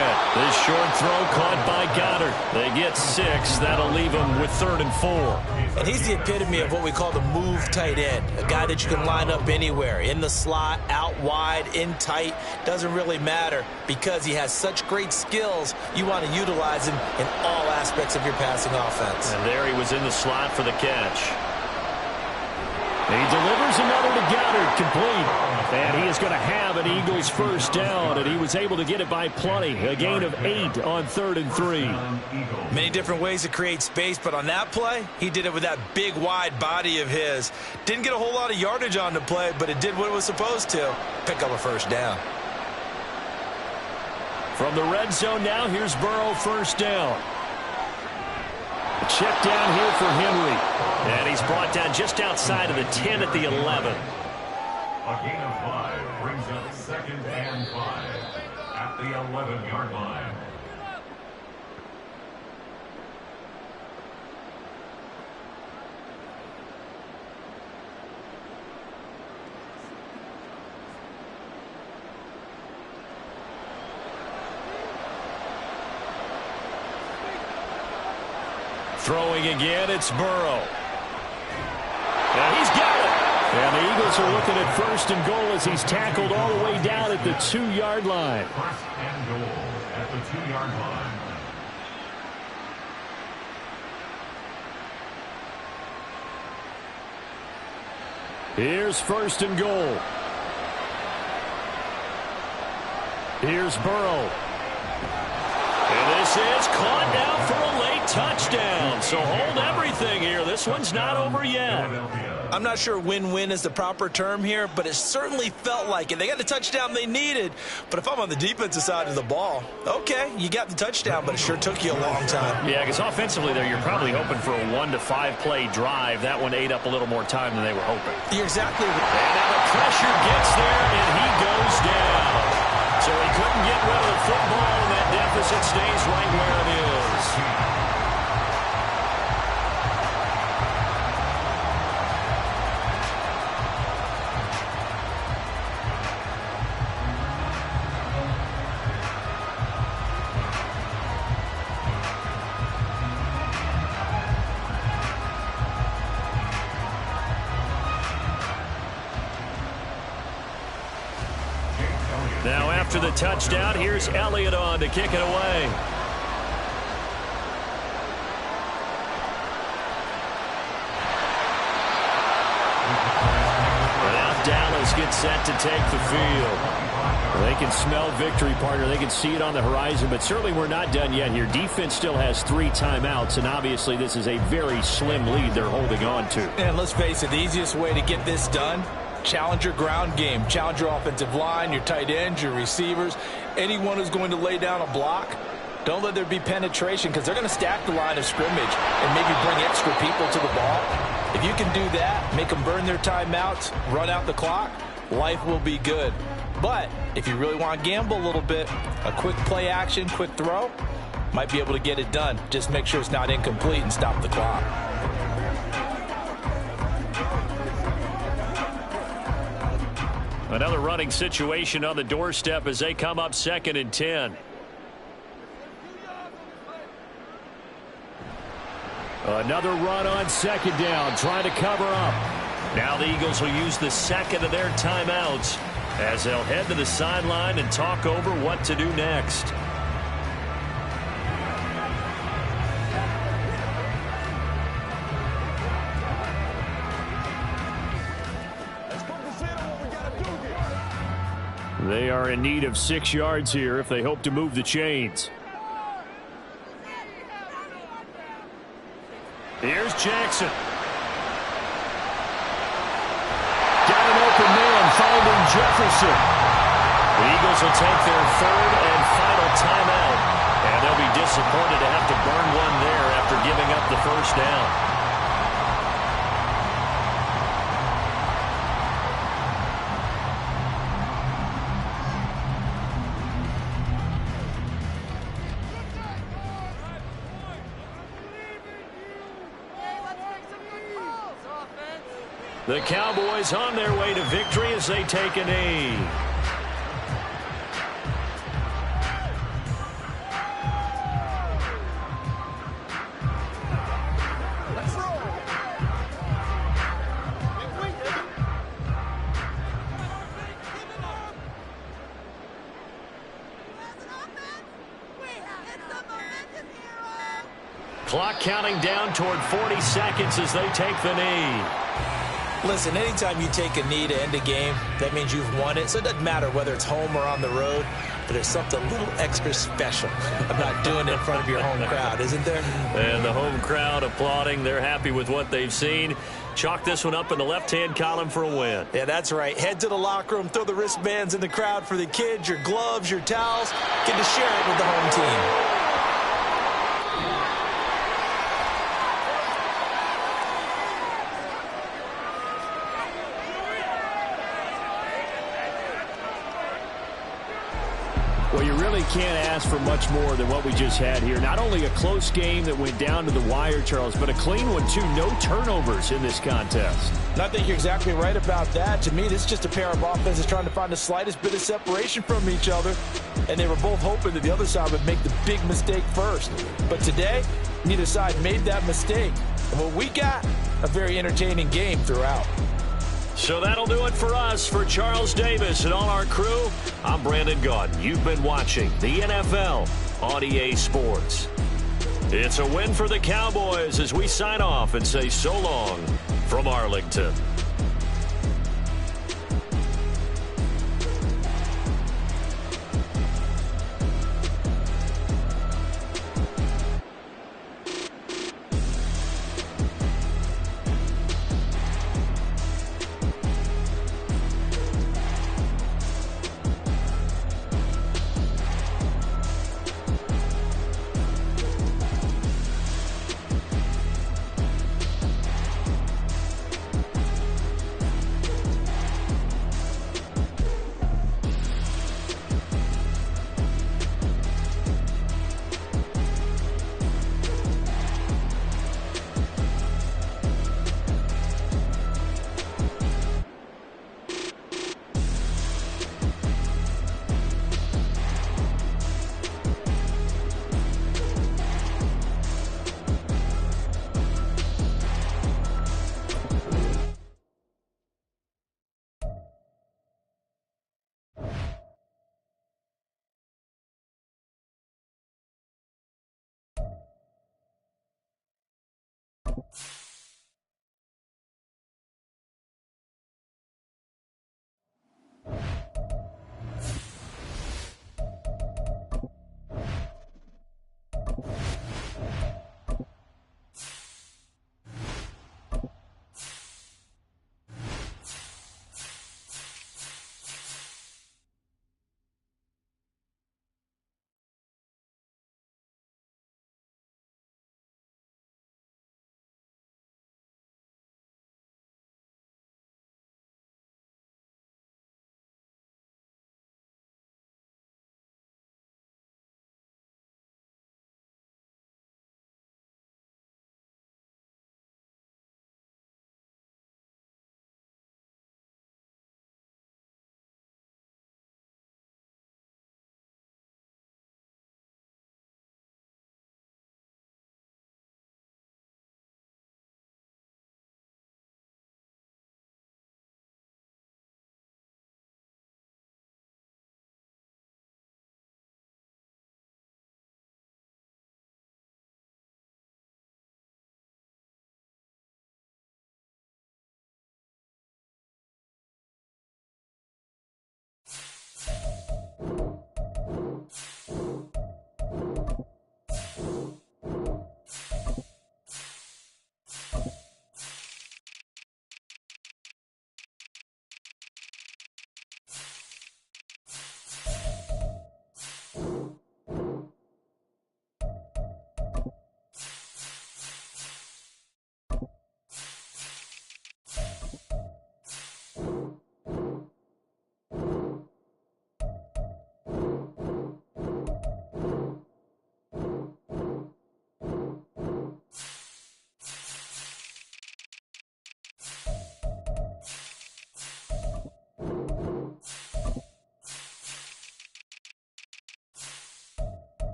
This short throw caught by Goddard. They get 6. That'll leave them with 3rd and 4. And he's the epitome of what we call the move tight end. A guy that you can line up anywhere. In the slot, out wide, in tight. Doesn't really matter because he has such great skills. You want to utilize him in all aspects of your passing offense. And there he was in the slot for the catch. He delivers another to Goddard, complete. And he is going to have an Eagles first down, and he was able to get it by plenty. A gain of 8 on 3rd and 3. Many different ways to create space, but on that play, he did it with that big, wide body of his. Didn't get a whole lot of yardage on the play, but it did what it was supposed to. Pick up a first down. From the red zone now, here's Burrow, first down. A check down here for Henry. And he's brought down just outside of the 10 at the 11. A gain of 5 brings up 2nd and 5 at the 11-yard line. Throwing again, it's Burrow. And he's got it. And the Eagles are looking at 1st and goal as he's tackled all the way down at the 2-yard line. 1st and goal at the 2-yard line. Here's 1st and goal. Here's Burrow. And this is caught down for a late touchdown. So hold everything here. This one's not over yet. I'm not sure win-win is the proper term here, but it certainly felt like it. They got the touchdown they needed, but if I'm on the defensive side of the ball, okay, you got the touchdown, but it sure took you a long time. Yeah, because offensively there, you're probably hoping for a 1 to 5 play drive. That one ate up a little more time than they were hoping. You're exactly right. And now the pressure gets there, and he goes down. So he couldn't get rid of the football, and that deficit stays right where it is. Now after the touchdown, here's Elliott on to kick it away. And now Dallas gets set to take the field. They can smell victory, partner. They can see it on the horizon, but certainly we're not done yet here. Defense still has 3 timeouts, and obviously this is a very slim lead they're holding on to. And let's face it, the easiest way to get this done, challenge your ground game. Challenge your offensive line, your tight ends, your receivers, anyone who's going to lay down a block. Don't let there be penetration because they're going to stack the line of scrimmage and maybe bring extra people to the ball. If you can do that, make them burn their timeouts, run out the clock, life will be good. But if you really want to gamble a little bit, a quick play action, quick throw, might be able to get it done. Just make sure it's not incomplete and stop the clock. Another running situation on the doorstep as they come up 2nd and 10. Another run on 2nd down, trying to cover up. Now the Eagles will use the 2nd of their timeouts as they'll head to the sideline and talk over what to do next. They are in need of 6 yards here if they hope to move the chains. Here's Jackson. Got an open man finding Jefferson. The Eagles will take their 3rd and final timeout. And they'll be disappointed to have to burn one there after giving up the 1st down. The Cowboys on their way to victory as they take a knee. Let's roll. Clock counting down toward 40 seconds as they take the knee. Listen, anytime you take a knee to end a game, that means you've won it. So it doesn't matter whether it's home or on the road, but there's something a little extra special about doing it in front of your home crowd, isn't there? And the home crowd applauding. They're happy with what they've seen. Chalk this one up in the left-hand column for a win. Yeah, that's right. Head to the locker room, throw the wristbands in the crowd for the kids, your gloves, your towels. Get to share it with the home team. Well, you really can't ask for much more than what we just had here. Not only a close game that went down to the wire, Charles, but a clean one, too. No turnovers in this contest. And I think you're exactly right about that. To me, this is just a pair of offenses trying to find the slightest bit of separation from each other. And they were both hoping that the other side would make the big mistake first. But today, neither side made that mistake. And what we got, a very entertaining game throughout. So that'll do it for us. For Charles Davis and all our crew, I'm Brandon Gaudin. You've been watching the NFL on EA Sports. It's a win for the Cowboys as we sign off and say so long from Arlington.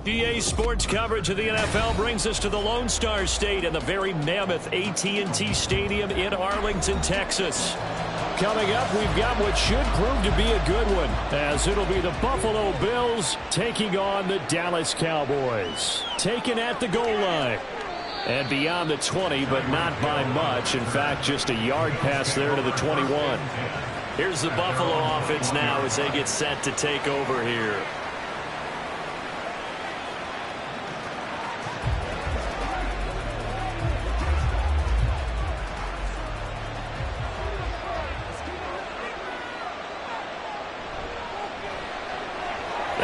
GA Sports coverage of the NFL brings us to the Lone Star State and the very mammoth AT&T Stadium in Arlington, Texas. Coming up, we've got what should prove to be a good one, as it'll be the Buffalo Bills taking on the Dallas Cowboys. Taken at the goal line. And beyond the 20, but not by much. In fact, just a yard pass there to the 21. Here's the Buffalo offense now as they get set to take over here.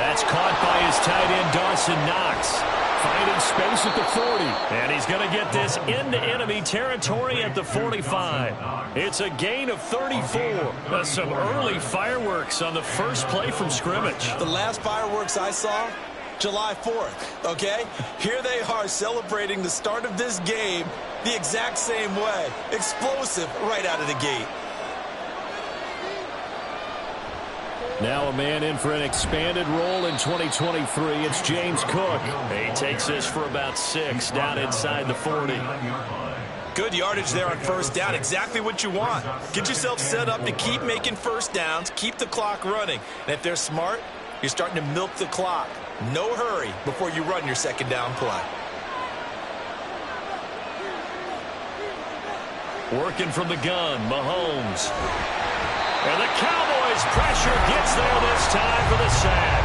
That's caught by his tight end, Dawson Knox. Finding space at the 40. And he's going to get this into enemy territory at the 45. It's a gain of 34. Some early fireworks on the first play from scrimmage. The last fireworks I saw, July 4th, okay? Here they are celebrating the start of this game the exact same way. Explosive right out of the gate. Now a man in for an expanded role in 2023. It's James Cook. He takes this for about 6 down inside the 40. Good yardage there on first down. Exactly what you want. Get yourself set up to keep making first downs, keep the clock running. And if they're smart, you're starting to milk the clock. No hurry before you run your second down play. Working from the gun, Mahomes. And the Cowboys' pressure gets there this time for the sack.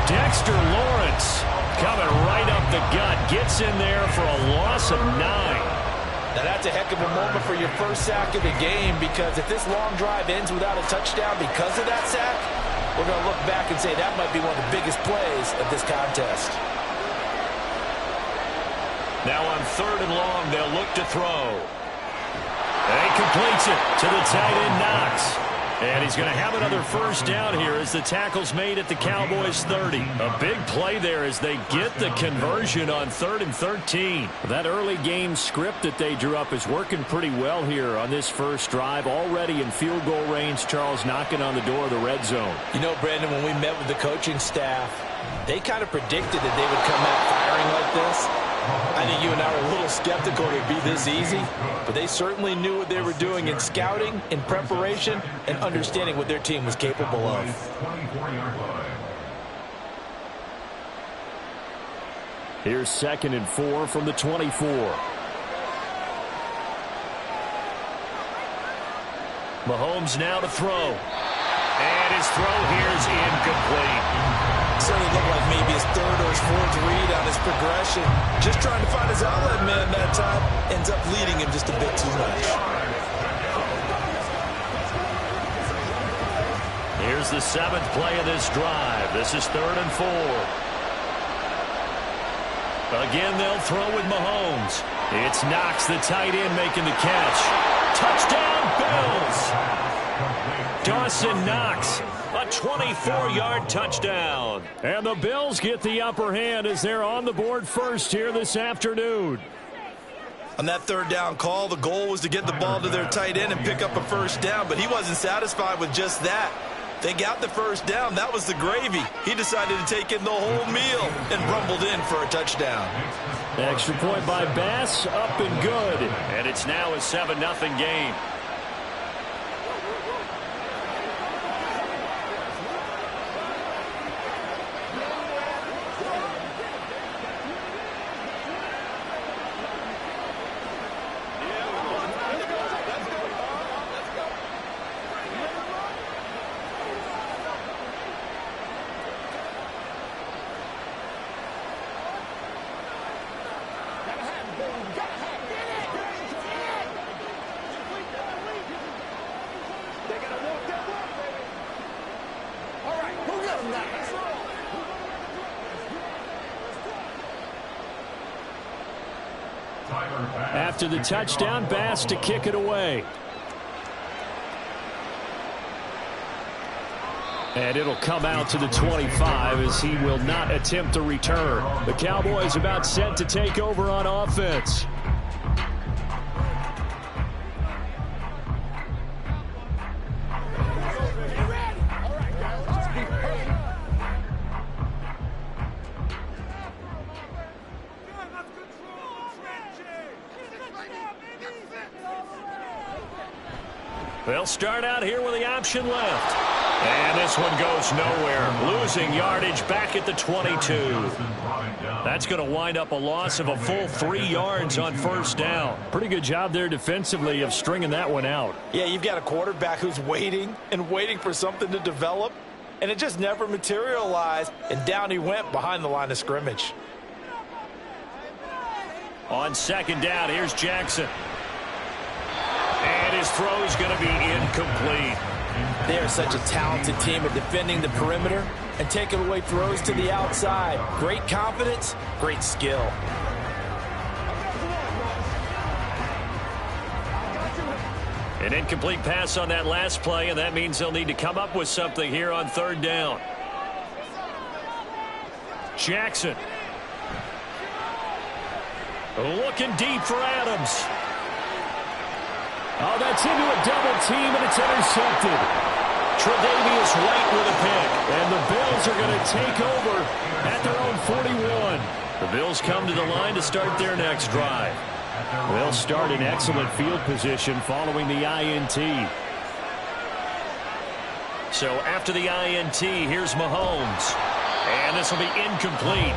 Dexter Lawrence coming right up the gut. Gets in there for a loss of 9. Now that's a heck of a moment for your first sack of the game, because if this long drive ends without a touchdown because of that sack, we're going to look back and say that might be one of the biggest plays of this contest. Now on 3rd and long, they'll look to throw. And he completes it to the tight end, Knox. And he's going to have another first down here as the tackle's made at the Cowboys' 30. A big play there as they get the conversion on 3rd and 13. That early game script that they drew up is working pretty well here on this first drive. Already in field goal range, Charles, knocking on the door of the red zone. You know, Brandon, when we met with the coaching staff, they kind of predicted that they would come out firing like this. I think you and I were a little skeptical it would be this easy, but they certainly knew what they were doing in scouting, in preparation, and understanding what their team was capable of. Here's 2nd and 4 from the 24. Mahomes now to throw. And his throw here is incomplete. Certainly looked like maybe his 3rd or his 4th read on his progression. Just trying to find his outlet man that time. Ends up leading him just a bit too much. Here's the 7th play of this drive. This is 3rd and 4. Again, they'll throw with Mahomes. It's Knox, the tight end, making the catch. Touchdown, Bills! Dawson Knox. A 24-yard touchdown. And the Bills get the upper hand as they're on the board first here this afternoon. On that 3rd down call, the goal was to get the ball to their tight end and pick up a first down, but he wasn't satisfied with just that. They got the first down. That was the gravy. He decided to take in the whole meal and rumbled in for a touchdown. Extra point by Bass, up and good. And it's now a 7-0 game. After the touchdown, Bass to kick it away. And it'll come out to the 25 as he will not attempt a return. The Cowboys about set to take over on offense. They'll start out here with the option left. And this one goes nowhere. Losing yardage back at the 22. That's going to wind up a loss of a full 3 yards on first down. Pretty good job there defensively of stringing that one out. Yeah, you've got a quarterback who's waiting and waiting for something to develop, and it just never materialized, and down he went behind the line of scrimmage. On 2nd down, here's Jackson. And his throw is going to be incomplete. They are such a talented team at defending the perimeter and taking away throws to the outside. Great confidence, great skill. An incomplete pass on that last play, and that means they'll need to come up with something here on third down. Jackson. Looking deep for Adams. Oh, that's into a double team, and it's intercepted. Tre'Davious White with a pick. And the Bills are going to take over at their own 41. The Bills come to the line to start their next drive. They'll start in excellent field position following the INT. So after the INT, here's Mahomes. And this will be incomplete.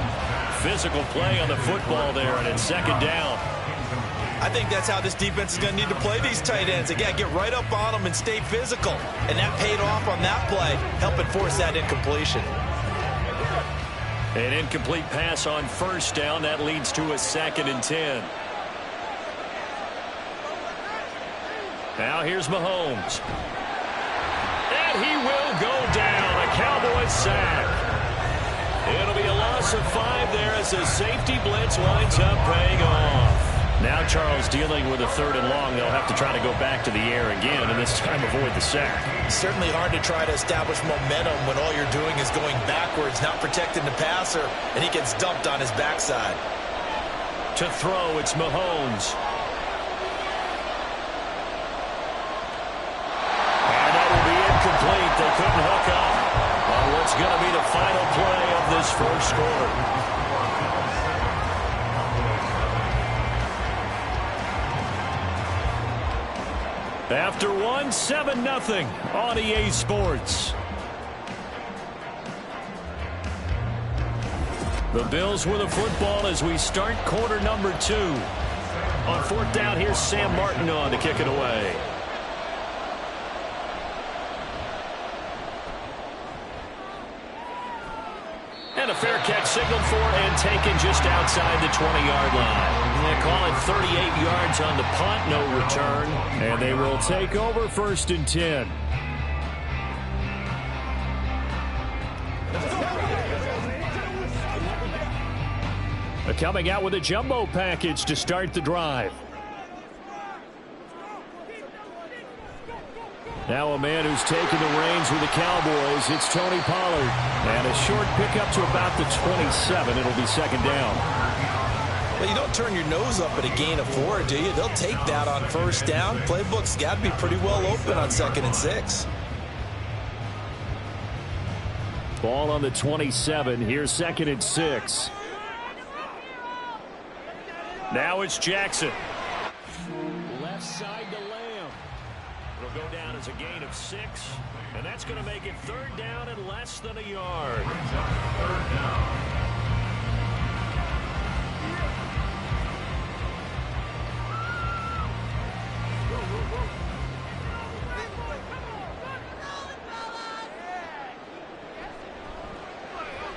Physical play on the football there, and it's second down. I think that's how this defense is going to need to play these tight ends. Again, get right up on them and stay physical. And that paid off on that play, helping force that incompletion. An incomplete pass on first down. That leads to a 2nd and 10. Now here's Mahomes. And he will go down. A Cowboys sack. It'll be a loss of 5 there as the safety blitz winds up paying off. Now Charles dealing with a 3rd and long. They'll have to try to go back to the air again, and this time avoid the sack. Certainly hard to try to establish momentum when all you're doing is going backwards, not protecting the passer, and he gets dumped on his backside. To throw, it's Mahomes. And that will be incomplete. They couldn't hook up on what's going to be the final play of this first quarter. After one, 7-0 on EA Sports. The Bills with the football as we start quarter number 2. On 4th down, here's Sam Martin on to kick it away. And a fair catch signaled for and taken just outside the 20-yard line. They call it 38 yards on the punt, no return. And they will take over 1st and 10. Coming out with a jumbo package to start the drive. Now a man who's taken the reins with the Cowboys, it's Tony Pollard. And a short pickup to about the 27. It'll be 2nd down. Well, you don't turn your nose up at a gain of 4, do you? They'll take that on 1st down. Playbook's got to be pretty well open on 2nd and 6. Ball on the 27. Here's 2nd and 6. Now it's Jackson. Left side to Lamb. It'll go down as a gain of 6. And that's going to make it 3rd down and less than a yard. 3rd down.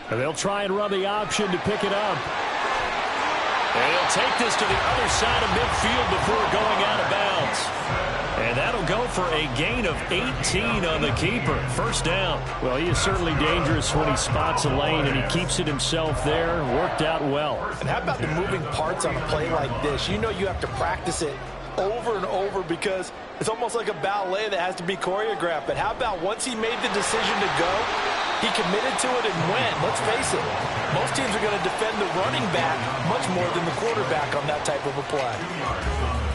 And they'll try and run the option to pick it up. And he'll take this to the other side of midfield before going out of bounds. And that'll go for a gain of 18 on the keeper. 1st down. Well, he is certainly dangerous when he spots a lane, and he keeps it himself there. Worked out well. And how about the moving parts on a play like this? You know you have to practice it over and over because it's almost like a ballet that has to be choreographed. But how about once he made the decision to go, he committed to it and went. Let's face it, most teams are going to defend the running back much more than the quarterback on that type of a play.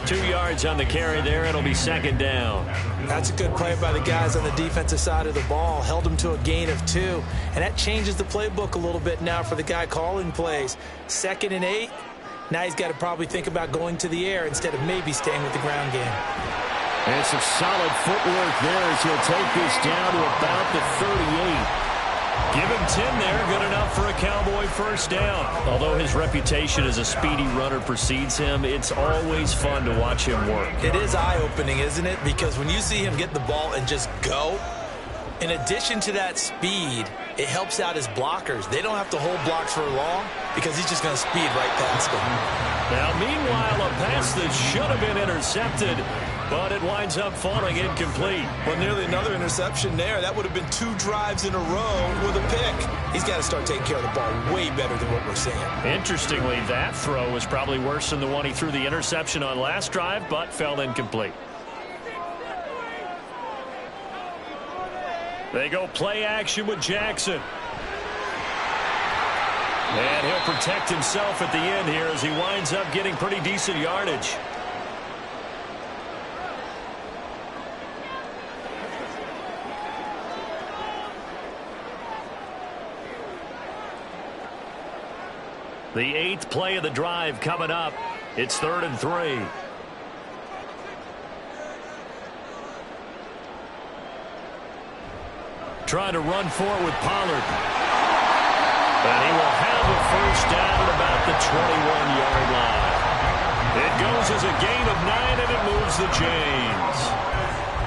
2 yards on the carry there. It'll be 2nd down. That's a good play by the guys on the defensive side of the ball. Held them to a gain of 2. And that changes the playbook a little bit now for the guy calling plays. 2nd and 8. Now he's got to probably think about going to the air instead of maybe staying with the ground game. And some solid footwork there as he'll take this down to about the 38. Give him 10 there, good enough for a Cowboy 1st down. Although his reputation as a speedy runner precedes him, it's always fun to watch him work. It is eye-opening, isn't it? Because when you see him get the ball and just go, in addition to that speed, it helps out his blockers. They don't have to hold blocks for long because he's just going to speed right past them. Now, meanwhile, a pass that should have been intercepted but it winds up falling incomplete. Well, nearly another interception there. That would have been 2 drives in a row with a pick. He's got to start taking care of the ball way better than what we're seeing. Interestingly, that throw was probably worse than the one he threw the interception on last drive, but fell incomplete. They go play action with Jackson. And he'll protect himself at the end here as he winds up getting pretty decent yardage. The 8th play of the drive coming up. It's 3rd and 3. Trying to run for it with Pollard. And he will have a first down at about the 21-yard line. It goes as a gain of 9, and it moves the chains.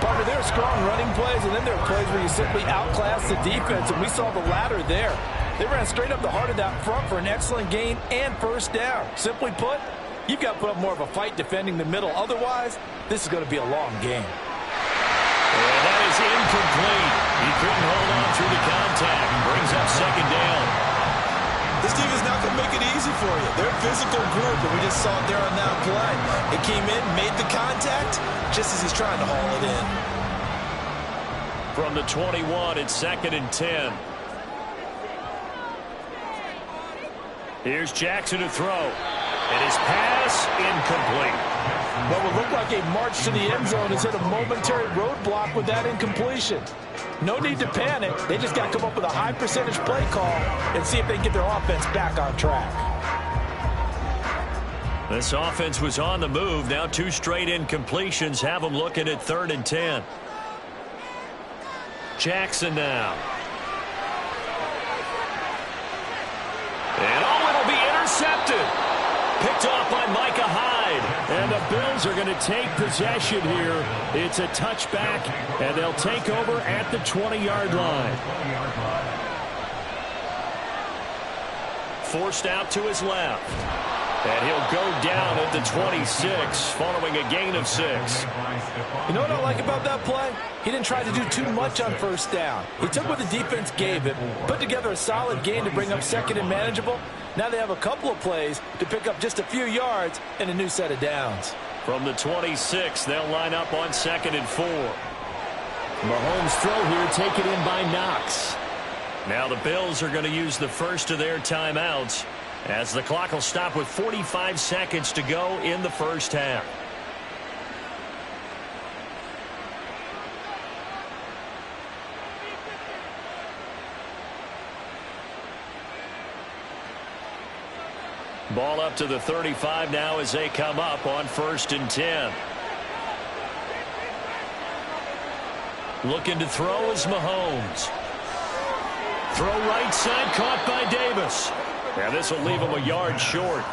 Partner, there are strong running plays, and then there are plays where you simply outclass the defense, and we saw the latter there. They ran straight up the heart of that front for an excellent gain and first down. Simply put, you've got to put up more of a fight defending the middle. Otherwise, this is going to be a long game. And that is incomplete. He couldn't hold on through the contact. Brings up 2nd down. This team is not going to make it easy for you. They're a physical group, and we just saw it there on that play. It came in, made the contact, just as he's trying to haul it in. From the 21, it's 2nd and 10. Here's Jackson to throw. And his pass incomplete. What would look like a march to the end zone has hit a momentary roadblock with that incompletion. No need to panic. They just got to come up with a high percentage play call and see if they can get their offense back on track. This offense was on the move. Now 2 straight incompletions have them looking at 3rd and 10. Jackson now. And it'll be intercepted. Picked off by Micah Hyde. And the Bills are going to take possession here. It's a touchback, and they'll take over at the 20-yard line. Forced out to his left. And he'll go down at the 26, following a gain of 6. You know what I like about that play? He didn't try to do too much on first down. He took what the defense gave him, put together a solid gain to bring up 2nd and manageable. Now they have a couple of plays to pick up just a few yards and a new set of downs. From the 26, they'll line up on 2nd and 4. Mahomes' throw here taken in by Knox. Now the Bills are going to use the first of their timeouts, as the clock will stop with 45 seconds to go in the first half. Ball up to the 35 now as they come up on 1st and 10. Looking to throw is Mahomes. Throw right side, caught by Davis. And this will leave him a yard short.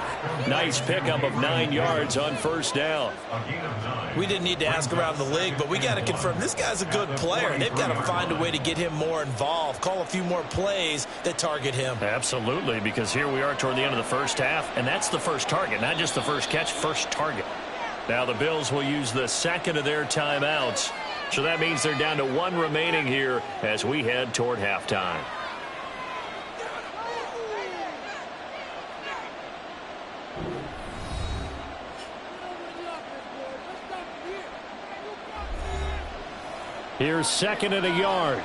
Nice pickup of 9 yards on first down. We didn't need to ask around the league, but we got to confirm this guy's a good player. They've got to find a way to get him more involved, call a few more plays that target him. Absolutely, because here we are toward the end of the first half, and that's the first target, not just the first catch, first target. Now the Bills will use the 2nd of their timeouts, so that means they're down to 1 remaining here as we head toward halftime. Here's 2nd and a yard.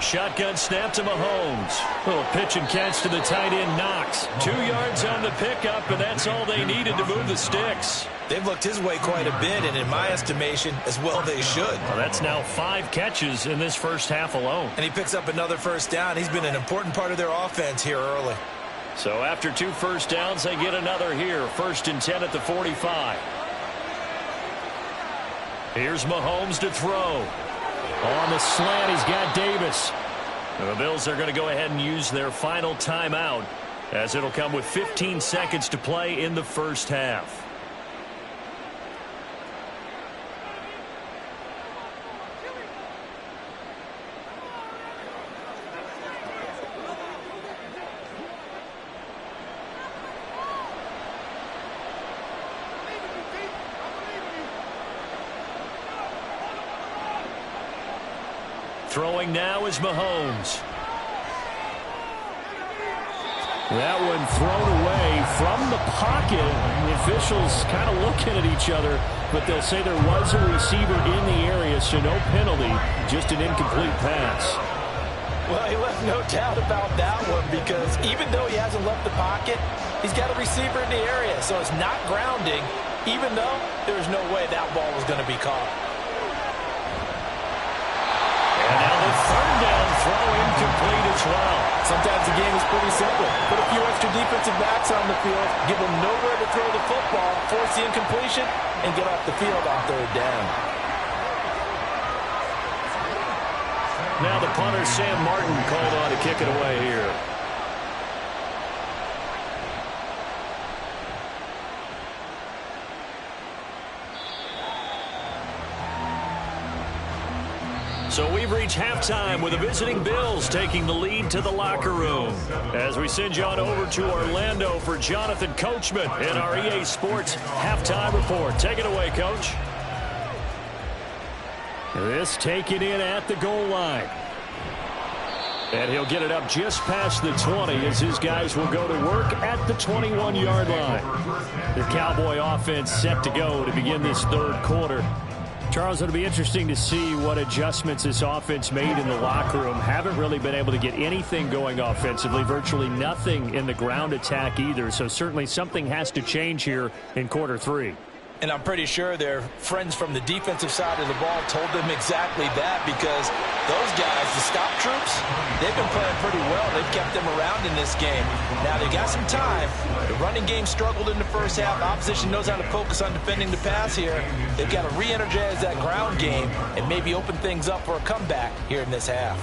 Shotgun snap to Mahomes. Little pitch and catch to the tight end Knox. 2 yards on the pickup, and that's all they needed to move the sticks. They've looked his way quite a bit, and in my estimation, as well they should. Well, that's now 5 catches in this first half alone. And he picks up another first down. He's been an important part of their offense here early. So after 2 first downs, they get another here. 1st and 10 at the 45. Here's Mahomes to throw. On the slant, he's got Davis. And the Bills are going to go ahead and use their final timeout, as it'll come with 15 seconds to play in the first half. Throwing now is Mahomes. That one thrown away from the pocket. The officials kind of looking at each other, but they'll say there was a receiver in the area, so no penalty, just an incomplete pass. Well, he left no doubt about that one because even though he hasn't left the pocket, he's got a receiver in the area, so it's not grounding, even though there's no way that ball was going to be caught. And now the third down throw incomplete as well. Sometimes the game is pretty simple. Put a few extra defensive backs on the field, give them nowhere to throw the football, force the incompletion, and get off the field on third down. Now the punter, Sam Martin, called on to kick it away here. So we've reached halftime with the visiting Bills taking the lead to the locker room. As we send you on over to Orlando for Jonathan Coachman in our EA Sports halftime report. Take it away, Coach. This taken in at the goal line. And he'll get it up just past the 20 as his guys will go to work at the 21-yard line. The Cowboy offense set to go to begin this third quarter. Charles, it'll be interesting to see what adjustments this offense made in the locker room. Haven't really been able to get anything going offensively, virtually nothing in the ground attack either. So certainly something has to change here in quarter three. And I'm pretty sure their friends from the defensive side of the ball told them exactly that because those guys, the stop troops, they've been playing pretty well. They've kept them around in this game. Now, they got some time. The running game struggled in the first half. The opposition knows how to focus on defending the pass here. They've got to re-energize that ground game and maybe open things up for a comeback here in this half.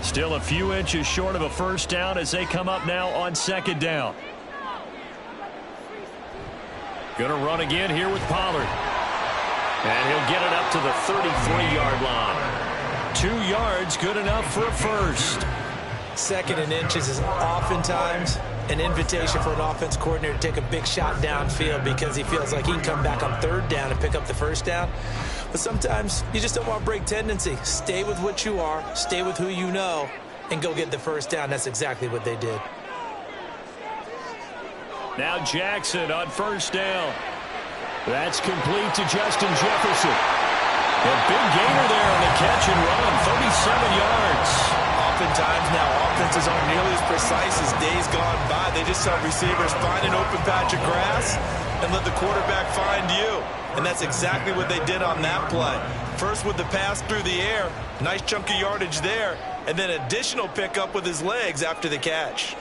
Still a few inches short of a first down as they come up now on second down. Going to run again here with Pollard. And he'll get it up to the 33-yard line. 2 yards, good enough for a first. Second and inches is oftentimes an invitation for an offense coordinator to take a big shot downfield because he feels like he can come back on third down and pick up the first down. But sometimes you just don't want to break tendency. Stay with what you are, stay with who you know, and go get the first down. That's exactly what they did. Now Jackson on first down. That's complete to Justin Jefferson. A big gainer there on the catch and run, 37 yards. Oftentimes now offenses aren't nearly as precise as days gone by. They just saw receivers find an open patch of grass and let the quarterback find you. And that's exactly what they did on that play. First with the pass through the air, nice chunk of yardage there, and then additional pickup with his legs after the catch.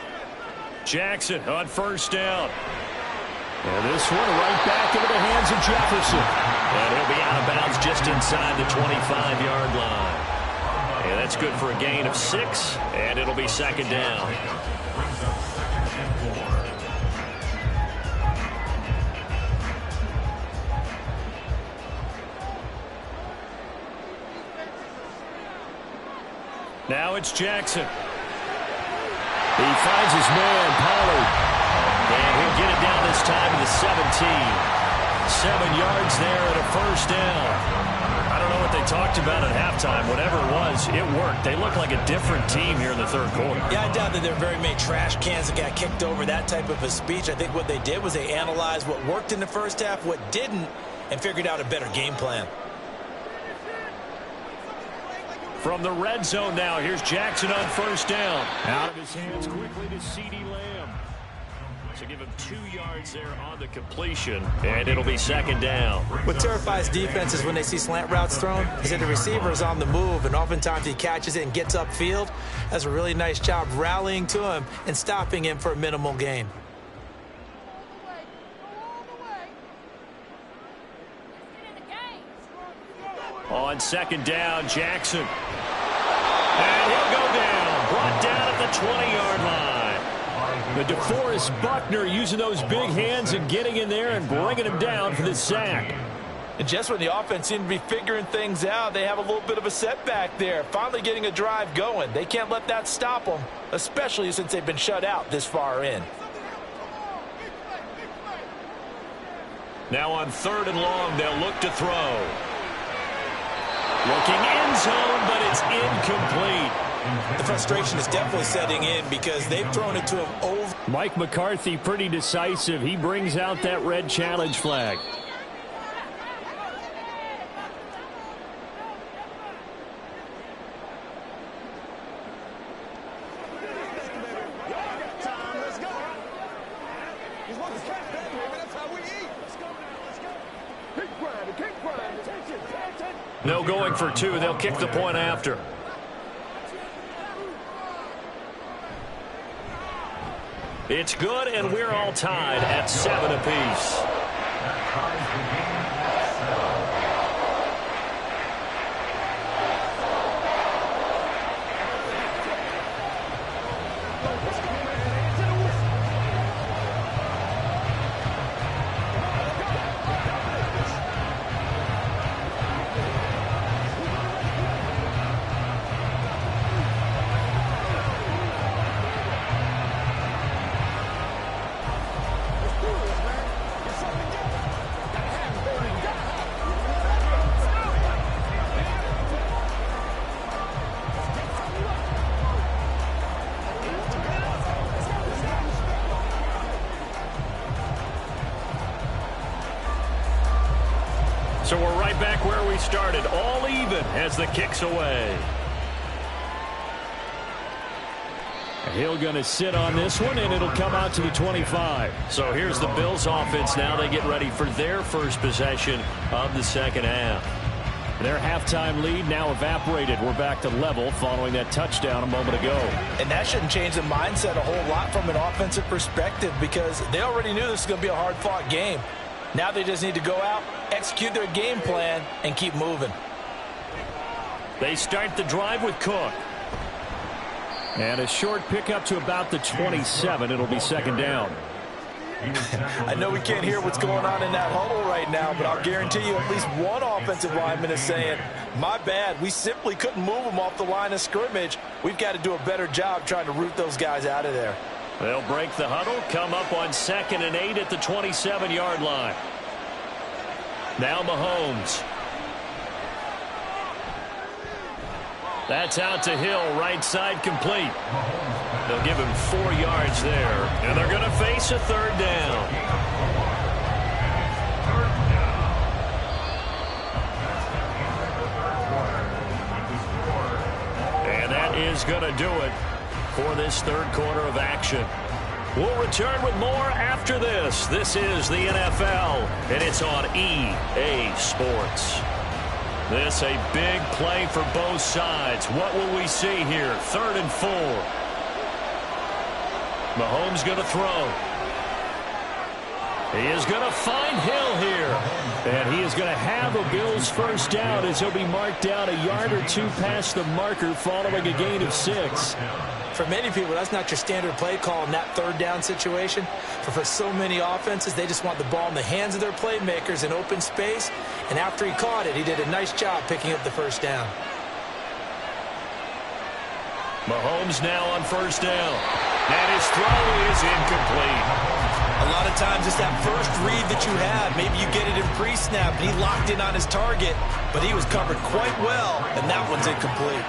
Jackson on first down. And this one right back into the hands of Jefferson. And he'll be out of bounds just inside the 25-yard line. And that's good for a gain of 6, and it'll be second down. Now it's Jackson. He finds his man, Pollard. And he'll get it down this time to the 17. 7 yards there and a first down. I don't know what they talked about at halftime. Whatever it was, it worked. They look like a different team here in the third quarter. Yeah, I doubt that there are very many trash cans that got kicked over, that type of a speech. I think what they did was they analyzed what worked in the first half, what didn't, and figured out a better game plan. From the red zone now, here's Jackson on first down. Out of his hands quickly to C.D. Lamb. So give him 2 yards there on the completion, and it'll be second down. What terrifies defenses when they see slant routes thrown is that the receiver is on the move, and oftentimes he catches it and gets upfield. That's a really nice job rallying to him and stopping him for a minimal gain. On second down, Jackson. And he'll go down. Brought down at the 20-yard line. The DeForest Buckner using those big hands and getting in there and bringing him down for the sack. And just when the offense seemed to be figuring things out, they have a little bit of a setback there. Finally getting a drive going. They can't let that stop them, especially since they've been shut out this far in. Now on third and long, they'll look to throw. Looking end zone, but it's incomplete. The frustration is definitely setting in because they've thrown it to him over. Mike McCarthy pretty decisive. He brings out that red challenge flag. No going for two. They'll kick the point after. It's good, and we're all tied at 7 apiece. So we're right back where we started, all even as the kick's away. Hill going to sit on this one, and it'll come out to the 25. So here's the Bills offense now. They get ready for their first possession of the second half. Their halftime lead now evaporated. We're back to level following that touchdown a moment ago. And that shouldn't change the mindset a whole lot from an offensive perspective because they already knew this was going to be a hard-fought game. Now they just need to go out, execute their game plan, and keep moving. They start the drive with Cook. And a short pickup to about the 27. It'll be second down. I know we can't hear what's going on in that huddle right now, but I'll guarantee you at least one offensive lineman is saying, my bad, we simply couldn't move them off the line of scrimmage. We've got to do a better job trying to root those guys out of there. They'll break the huddle, come up on 2nd and 8 at the 27-yard line. Now Mahomes. That's out to Hill, right side complete. They'll give him 4 yards there, and they're going to face a third down. And that is going to do it for this third quarter of action. We'll return with more after this. This is the NFL, and it's on EA Sports. This a big play for both sides. What will we see here? 3rd and 4. Mahomes going to throw. He is going to find Hill here. And he is going to have a Bills first down as he'll be marked down a yard or two past the marker following a gain of 6. For many people, that's not your standard play call in that third down situation. But for so many offenses, they just want the ball in the hands of their playmakers in open space. And after he caught it, he did a nice job picking up the first down. Mahomes now on first down. And his throw is incomplete. A lot of times it's that first read that you have. Maybe you get it in pre-snap, and he locked in on his target, but he was covered quite well, and that one's incomplete.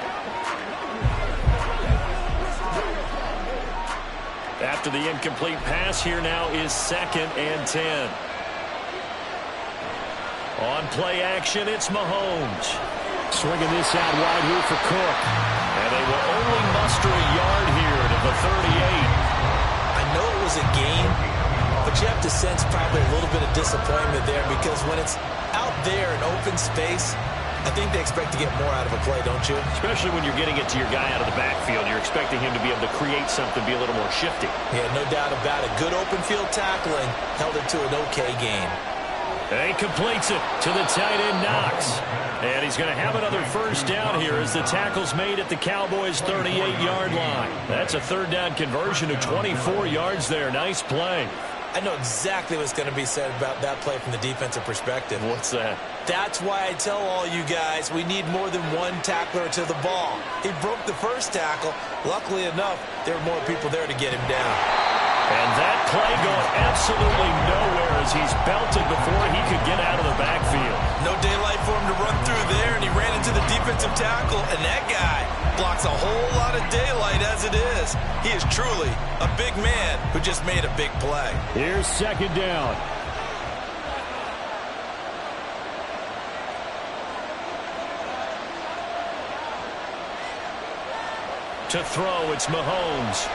After the incomplete pass, here now is 2nd and 10. On play action, it's Mahomes. Swinging this out wide here for Cook. And they will only muster a yard here to the 38. I know it was a gain, but you have to sense probably a little bit of disappointment there because when it's out there in open space, I think they expect to get more out of a play, don't you? Especially when you're getting it to your guy out of the backfield. You're expecting him to be able to create something, be a little more shifty. Yeah, no doubt about it. Good open field tackling held it to an okay gain. And he completes it to the tight end, Knox. And he's going to have another first down here as the tackle's made at the Cowboys' 38-yard line. That's a third down conversion of 24 yards there. Nice play. I know exactly what's going to be said about that play from the defensive perspective. What's that? That's why I tell all you guys we need more than one tackler to the ball. He broke the first tackle. Luckily enough, there were more people there to get him down. And that play going absolutely nowhere as he's belted before he could get out of the backfield. No daylight for him to run through there, and he ran into the defensive tackle, and that guy blocks a whole lot of daylight as it is. He is truly a big man who just made a big play. Here's second down. To throw, it's Mahomes.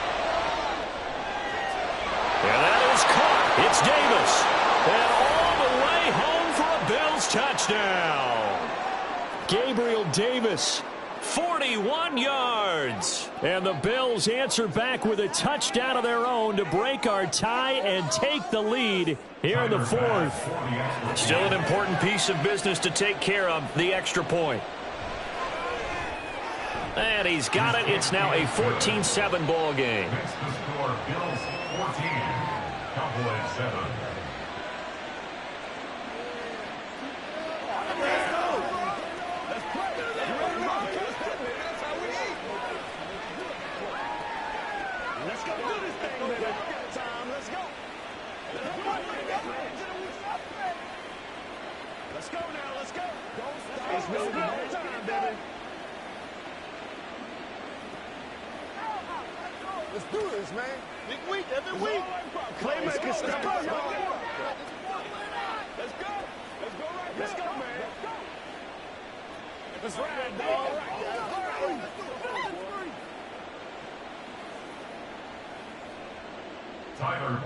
And that is caught. It's Davis. And all the way home for a Bills touchdown. Gabriel Davis, 41 yards. And the Bills answer back with a touchdown of their own to break our tie and take the lead here in the fourth. Still an important piece of business to take care of, the extra point. And he's got it. It's now a 14-7 ball game. Next to score, Bills 14, Cowboys 7. Let's go do this thing, baby. Time, let's go. Let's go now, let's go. Don't stop. It's no time, baby. Let's do this, man. Big week, every week. Playmaker stuff. Let's go, y'all. Let's go. Let's go right. Let's go, man. Let's ride, dog.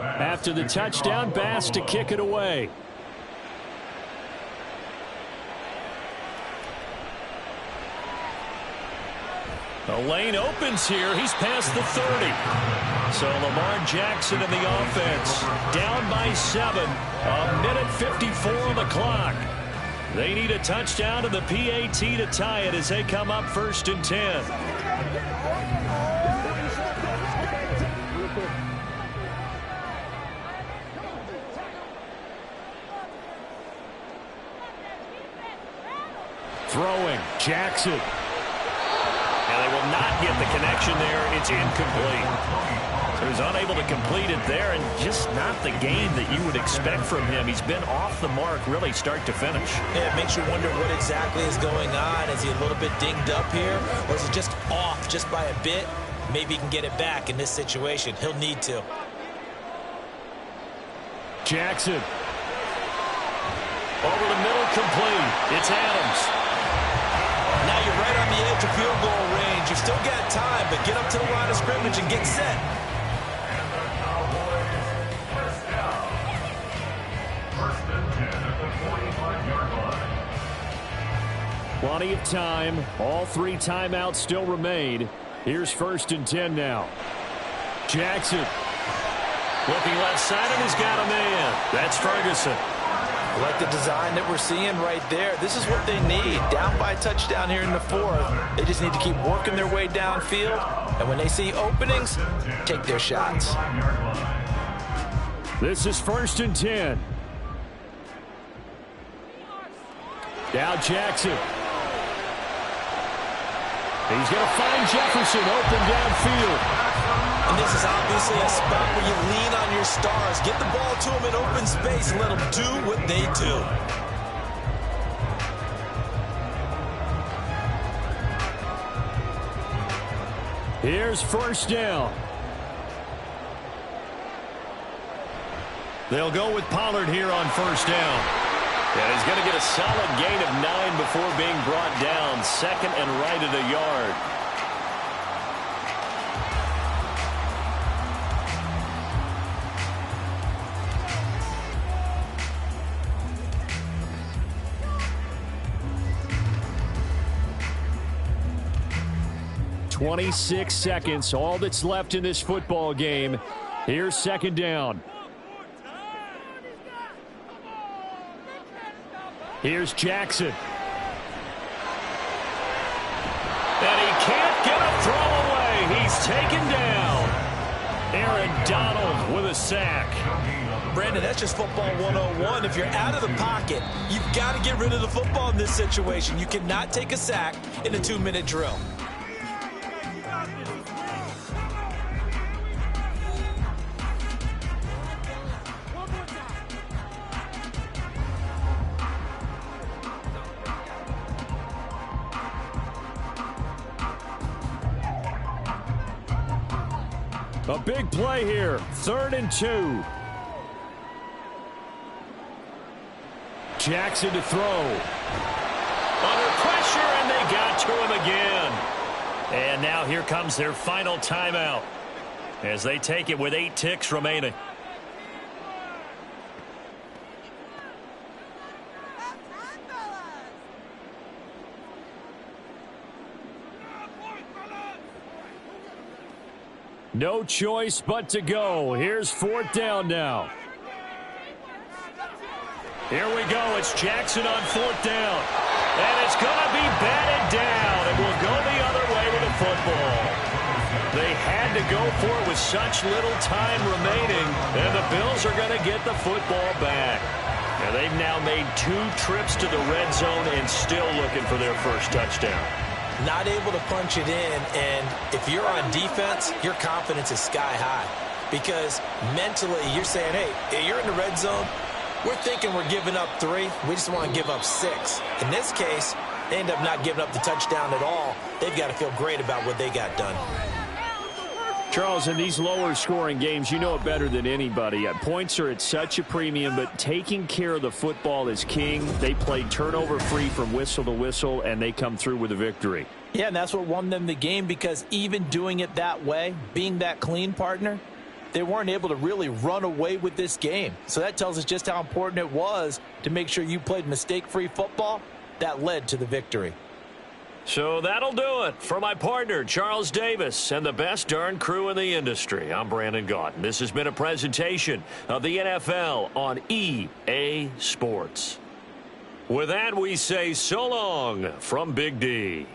After the touchdown, Bass to kick it away. The lane opens here. He's past the 30. So Lamar Jackson in the offense. Down by 7. A minute 54 on the clock. They need a touchdown to the PAT to tie it as they come up 1st and 10. Throwing, Jackson. And they will not get the connection there. It's incomplete. So he's unable to complete it there, and just not the game that you would expect from him. He's been off the mark really start to finish. Yeah, it makes you wonder what exactly is going on. Is he a little bit dinged up here, or is it just off just by a bit? Maybe he can get it back in this situation. He'll need to. Jackson. Over the middle, complete. It's Adams. Now you're right on the edge of field goal range. You've still got time, but get up to the line of scrimmage and get set. And the Cowboys first down. 1st and 10 at the 45-yard line. Plenty of time. All 3 timeouts still remain. Here's 1st and 10 now. Jackson. Looking left side, and he's got a man. That's Ferguson. I like the design that we're seeing right there. This is what they need. Down by a touchdown here in the 4th. They just need to keep working their way downfield. And when they see openings, take their shots. This is 1st and 10. Now Jackson. He's going to find Jefferson open downfield. And this is obviously a spot where you lean on your stars. Get the ball to them in open space and let them do what they do. Here's 1st down. They'll go with Pollard here on 1st down. And he's going to get a solid gain of 9 before being brought down. 2nd and right at a yard. .26 seconds, all that's left in this football game. Here's 2nd down. Here's Jackson. And he can't get a throw away. He's taken down. Aaron Donald with a sack. Brandon, that's just football 101. If you're out of the pocket, you've got to get rid of the football in this situation. You cannot take a sack in a 2-minute drill. A big play here. 3rd and 2. Jackson to throw. Under pressure, and they got to him again. And now here comes their final timeout as they take it with 8 ticks remaining. No choice but to go. Here's 4th down now. Here we go. It's Jackson on 4th down. And it's going to be batted down. It will go the other way with the football. They had to go for it with such little time remaining. And the Bills are going to get the football back. And they've now made 2 trips to the red zone and still looking for their first touchdown. Not able to punch it in, and if you're on defense, your confidence is sky high. Because mentally, you're saying, hey, you're in the red zone. We're thinking we're giving up 3. We just want to give up 6. In this case, they end up not giving up the touchdown at all. They've got to feel great about what they got done. Charles, in these lower-scoring games, you know it better than anybody. Points are at such a premium, but taking care of the football is king. They played turnover-free from whistle to whistle, and they come through with a victory. Yeah, and that's what won them the game, because even doing it that way, being that clean, partner, they weren't able to really run away with this game. So that tells us just how important it was to make sure you played mistake-free football. That led to the victory. So that'll do it for my partner, Charles Davis, and the best darn crew in the industry. I'm Brandon Gaudin. This has been a presentation of the NFL on EA Sports. With that, we say so long from Big D.